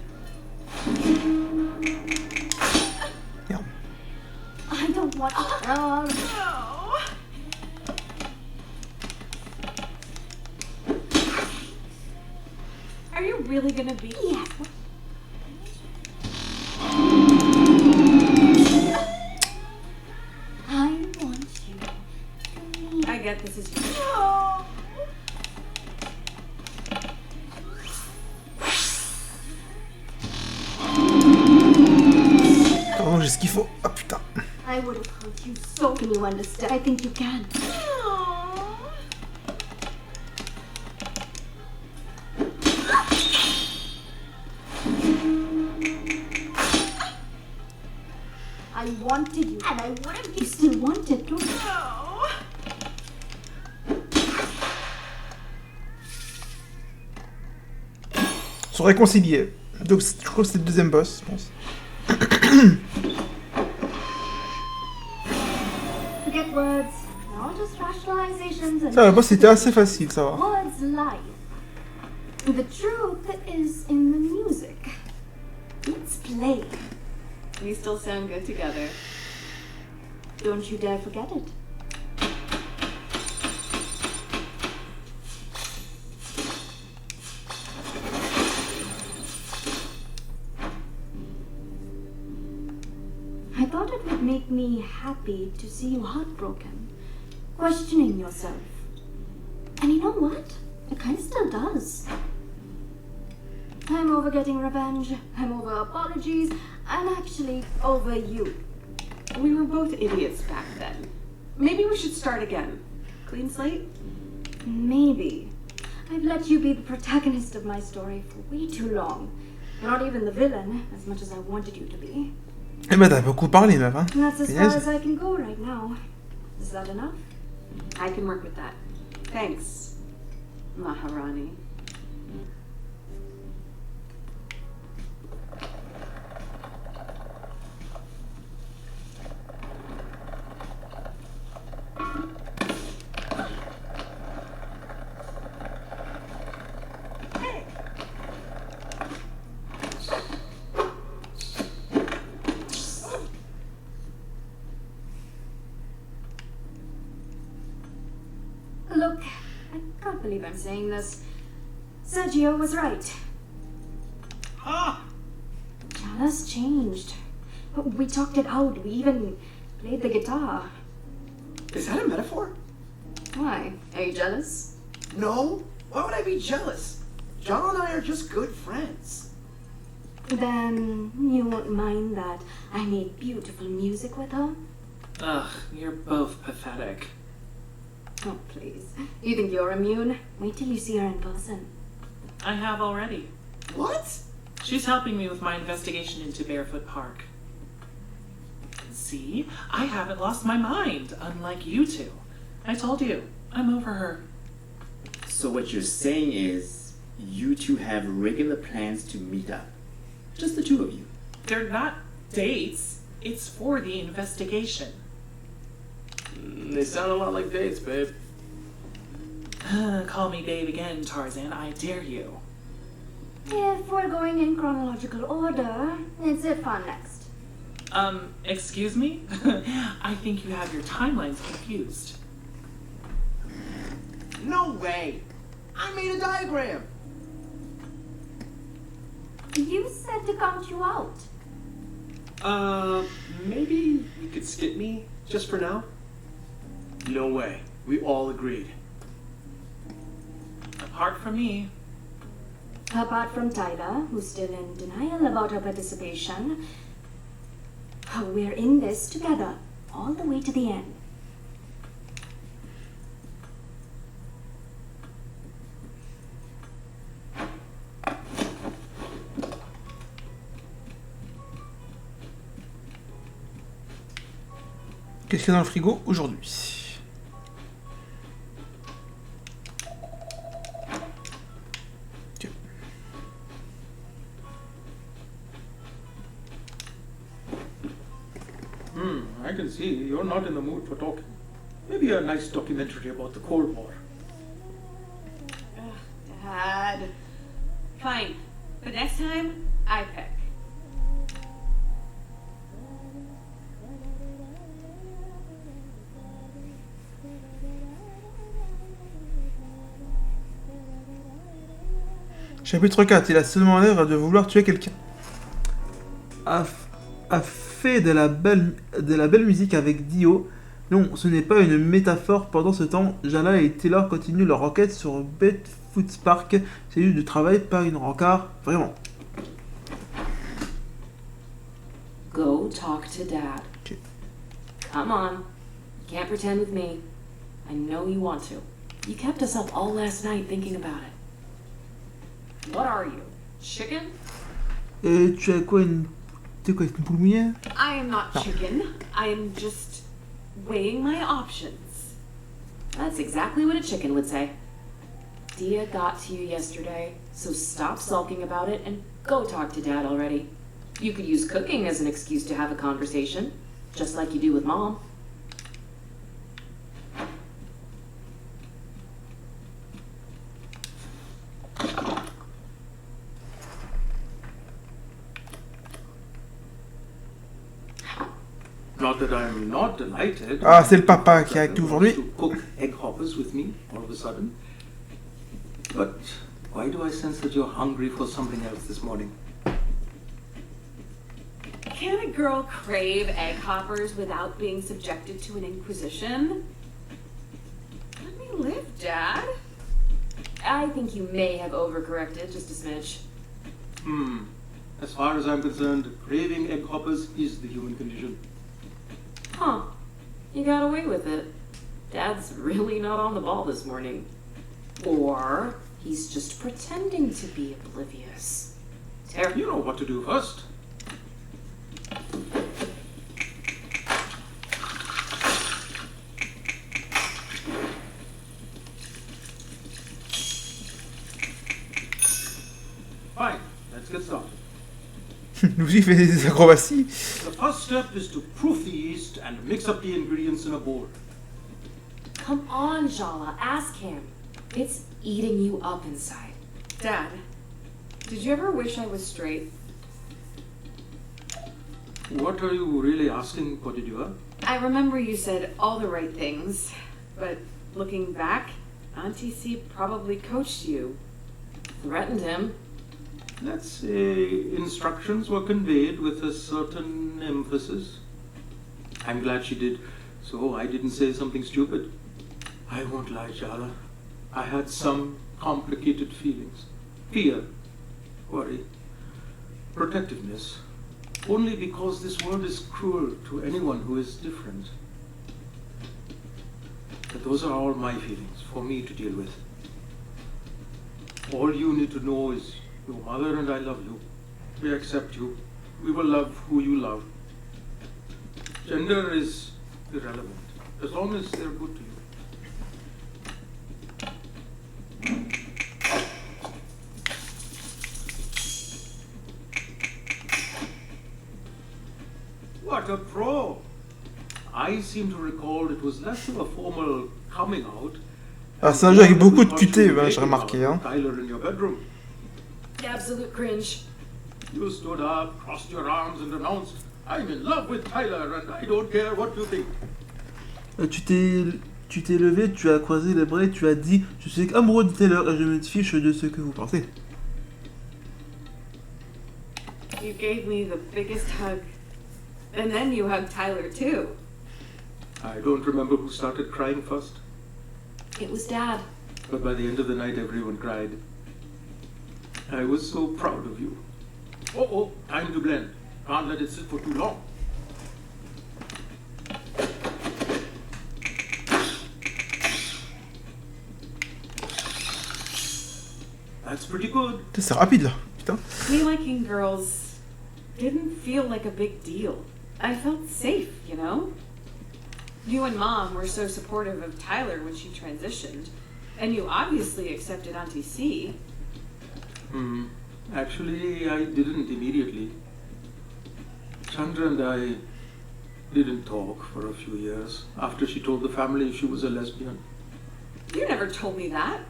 I don't want to. Oh, Are you really gonna be? yes. I want you to leave. I get this is you. No. Pardon, j'ai ce qu'il faut. Ah putain. I would have hurt you so. Can you understand? I think you can. I wanted you, and I I wouldn't. You still want it, don't you? Oh. Sont réconciliés. Donc je crois que c'est le deuxième boss, je pense. Forget words. Not just rationalizations and Ça, le boss c'était assez facile, ça va. words lie. The truth is in the music. Let's play. We still sound good together. Don't you dare forget it. I thought it would make me happy to see you heartbroken, questioning yourself. And you know what? It kind of still does. I'm over getting revenge, I'm over apologies, I'm actually over you. We were both idiots back then. Maybe we should start again. Clean slate? Maybe. I've let you be the protagonist of my story for way too long. Not even the villain, as much as I wanted you to be. Eh ben t'as beaucoup parlé, meuf, hein. And that's as far Punaise. as I can go right now. Is that enough? I can work with that. Thanks, Maharani. Look, I can't believe I'm saying this. Sergio was right. Ah! Jala's changed. We talked it out. We even played the guitar. Is that a metaphor? Why? Are you jealous? No. Why would I be jealous? John and I are just good friends. Then you won't mind that I made beautiful music with her? Ugh, you're both pathetic. Oh, please. You think you're immune? Wait till you see her in person. I have already. What? She's helping me with my investigation into Barefoot Park. See? I haven't lost my mind, unlike you two. I told you, I'm over her. So what you're saying is, you two have regular plans to meet up. Just the two of you. They're not dates. It's for the investigation. They sound a lot like dates, babe. Call me babe again, Tarzan. I dare you. If we're going in chronological order, it's Irfan next. Excuse me? I think you have your timelines confused. No way. I made a diagram. You said to count you out. Maybe you could skip me just for now? No way. We all agreed. Apart from me. Apart from Tyler, who's still in denial about her participation, we're in this together, all the way to the end. Qu'est-ce qu'il y a dans le frigo aujourd'hui? Ok. I can see you're not in the mood for talking. Maybe a nice documentary about the Cold War. Dad. Fine. But next time, I pick. Chapitre 4. Il a seulement l'air de vouloir tuer quelqu'un. A fait de la belle musique avec Dio. Non, ce n'est pas une métaphore. Pendant ce temps, Jala et Taylor continuent leur enquête sur Barefoot Park. C'est juste du travail, pas une rencard. Vraiment. Go talk to Dad. Okay. Come on. You can't pretend with me. I know you want to. You kept us up all last night thinking about it. What are you? Chicken? Et tu as quoi, une C'était quoi, c'était une poule mouillée? I am not No. chicken. I am just weighing my options. That's exactly what a chicken would say. Dia got to you yesterday, so stop sulking about it and go talk to Dad already. You could use cooking as an excuse to have a conversation, just like you do with Mom. Not that I'm not delighted. Ah, c'est le papa qui est avec nous aujourd'hui. To cook egg hoppers with me all of a sudden. But why do I sense that you're hungry for something else this morning? Can a girl crave egg hoppers without being subjected to an inquisition? Let me live, Dad. I think you may have overcorrected just a smidge. As far as I'm concerned, craving egg hoppers is the human condition. Huh. You got away with it. Dad's really not on the ball this morning. Or he's just pretending to be oblivious. You know what to do first. Fine, let's get started. Nous il fait des acrobaties. The first step is to proof the yeast and mix up the ingredients in a bowl. Come on, Jala, ask him. It's eating you up inside. Dad, did you ever wish I was straight? What are you really asking, Podidua? I remember you said all the right things, but looking back, Auntie C probably coached you. Threatened him. Let's say instructions were conveyed with a certain emphasis. I'm glad she did, so I didn't say something stupid. I won't lie, Jala. I had some complicated feelings. Fear, worry, protectiveness. Only because this world is cruel to anyone who is different. But those are all my feelings for me to deal with. All you need to know is your mother and I love you. We accept you. We will love who you love. Gender is irrelevant, as long as they're good to you. What a pro! I seem to recall it was less of a formal coming out. Ah, c'est un jeu avec beaucoup de QT, ben, j'ai remarqué. Hein. Tyler in your bedroom. Absolute cringe. You stood up, crossed your arms, and announced, "I'm in love with Tyler, and I don't care what you think." Tu t'es levé, tu as croisé les bras et tu as dit « Je suis amoureux de Taylor et je me fiche de ce que vous pensez. » You gave me the biggest hug. And then you hugged Tyler too. I don't remember who started crying first, It was Dad. but by the end of the night everyone cried. I was so proud of you. Oh, time to blend. Can't let it sit for too long. That's pretty good. C'est rapide là, putain. Me liking girls didn't feel like a big deal. I felt safe, you know? You and Mom were so supportive of Tyler when she transitioned, and you obviously accepted Auntie C. Actually, I didn't immediately. Chandra and I didn't talk for a few years after she told the family she was a lesbian. You never told me that.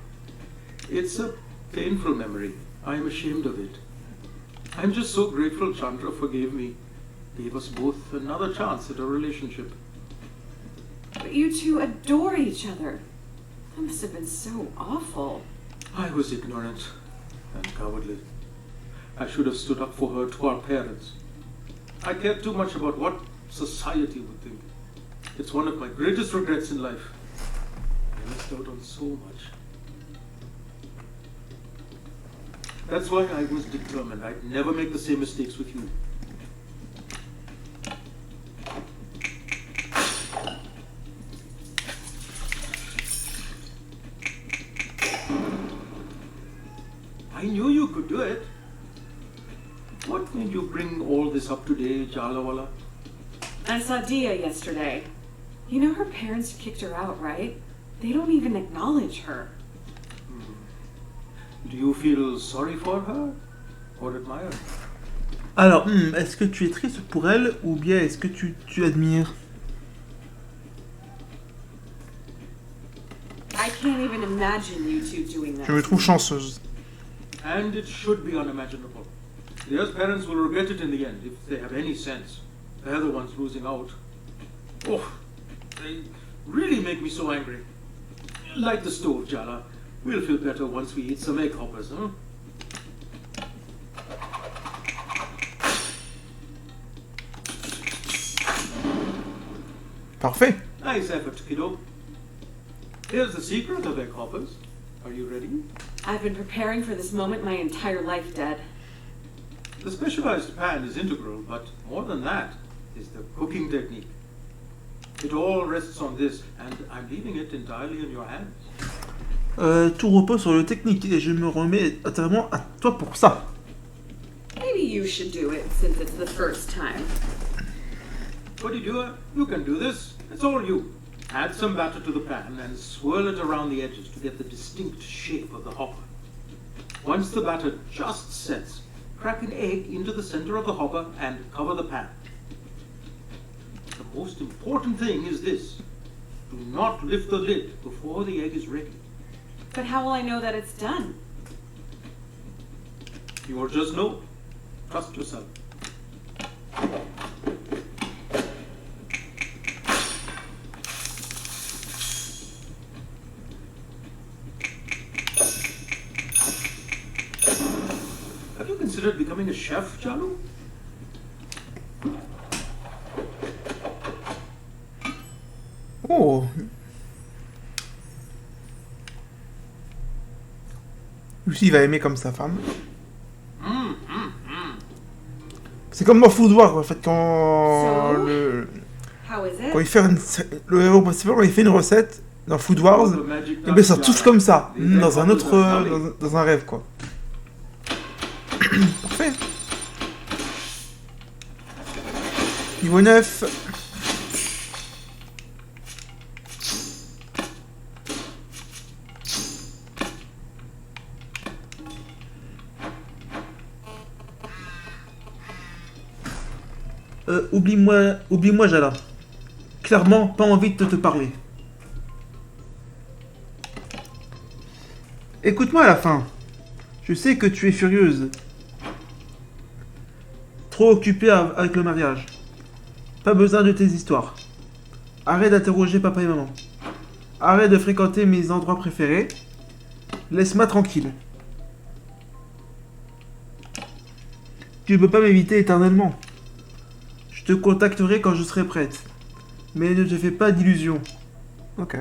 It's a painful memory. I'm ashamed of it. I'm just so grateful Chandra forgave me. Gave us both another chance at a relationship. But you two adore each other. That must have been so awful. I was ignorant and cowardly. I should have stood up for her to our parents. I cared too much about what society would think. It's one of my greatest regrets in life. I missed out on so much. That's why I was determined I'd never make the same mistakes with you. I knew you could do it. What made you bring all this up today, Jalawala? I saw Dia yesterday. You know her parents kicked her out, right? They don't even acknowledge her. Do you feel sorry for her or admire her? Alors, est-ce que tu es triste pour elle ou bien est-ce que tu admires? I can't even imagine you two doing that. Je me trouve chanceuse. And it should be unimaginable. Dia's parents will regret it in the end, if they have any sense. They're the ones losing out. Oh, they really make me so angry. Light the stove, Jala. We'll feel better once we eat some egg hoppers, huh? Parfait. Nice effort, kiddo. Here's the secret of egg hoppers. Are you ready? I've been preparing for this moment my entire life, Dad. The specialized pan is integral, but more than that is the cooking technique. It all rests on this, and I'm leaving it entirely in your hands. Tout repose sur le technique et je me remets entièrement à toi pour ça. Maybe you should do it since it's the first time. What do you do? You can do this. It's all you. Add some batter to the pan and swirl it around the edges to get the distinct shape of the hopper. Once the batter just sets, crack an egg into the center of the hopper and cover the pan. The most important thing is this. Do not lift the lid before the egg is ready. But how will I know that it's done? You will just know. Trust yourself. Have you considered becoming a chef, Jalu? Oh. Lucy va aimer comme sa femme. C'est comme dans Food Wars en fait quand So, le how is it? quand il fait le héros principal quand il fait une recette dans Food Wars, et ben ça tous comme ça dans un autre dans un rêve quoi. Parfait. Niveau 9. Oublie-moi, Jala. Clairement, pas envie de te parler. Écoute-moi à la fin. Je sais que tu es furieuse. Trop occupée avec le mariage. Pas besoin de tes histoires. Arrête d'interroger papa et maman. Arrête de fréquenter mes endroits préférés. Laisse-moi tranquille. Tu peux pas m'éviter éternellement. Je te contacterai quand je serai prête. Mais ne te fais pas d'illusions. Ok.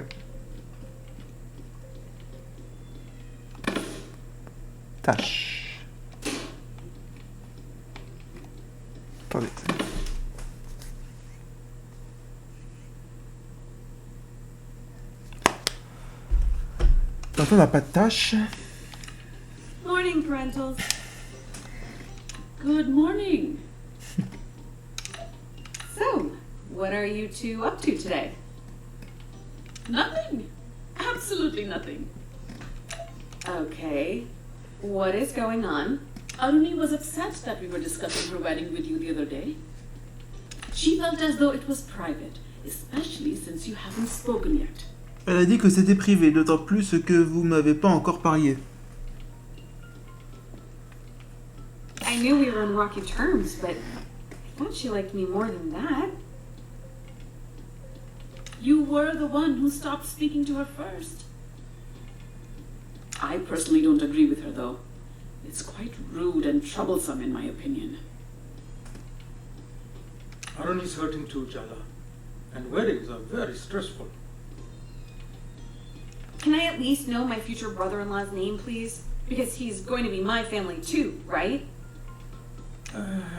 Tâche. Attendez. Attends, on n'a pas de tâche. Morning, parentals. Good morning. So, what are you two up to today? Nothing. Absolutely nothing. Okay. What is going on? Aruni was upset that we were discussing her wedding with you the other day. She felt as though it was private, especially since you haven't spoken yet. Elle a dit que c'était privé, d'autant plus que vous m'avez pas encore parié. I knew we were on rocky terms, but I thought she liked me more than that. You were the one who stopped speaking to her first. I personally don't agree with her, though. It's quite rude and troublesome, in my opinion. Aruni's hurting too, Jala. And weddings are very stressful. Can I at least know my future brother-in-law's name, please? Because he's going to be my family too, right?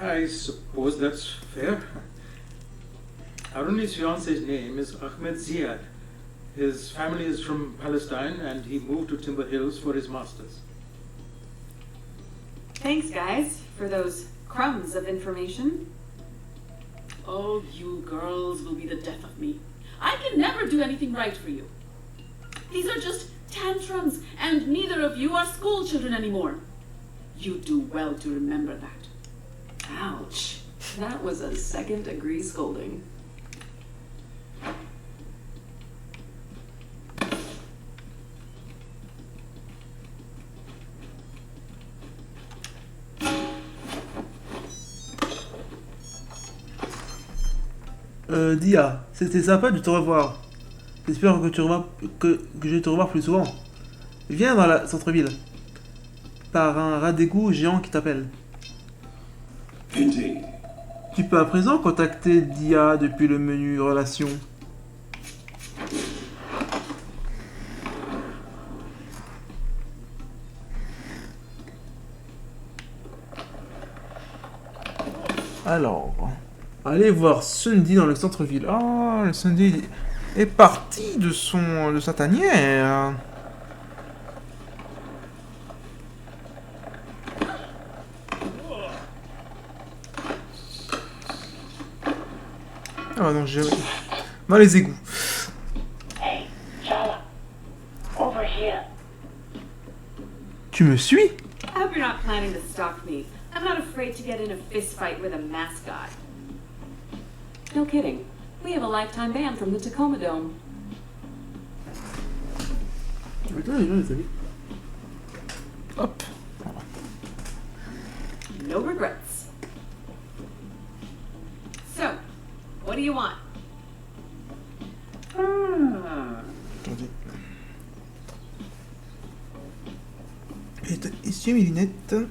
I suppose that's fair. Aruni's fiance's name is Ahmed Ziad. His family is from Palestine and he moved to Timber Hills for his master's. Thanks, guys, for those crumbs of information. Oh, you girls will be the death of me. I can never do anything right for you. These are just tantrums, and neither of you are school children anymore. You do well to remember that. Ouch. That was a second-degree scolding. Dia, c'était sympa de te revoir. J'espère que je vais te revoir plus souvent. Viens dans la centre-ville. Par un rat d'égout géant qui t'appelle. Indeed. Tu peux à présent contacter Dia depuis le menu Relations. Alors, allez voir Sundy dans le centre-ville. Ah, le Sundy est parti de sa tanière. Ah non, j'ai... Dans les égouts. Hey, Jala, over here. Tu me suis? I hope you're not planning to stalk me. I'm not afraid to get in a fist fight with a mascot. No kidding. We have a lifetime ban from the Tacoma Dome. Hop. No regrets. So, what do you want? Attendez. Essuie mes lunettes.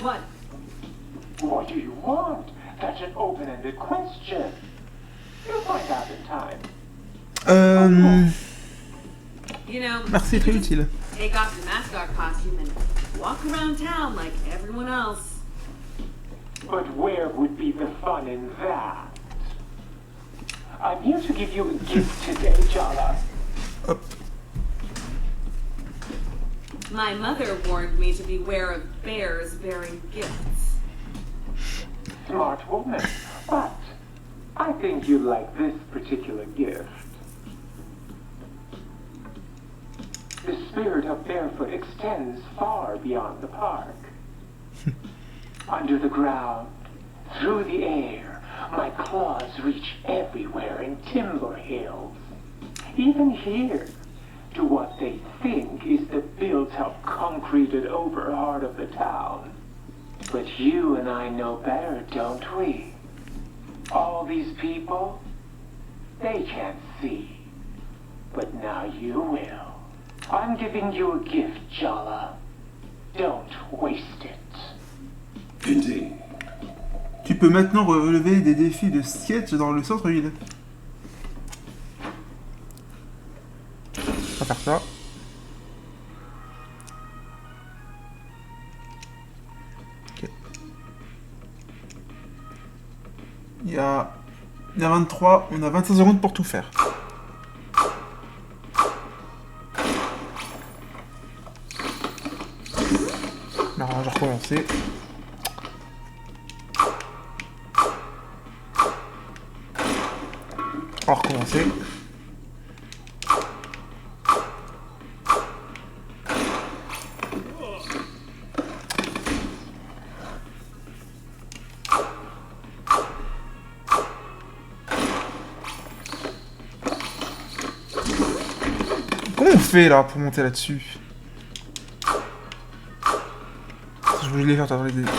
What? What do you want? That's an open-ended question. You'll find out in time. You know, Merci, très utile. take off your mascot costume and walk around town like everyone else. But where would be the fun in that? I'm here to give you a gift today, Jala. Hop. My mother warned me to beware of bears bearing gifts. Smart woman. But I think you'd like this particular gift. The spirit of Barefoot extends far beyond the park. Under the ground, through the air, my claws reach everywhere in Timber Hills. Even here, to what they think is the built-up, concreted-over heart of the town. But you and I know better, don't we? All these people, they can't see. But now you will. I'm giving you a gift, Jala. Don't waste it. Indeed. Tu peux maintenant relever des défis de sketch dans le centre-ville. On va faire ça. Ok. Il y a 23, on a 25 secondes pour tout faire. Non, je vais recommencer. On va recommencer. Comment on fait là pour monter là-dessus? Je voulais les faire dans les défis.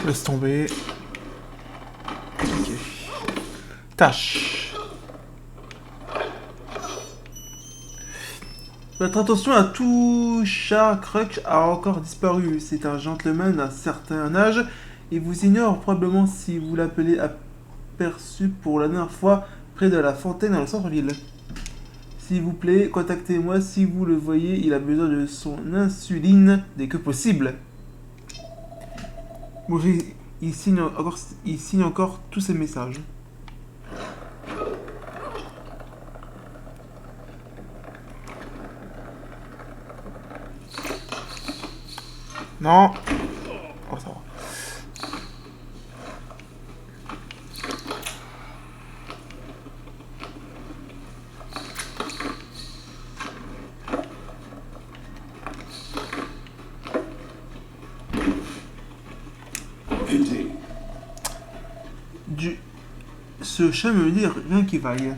Laisse tomber. Ok. Tâche. Votre attention à tout chat Crutch a encore disparu. C'est un gentleman d'un certain âge et vous ignore probablement si vous l'appelez aperçu pour la dernière fois près de la fontaine dans le centre-ville. S'il vous plaît, contactez-moi si vous le voyez, il a besoin de son insuline dès que possible. Bon, il signe encore tous ces messages. Non. Oh, ça va. Ce chat me dit rien qui vaille.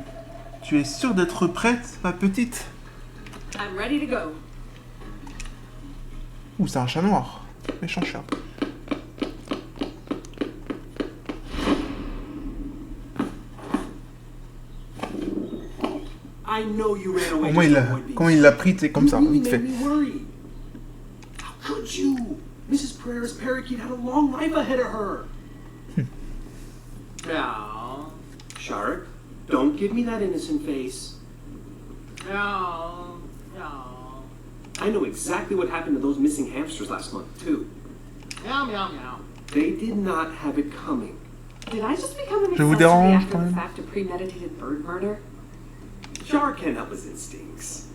Tu es sûre d'être prête, ma petite? I'm ready to go. Ouh, c'est un chat noir. Méchant chat. I know you ran away. Au moins, comment il l'a pris, c'est comme ça, vite fait. How could you? Mrs. Pereira's parakeet had a long life ahead of her. Now, Shark, don't give me that innocent face. No. I know exactly what happened to those missing hamsters last month, too. Meow, meow, meow. They did not have it coming. Did I just become an Je vous accessory dérange, after quand the même. fact of premeditated bird murder? Shark can't help his instincts.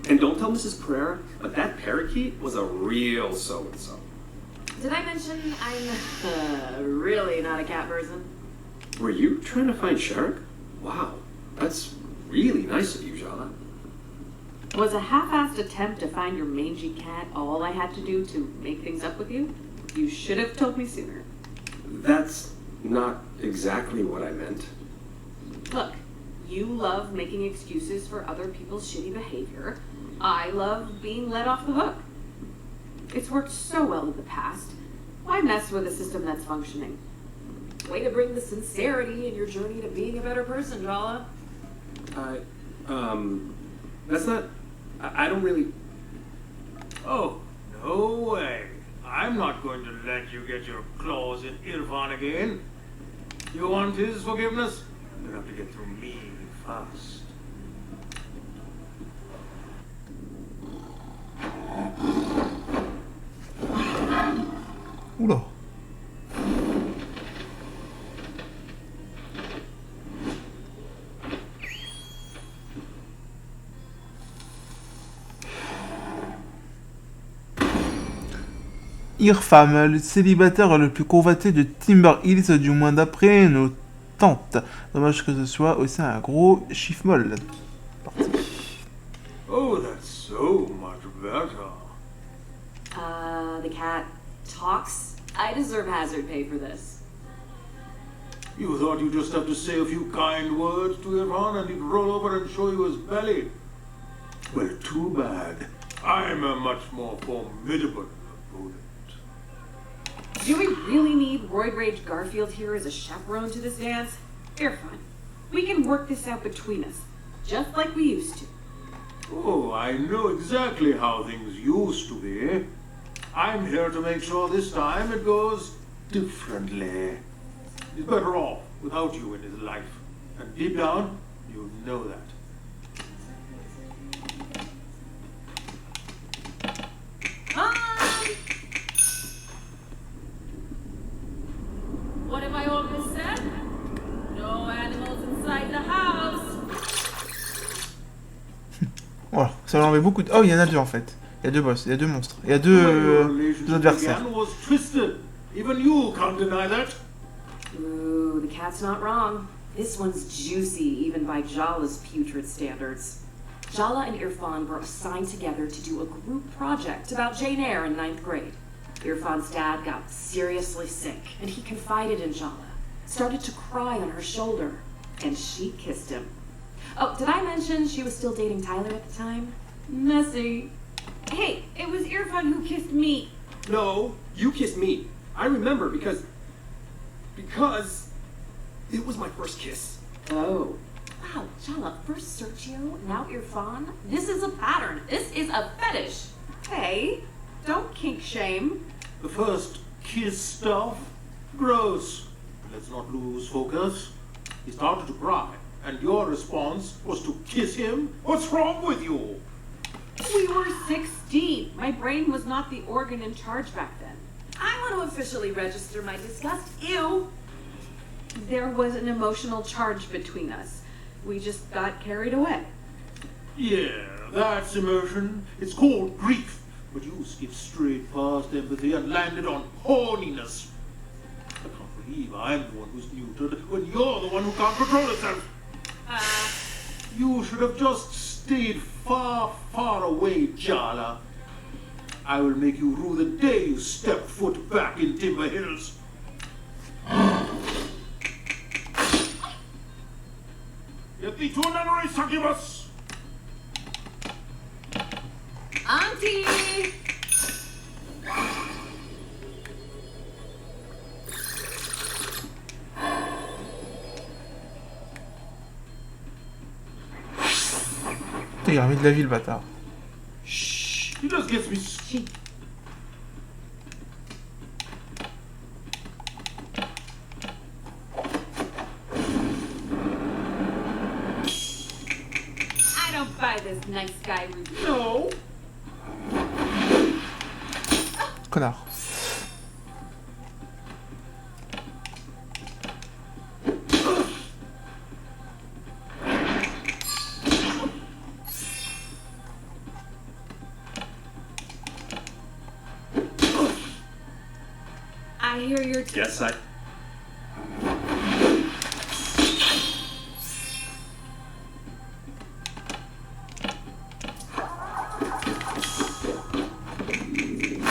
And don't tell Mrs. Pereira, but that parakeet was a real so-and-so. Did I mention I'm really not a cat person? Were you trying to find Shark? Wow, that's really nice of you, Jala. Was a half-assed attempt to find your mangy cat all I had to do to make things up with you? You should have told me sooner. That's not exactly what I meant. Look, you love making excuses for other people's shitty behavior. I love being let off the hook. It's worked so well in the past. Why mess with a system that's functioning? Way to bring the sincerity in your journey to being a better person, Jala. That's not... I don't really... Oh, no way. I'm not going to let you get your claws in Irfan again. You want his forgiveness? You'll have to get through me first. Oula. Irfan, le célibataire le plus convoité de Timber Hills, du moins d'après nos tantes. Dommage que ce soit aussi un gros chiffre molle. Parti. Oh, that's so much better. The cat talks? I deserve hazard pay for this. You thought you'd just have to say a few kind words to Irfan and he'd roll over and show you his belly. Well, too bad. I'm a much more formidable opponent. Do we really need Roid Rage Garfield here as a chaperone to this dance? Irfan, we can work this out between us, just like we used to. Oh, I know exactly how things used to be. I'm here to make sure this time it goes differently. He's better off without you in his life. And deep down, you know that. What have I always said? No animals inside the house. Voilà, ça va enlever beaucoup de... Oh, il y en a deux en fait. Il y a deux boss, il y a deux monstres. Il y a deux adversaires. Was twisted. Even you can't deny that. Ooh, the cat's not wrong. This one's juicy, even by Jala's putrid standards. Jala and Irfan were assigned together to do a group project about Jane Eyre in 9th grade. Irfan's dad got seriously sick, and he confided in Jala. Started to cry on her shoulder, and she kissed him. Oh, did I mention she was still dating Tyler at the time? Messy. Hey, it was Irfan who kissed me. No, you kissed me. I remember because it was my first kiss. Oh. Wow, Jala, first Sergio, now Irfan. This is a pattern. This is a fetish. Hey, don't kink shame. The first kiss stuff? Gross. Let's not lose focus. He started to cry, and your response was to kiss him? What's wrong with you? We were 16. My brain was not the organ in charge back then. I want to officially register my disgust. Ew. There was an emotional charge between us. We just got carried away. Yeah, that's emotion. It's called grief. But you skipped straight past empathy and landed on horniness. I can't believe I'm the one who's neutered when you're the one who can't control herself. You should have just stayed far, far away, Jala. I will make you rue the day you step foot back in Timber Hills. Get thee to a nunnery, succubus! Auntie! Putain, il a remis de la vie, le bâtard. Shh, he just gets me. I don't buy this nice guy review. No. Connard. I hear your Guess I...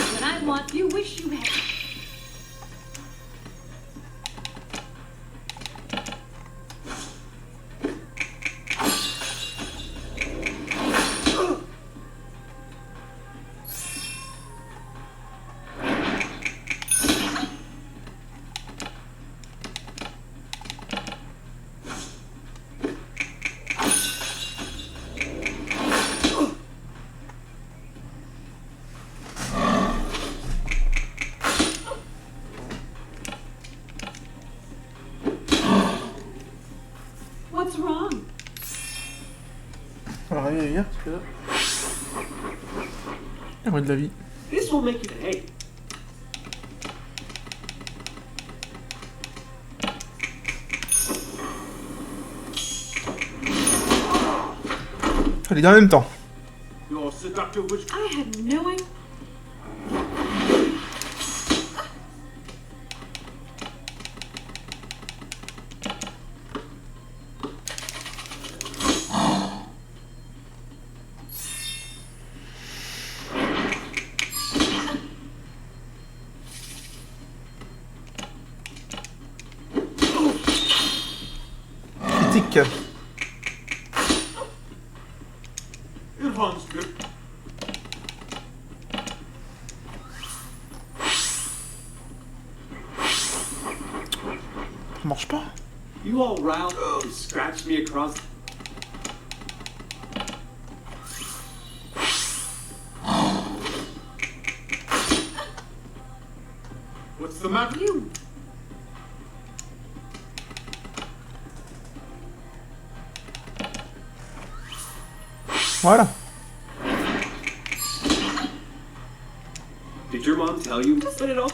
When I want you, wish you had. What's wrong? Alors, rien à dire, parce que là... Il remet de la vie. This will make you hate. Les deux en même temps. Your seductive witch. I had no idea. Critique. Irfan's good. Ça marche pas. You all riled up and scratched me across... What's the matter? You. Voilà. Did your mom tell you? Just let it all.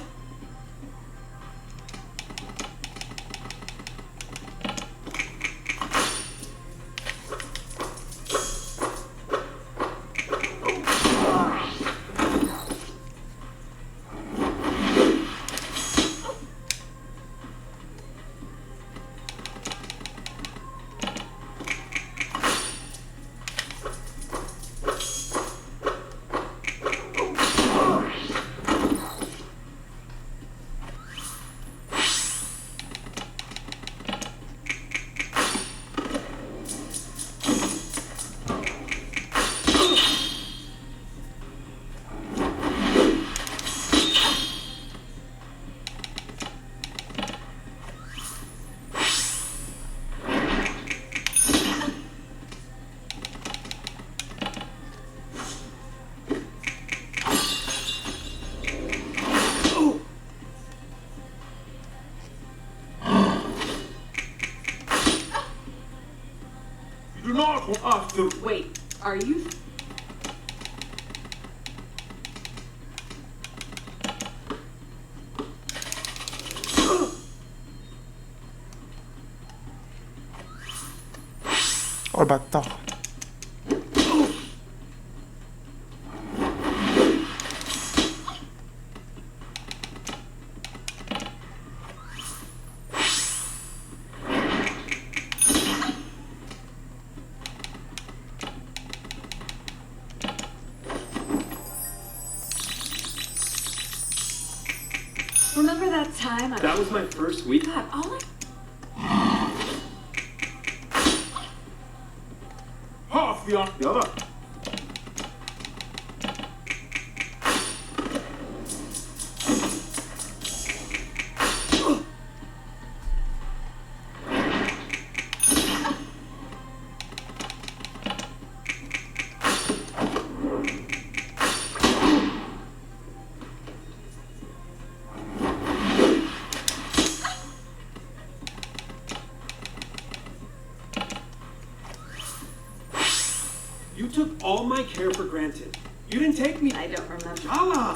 do not want us to... Wait, are you... Oh le bâtard. Remember that time I... That was my first week. God, all I... Half the other. You took all my care for granted. You didn't take me. I don't remember. Jala!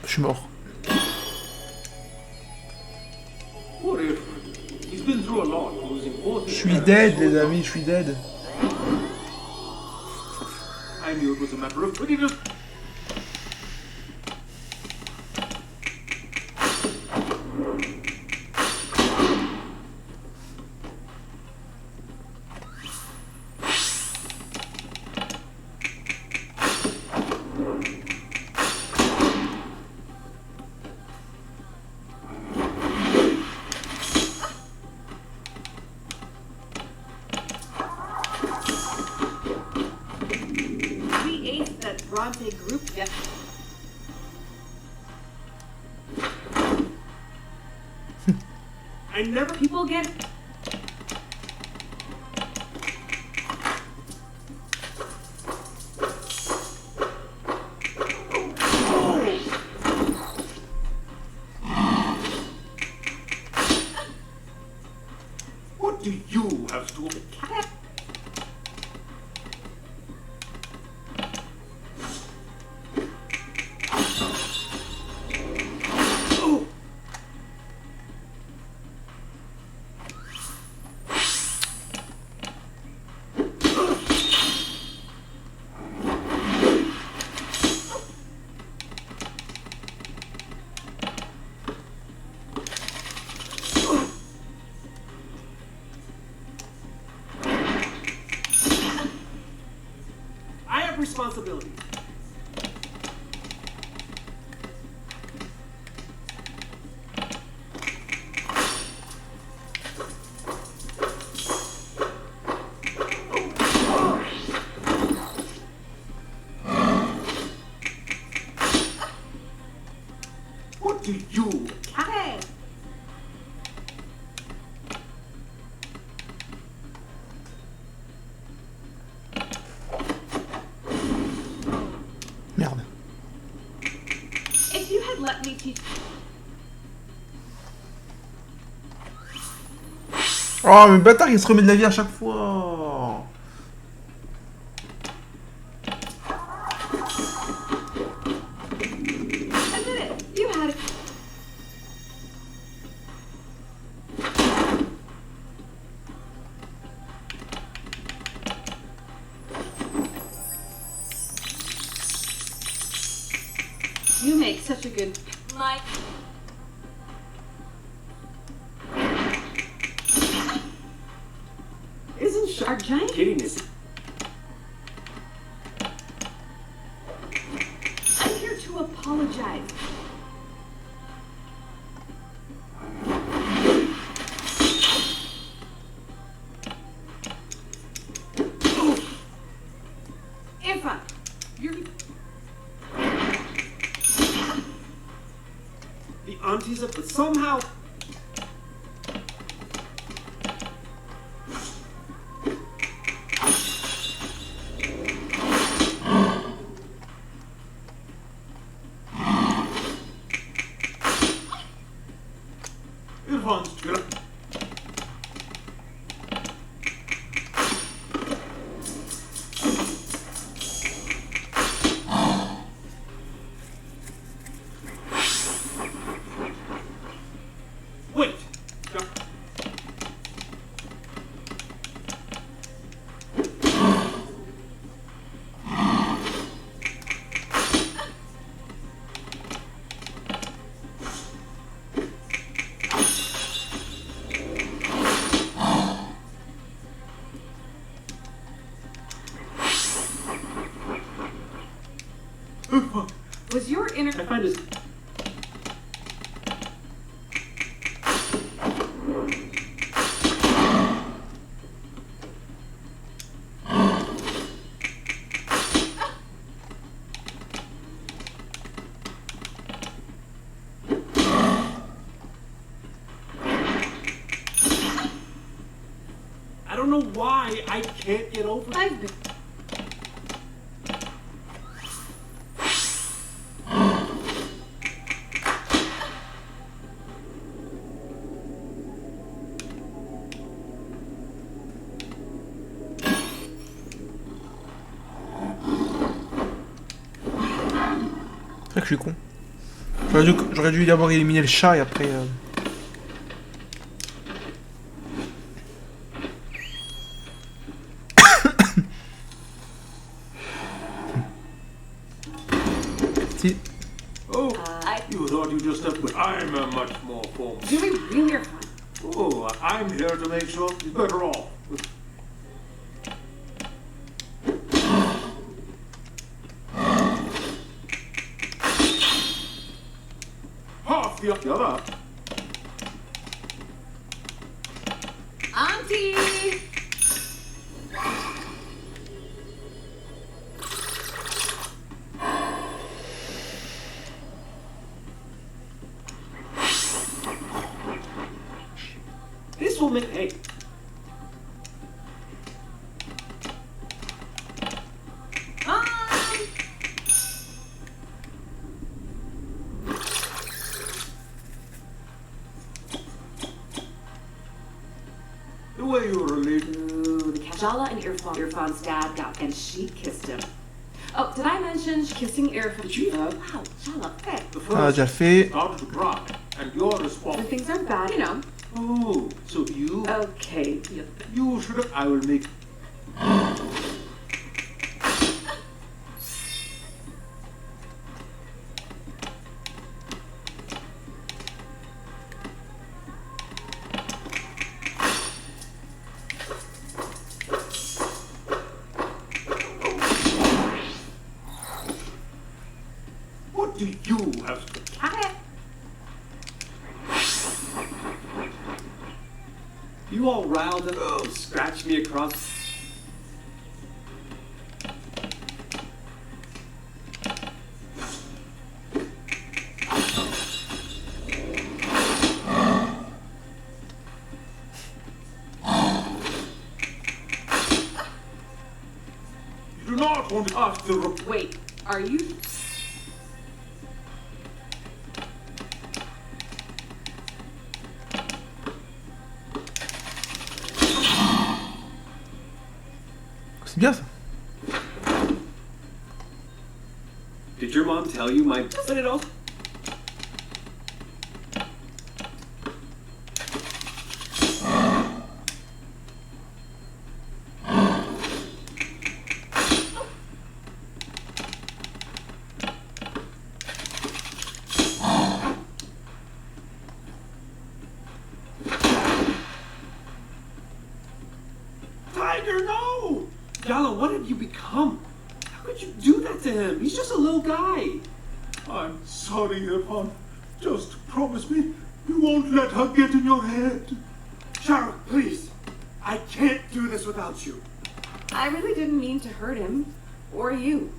Je suis mort. What if? He's been through a lot, losing both Je his suis parents. dead les amis, je suis dead. I knew it was a matter of prettiness. We aced that Bronte group yet. I never... People get... What do you have to... I have responsibility. What do you... Hey! Merde. If you had let me teach... Oh mais bâtard il se remet de la vie à chaque fois. Admit it, you had it. You make such a good... Mike. Isn't Our giant... kidding this? I'm here to apologize. Eva, you're... The aunties of... But somehow... Was your inner... I find this... I don't know why I can't get over it. I've been... C'est vrai que je suis con. J'aurais dû d'abord éliminer le chat et après... Si. Oh, you thought you just have... I'm a much more formal. Do we really are fun? Oh, I'm here to make sure he's better off. Half the other. Auntie! This will make... Hey. The way you're related. Ooh, the Jala and Irfan's dad got, and she kissed him. Oh, did I mention kissing Irfan? Wow, Jala, hey. The Ah, déjà fait. started to cry, and you're The responsible. things aren't bad, you know. Oh, so you... Okay. You should have... I will make... What do you have to... You all riled up, oh, scratched me across. You do not want us to... Wait, are you... C'est bien ça. Did your mom tell you my... But it all... Tiger, no! Yala, what have you become? How could you do that to him? He's just a little guy. I'm sorry, Irfan. Just promise me you won't let her get in your head. Shara, please. I can't do this without you. I really didn't mean to hurt him. Or you.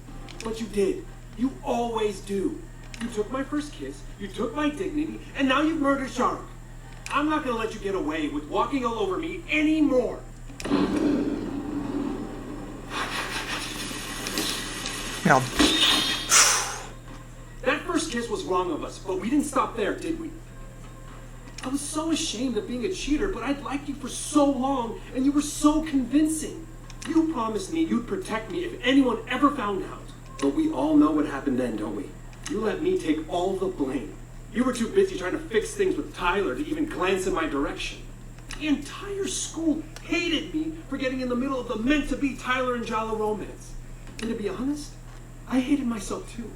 But you did. You always do. You took my first kiss, you took my dignity, and now you've murdered Shara. I'm not gonna let you get away with walking all over me anymore. Merde. That first kiss was wrong of us, but we didn't stop there, did we? I was so ashamed of being a cheater, but I'd liked you for so long, and you were so convincing. You promised me you'd protect me if anyone ever found out. But we all know what happened then, don't we? You let me take all the blame. You were too busy trying to fix things with Tyler to even glance in my direction. The entire school hated me for getting in the middle of the meant-to-be Tyler and Jala romance. And to be honest, I hated myself too.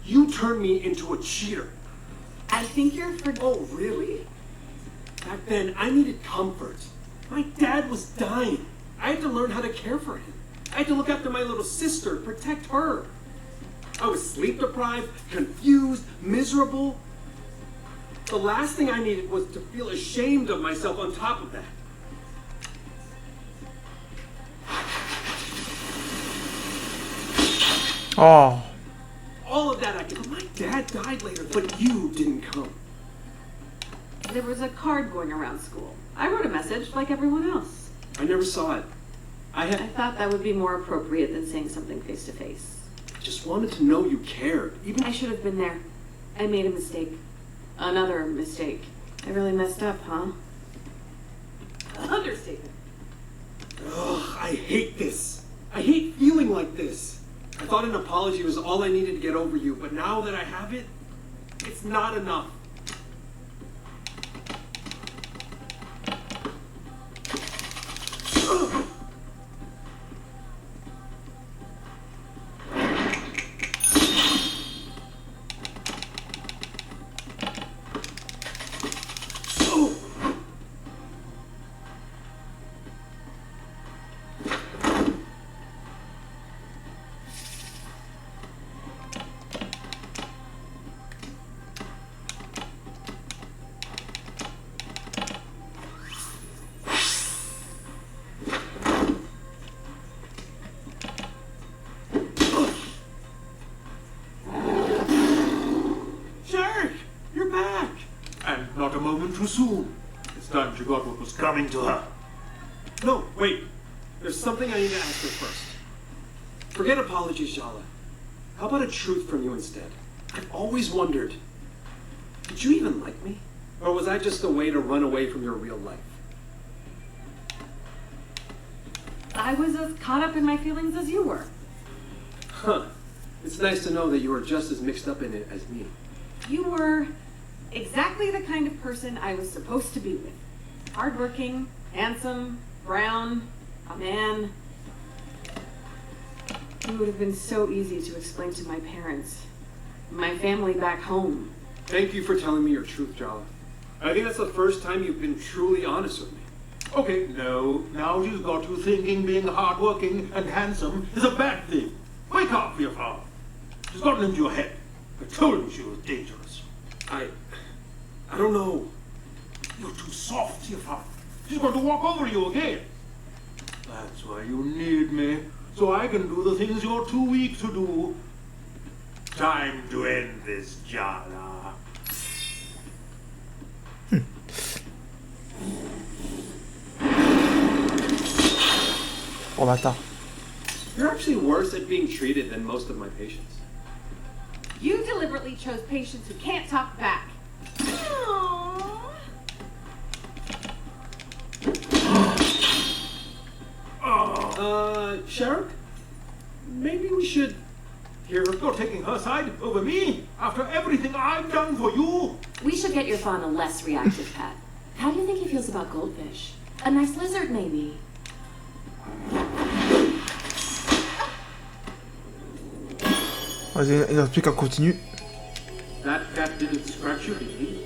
You turned me into a cheater. I think you're for... Oh, really? Back then, I needed comfort. My dad was dying. I had to learn how to care for him. I had to look after my little sister, protect her. I was sleep deprived, confused, miserable. The last thing I needed was to feel ashamed of myself on top of that. Oh. All of that I could. My dad died later, but you didn't come. There was a card going around school. I wrote a message like everyone else. I never saw it. I thought that would be more appropriate than saying something face to face. I just wanted to know you cared. Even I should have been there. I made a mistake. Another mistake. I really messed up, huh? Understatement. Ugh, I hate this. I hate feeling like this. I thought an apology was all I needed to get over you, but now that I have it, it's not enough. Ugh. Not a moment too soon. It's time she got what was coming to her. No, wait. There's something I need to ask her first. Forget apologies, Jala. How about a truth from you instead? I've always wondered, did you even like me? Or was I just a way to run away from your real life? I was as caught up in my feelings as you were. Huh. It's nice to know that you were just as mixed up in it as me. You were exactly the kind of person I was supposed to be with. Hardworking, handsome, brown, a man. It would have been so easy to explain to my parents, my family back home. Thank you for telling me your truth, Jala. I think that's the first time you've been truly honest with me. Okay, no. Now she's got you thinking being hardworking and handsome is a bad thing. Wake up, your father. She's gotten into your head. I told you she was dangerous. I don't know. You're too soft, your father. She's going to walk over you again. That's why you need me. So I can do the things you're too weak to do. Time to end this, Jala. Oh bâtard. You're actually worse at being treated than most of my patients. You deliberately chose patients who can't talk back. Sheriff? Maybe we should hear her. You're taking her side over me after everything I've done for you? We should get your fawn a less reactive pet. How do you think he feels about goldfish? A nice lizard, maybe. Vas-y, il ne reste plus qu'à continuer. That cat didn't scratch you, did he?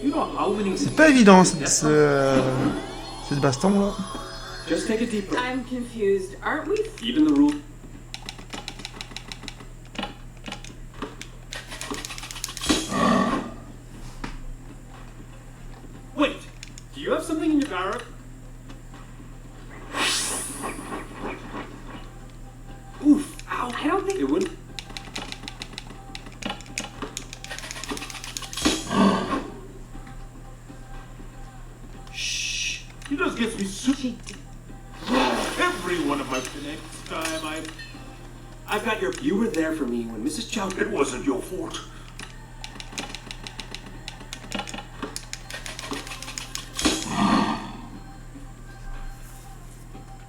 You know how many... C'est pas évident cette baston là. Just take a deep breath. I'm confused. Aren't we? Even the rule. Wait, do you have something in your barrel? Oof, ow. I don't think... It wouldn't... Shh. He just gets me so... Every one of my next time I've got your... You were there for me when Mrs. Chow... It wasn't your fault.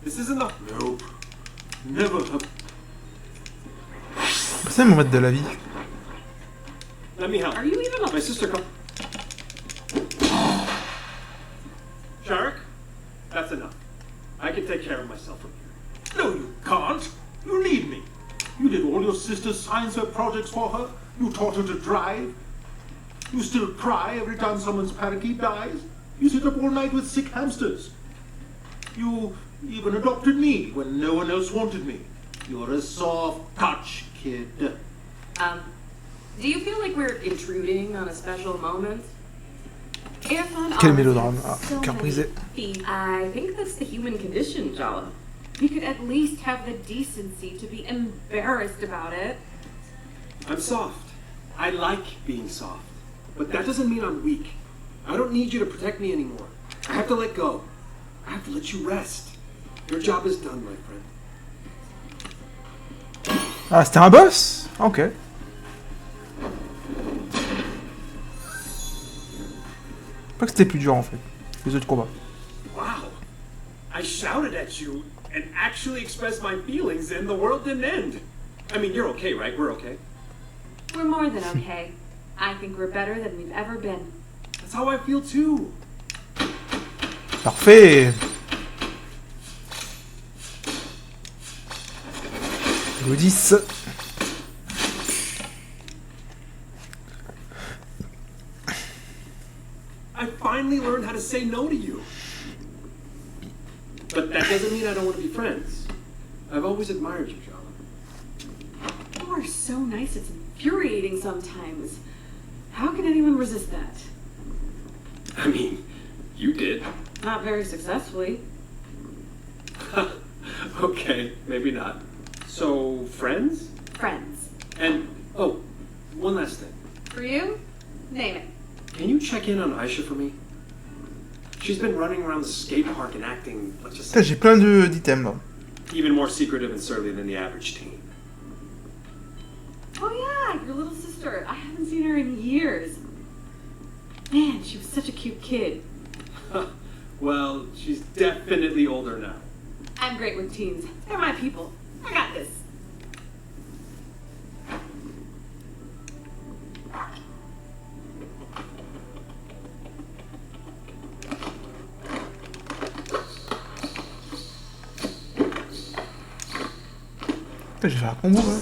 This isn't the... Nope. Never have... C'est mon maître de la vie. Let me help. Are you even a... My sister come... Shark? That's enough. I can take care of myself from here. No, you can't. You need me. You did all your sister's science fair projects for her. You taught her to drive. You still cry every time someone's parakeet dies. You sit up all night with sick hamsters. You even adopted me when no one else wanted me. You're a soft touch, kid. Do you feel like we're intruding on a special moment? If on Quel Earth mélodrame. has Ah, so cœur many brisé. feet, I think that's the human condition, Jala. You could at least have the decency to be embarrassed about it. I'm soft. I like being soft. But that doesn't mean I'm weak. I don't need you to protect me anymore. I have to let go. I have to let you rest. Your job is done, my friend. Ah, c'était un boss? Ok. Pas que c'était plus dur en fait, les autres combats. Wow. I shouted at you and actually expressed my feelings and the world didn't end. I mean, you're okay, right? We're okay. We're more than okay. I think we're better than we've ever been. That's how I feel too. Parfait. Le 10. I finally learned how to say no to you. But that doesn't mean I don't want to be friends. I've always admired you, Jala. You are so nice, it's infuriating sometimes. How can anyone resist that? I mean, you did. Not very successfully. Okay, maybe not. So, friends? Friends. And, oh, one last thing. For you? Name it. Can you check in on Aisha for me? She's been running around the skate park and acting, let's just Putain, j'ai plein d'items là. even more secretive and surly than the average teen. Oh yeah, your little sister. I haven't seen her in years. Man, she was such a cute kid. Well, she's definitely older now. I'm great with teens. They're my people. I got this. Putain, j'ai fait un combo là.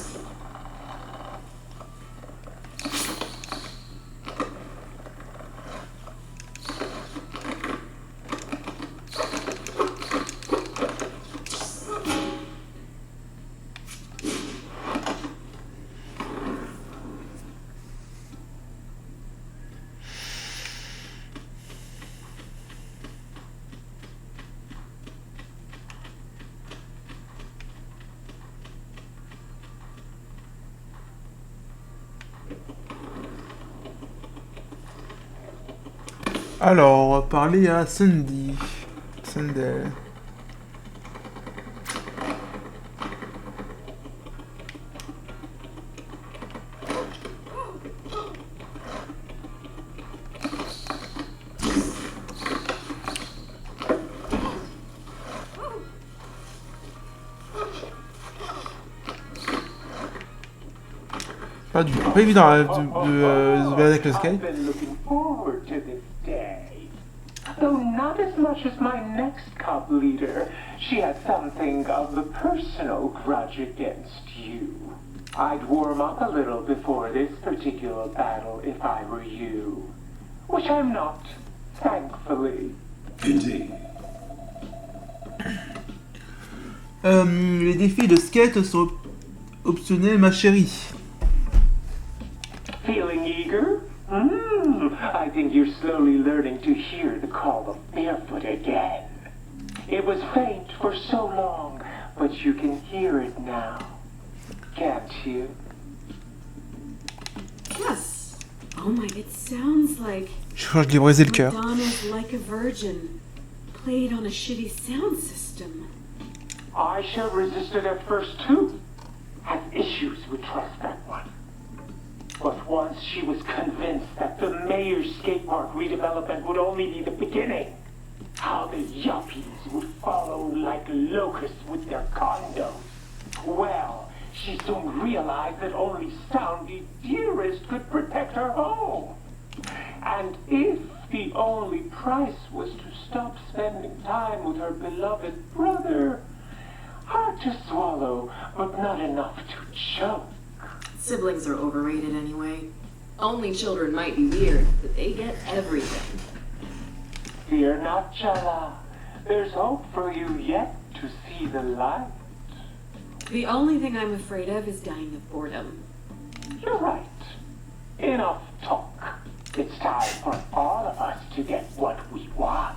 Alors, on va parler à Sunday. Sunday. Pas évident de se balader avec le skate. I've been looking forward to this day. Though not as much as my next cub leader, she had something of a personal grudge against you. I'd warm up a little before this particular battle if I were you. Which I'm not, thankfully. Indeed. Les défis de skate sont optionnels, ma chérie. Feeling eager? I think you're slowly learning to hear the call of barefoot again. It was faint for so long, but you can hear it now. Can't you? Yes. Oh my, it sounds like Je crois que je l'ai brisé le cœur. Madonna's Like a Virgin, played on a shitty sound system. Aisha resisted at first too. Had issues with trust that one. But once she was convinced that the mayor's skate park redevelopment would only be the beginning, how the yuppies would follow like locusts with their condos. Well, she soon realized that only Soundy Dearest could protect her home. And if the only price was to stop spending time with her beloved brother, hard to swallow, but not enough to choke. Siblings are overrated anyway. Only children might be weird, but they get everything. Fear not, Jala. There's hope for you yet to see the light. The only thing I'm afraid of is dying of boredom. Just Enough talk. It's time for all of us to get what we want.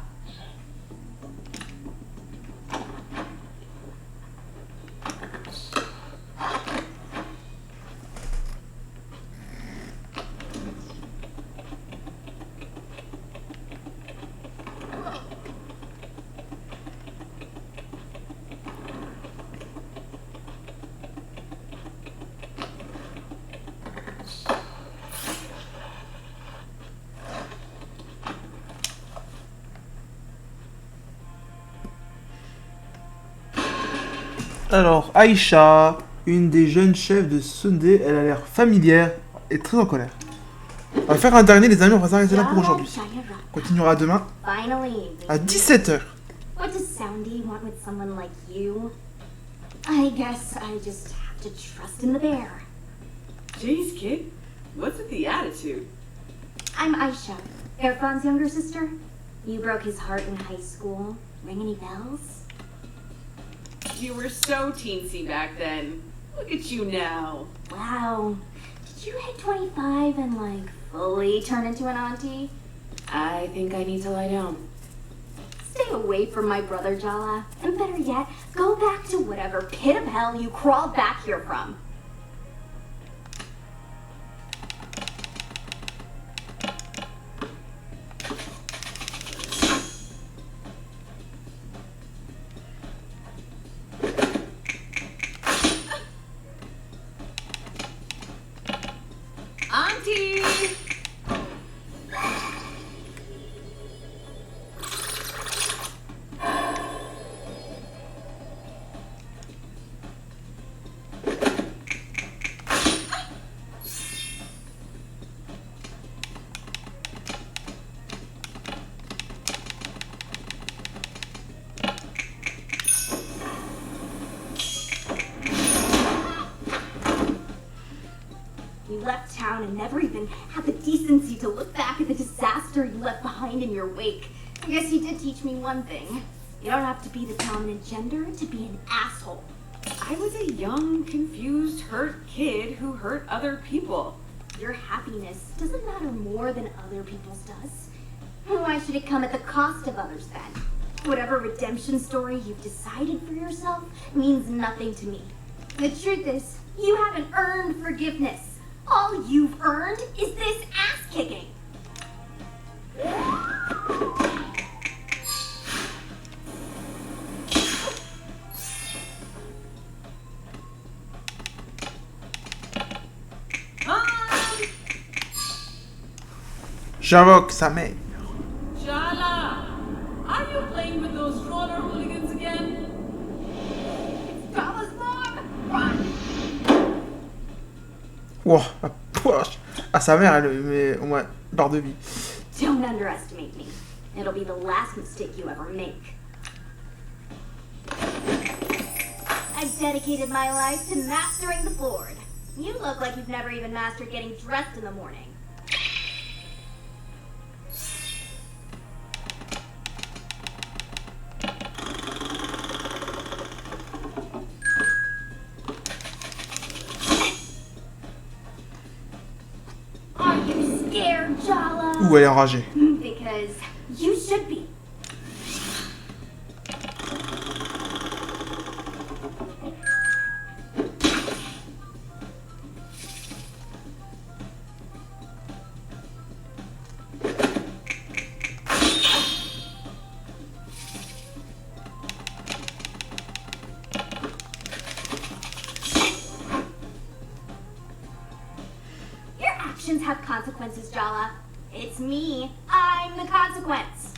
Alors, Aïcha, une des jeunes chefs de Sunday, elle a l'air familière et très en colère. On va faire un dernier, les amis, on va s'arrêter là pour aujourd'hui. On continuera demain à 17h. What does Soundy want with someone like you? I guess I just have to trust in the bear. Jeez, kid. What's with the attitude? I'm Aisha, Irfan's younger sister. You broke his heart in high school. Ring any bells? You were so teensy back then. Look at you now. Wow. Did you hit 25 and, like, fully turn into an auntie? I think I need to lie down. Stay away from my brother, Jala. And better yet, go back to whatever pit of hell you crawled back here from. Auntie! You left town and never even had the decency to look back at the disaster you left behind in your wake. I guess you did teach me one thing. You don't have to be the dominant gender to be an asshole. I was a young, confused, hurt kid who hurt other people. Your happiness doesn't matter more than other people's does. Why should it come at the cost of others then? Whatever redemption story you've decided for yourself means nothing to me. The truth is, you haven't earned forgiveness. All you've earned is this ass-kicking. J'invoque sa mère. Jala, are you playing with those roller hooligans again? Jala's mom! Run! Wow, la poche. À sa mère, elle lui met au moins barre de vie. Don't underestimate me. It'll be the last mistake you ever make. I've dedicated my life to mastering the board. You look like you've never even mastered getting dressed in the morning. Are you scared, Jala? Ouh, elle est enragée. Because you should be. Your actions have consequences, Jala. It's me. I'm the consequence.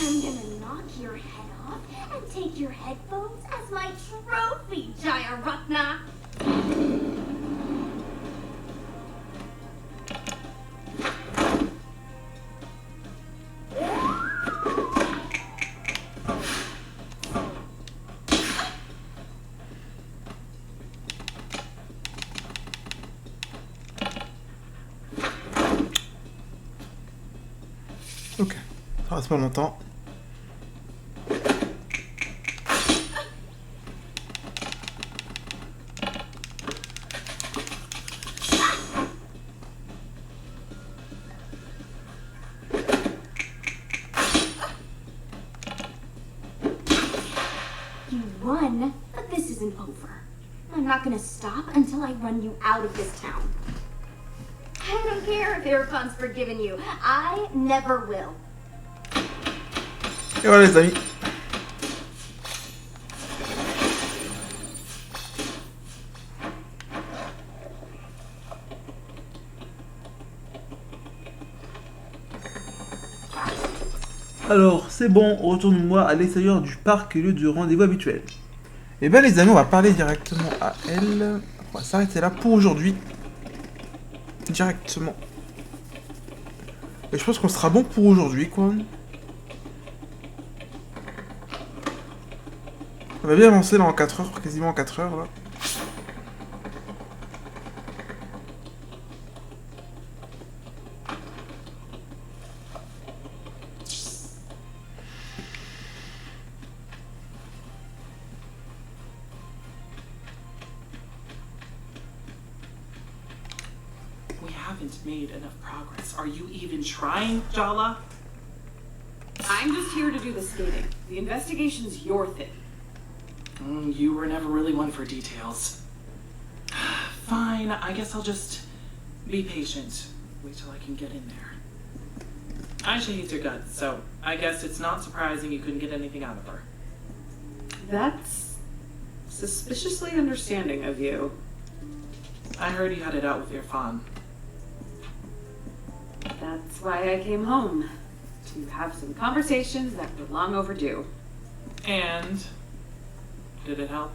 I'm gonna knock your head off and take your headphones as my trophy, Jaya Ratna. Ok, ça reste pas longtemps. not gonna stop until I run you out of this town. I don't care if Irfan's forgiven you. I never will. Et voilà les amis. Alors, c'est bon, retourne-moi à l'extérieur du parc, lieu de rendez-vous habituel. Et bien les amis, on va parler directement à elle. On va s'arrêter là pour aujourd'hui. Directement. Et je pense qu'on sera bon pour aujourd'hui, quoi. On va bien avancer là en 4 heures, quasiment en 4 heures là. We haven't made enough progress. Are you even trying, Jala? I'm just here to do the skating. The investigation's your thing. You were never really one for details. Fine, I guess I'll just be patient. Wait till I can get in there. Aisha hates your guts, so I guess it's not surprising you couldn't get anything out of her. That's suspiciously understanding of you. I heard you had it out with Irfan. That's why I came home. To have some conversations that were long overdue. And did it help?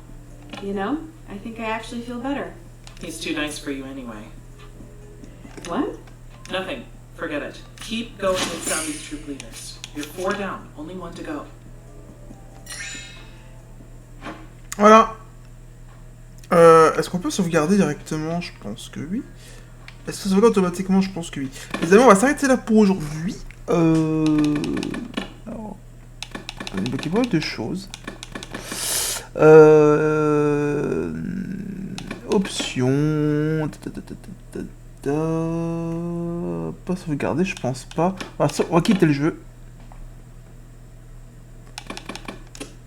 You know, I think I actually feel better. He's too nice for you anyway. What? Nothing. Forget it. Keep going with Sally's troop leaders. You're 4 down. Only 1 to go. Voilà. Est-ce qu'on peut sauvegarder directement? Je pense que oui. Est-ce que ça sauvegarde automatiquement? Je pense que oui. Les amis, on va s'arrêter là pour aujourd'hui. Alors, on a débloqué pas mal de choses. Options. Pas sauvegarder, je pense pas. On va quitter le jeu.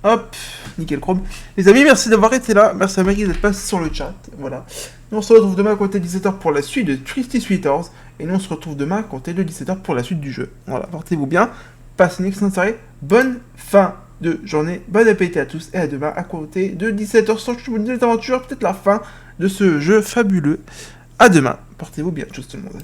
Hop, nickel chrome. Les amis, merci d'avoir été là. Merci à Maggie d'être passé sur le chat. Voilà. Nous on se retrouve demain à côté de 17h pour la suite de Thirsty Suitors. Et nous on se retrouve demain à côté de 17h pour la suite du jeu. Voilà, portez-vous bien. Passez une excellente soirée. Bonne fin de journée. Bon appétit à tous. Et à demain à côté de 17h sur une nouvelle aventure. Peut-être la fin de ce jeu fabuleux. À demain. Portez-vous bien. Tchuss tout le monde.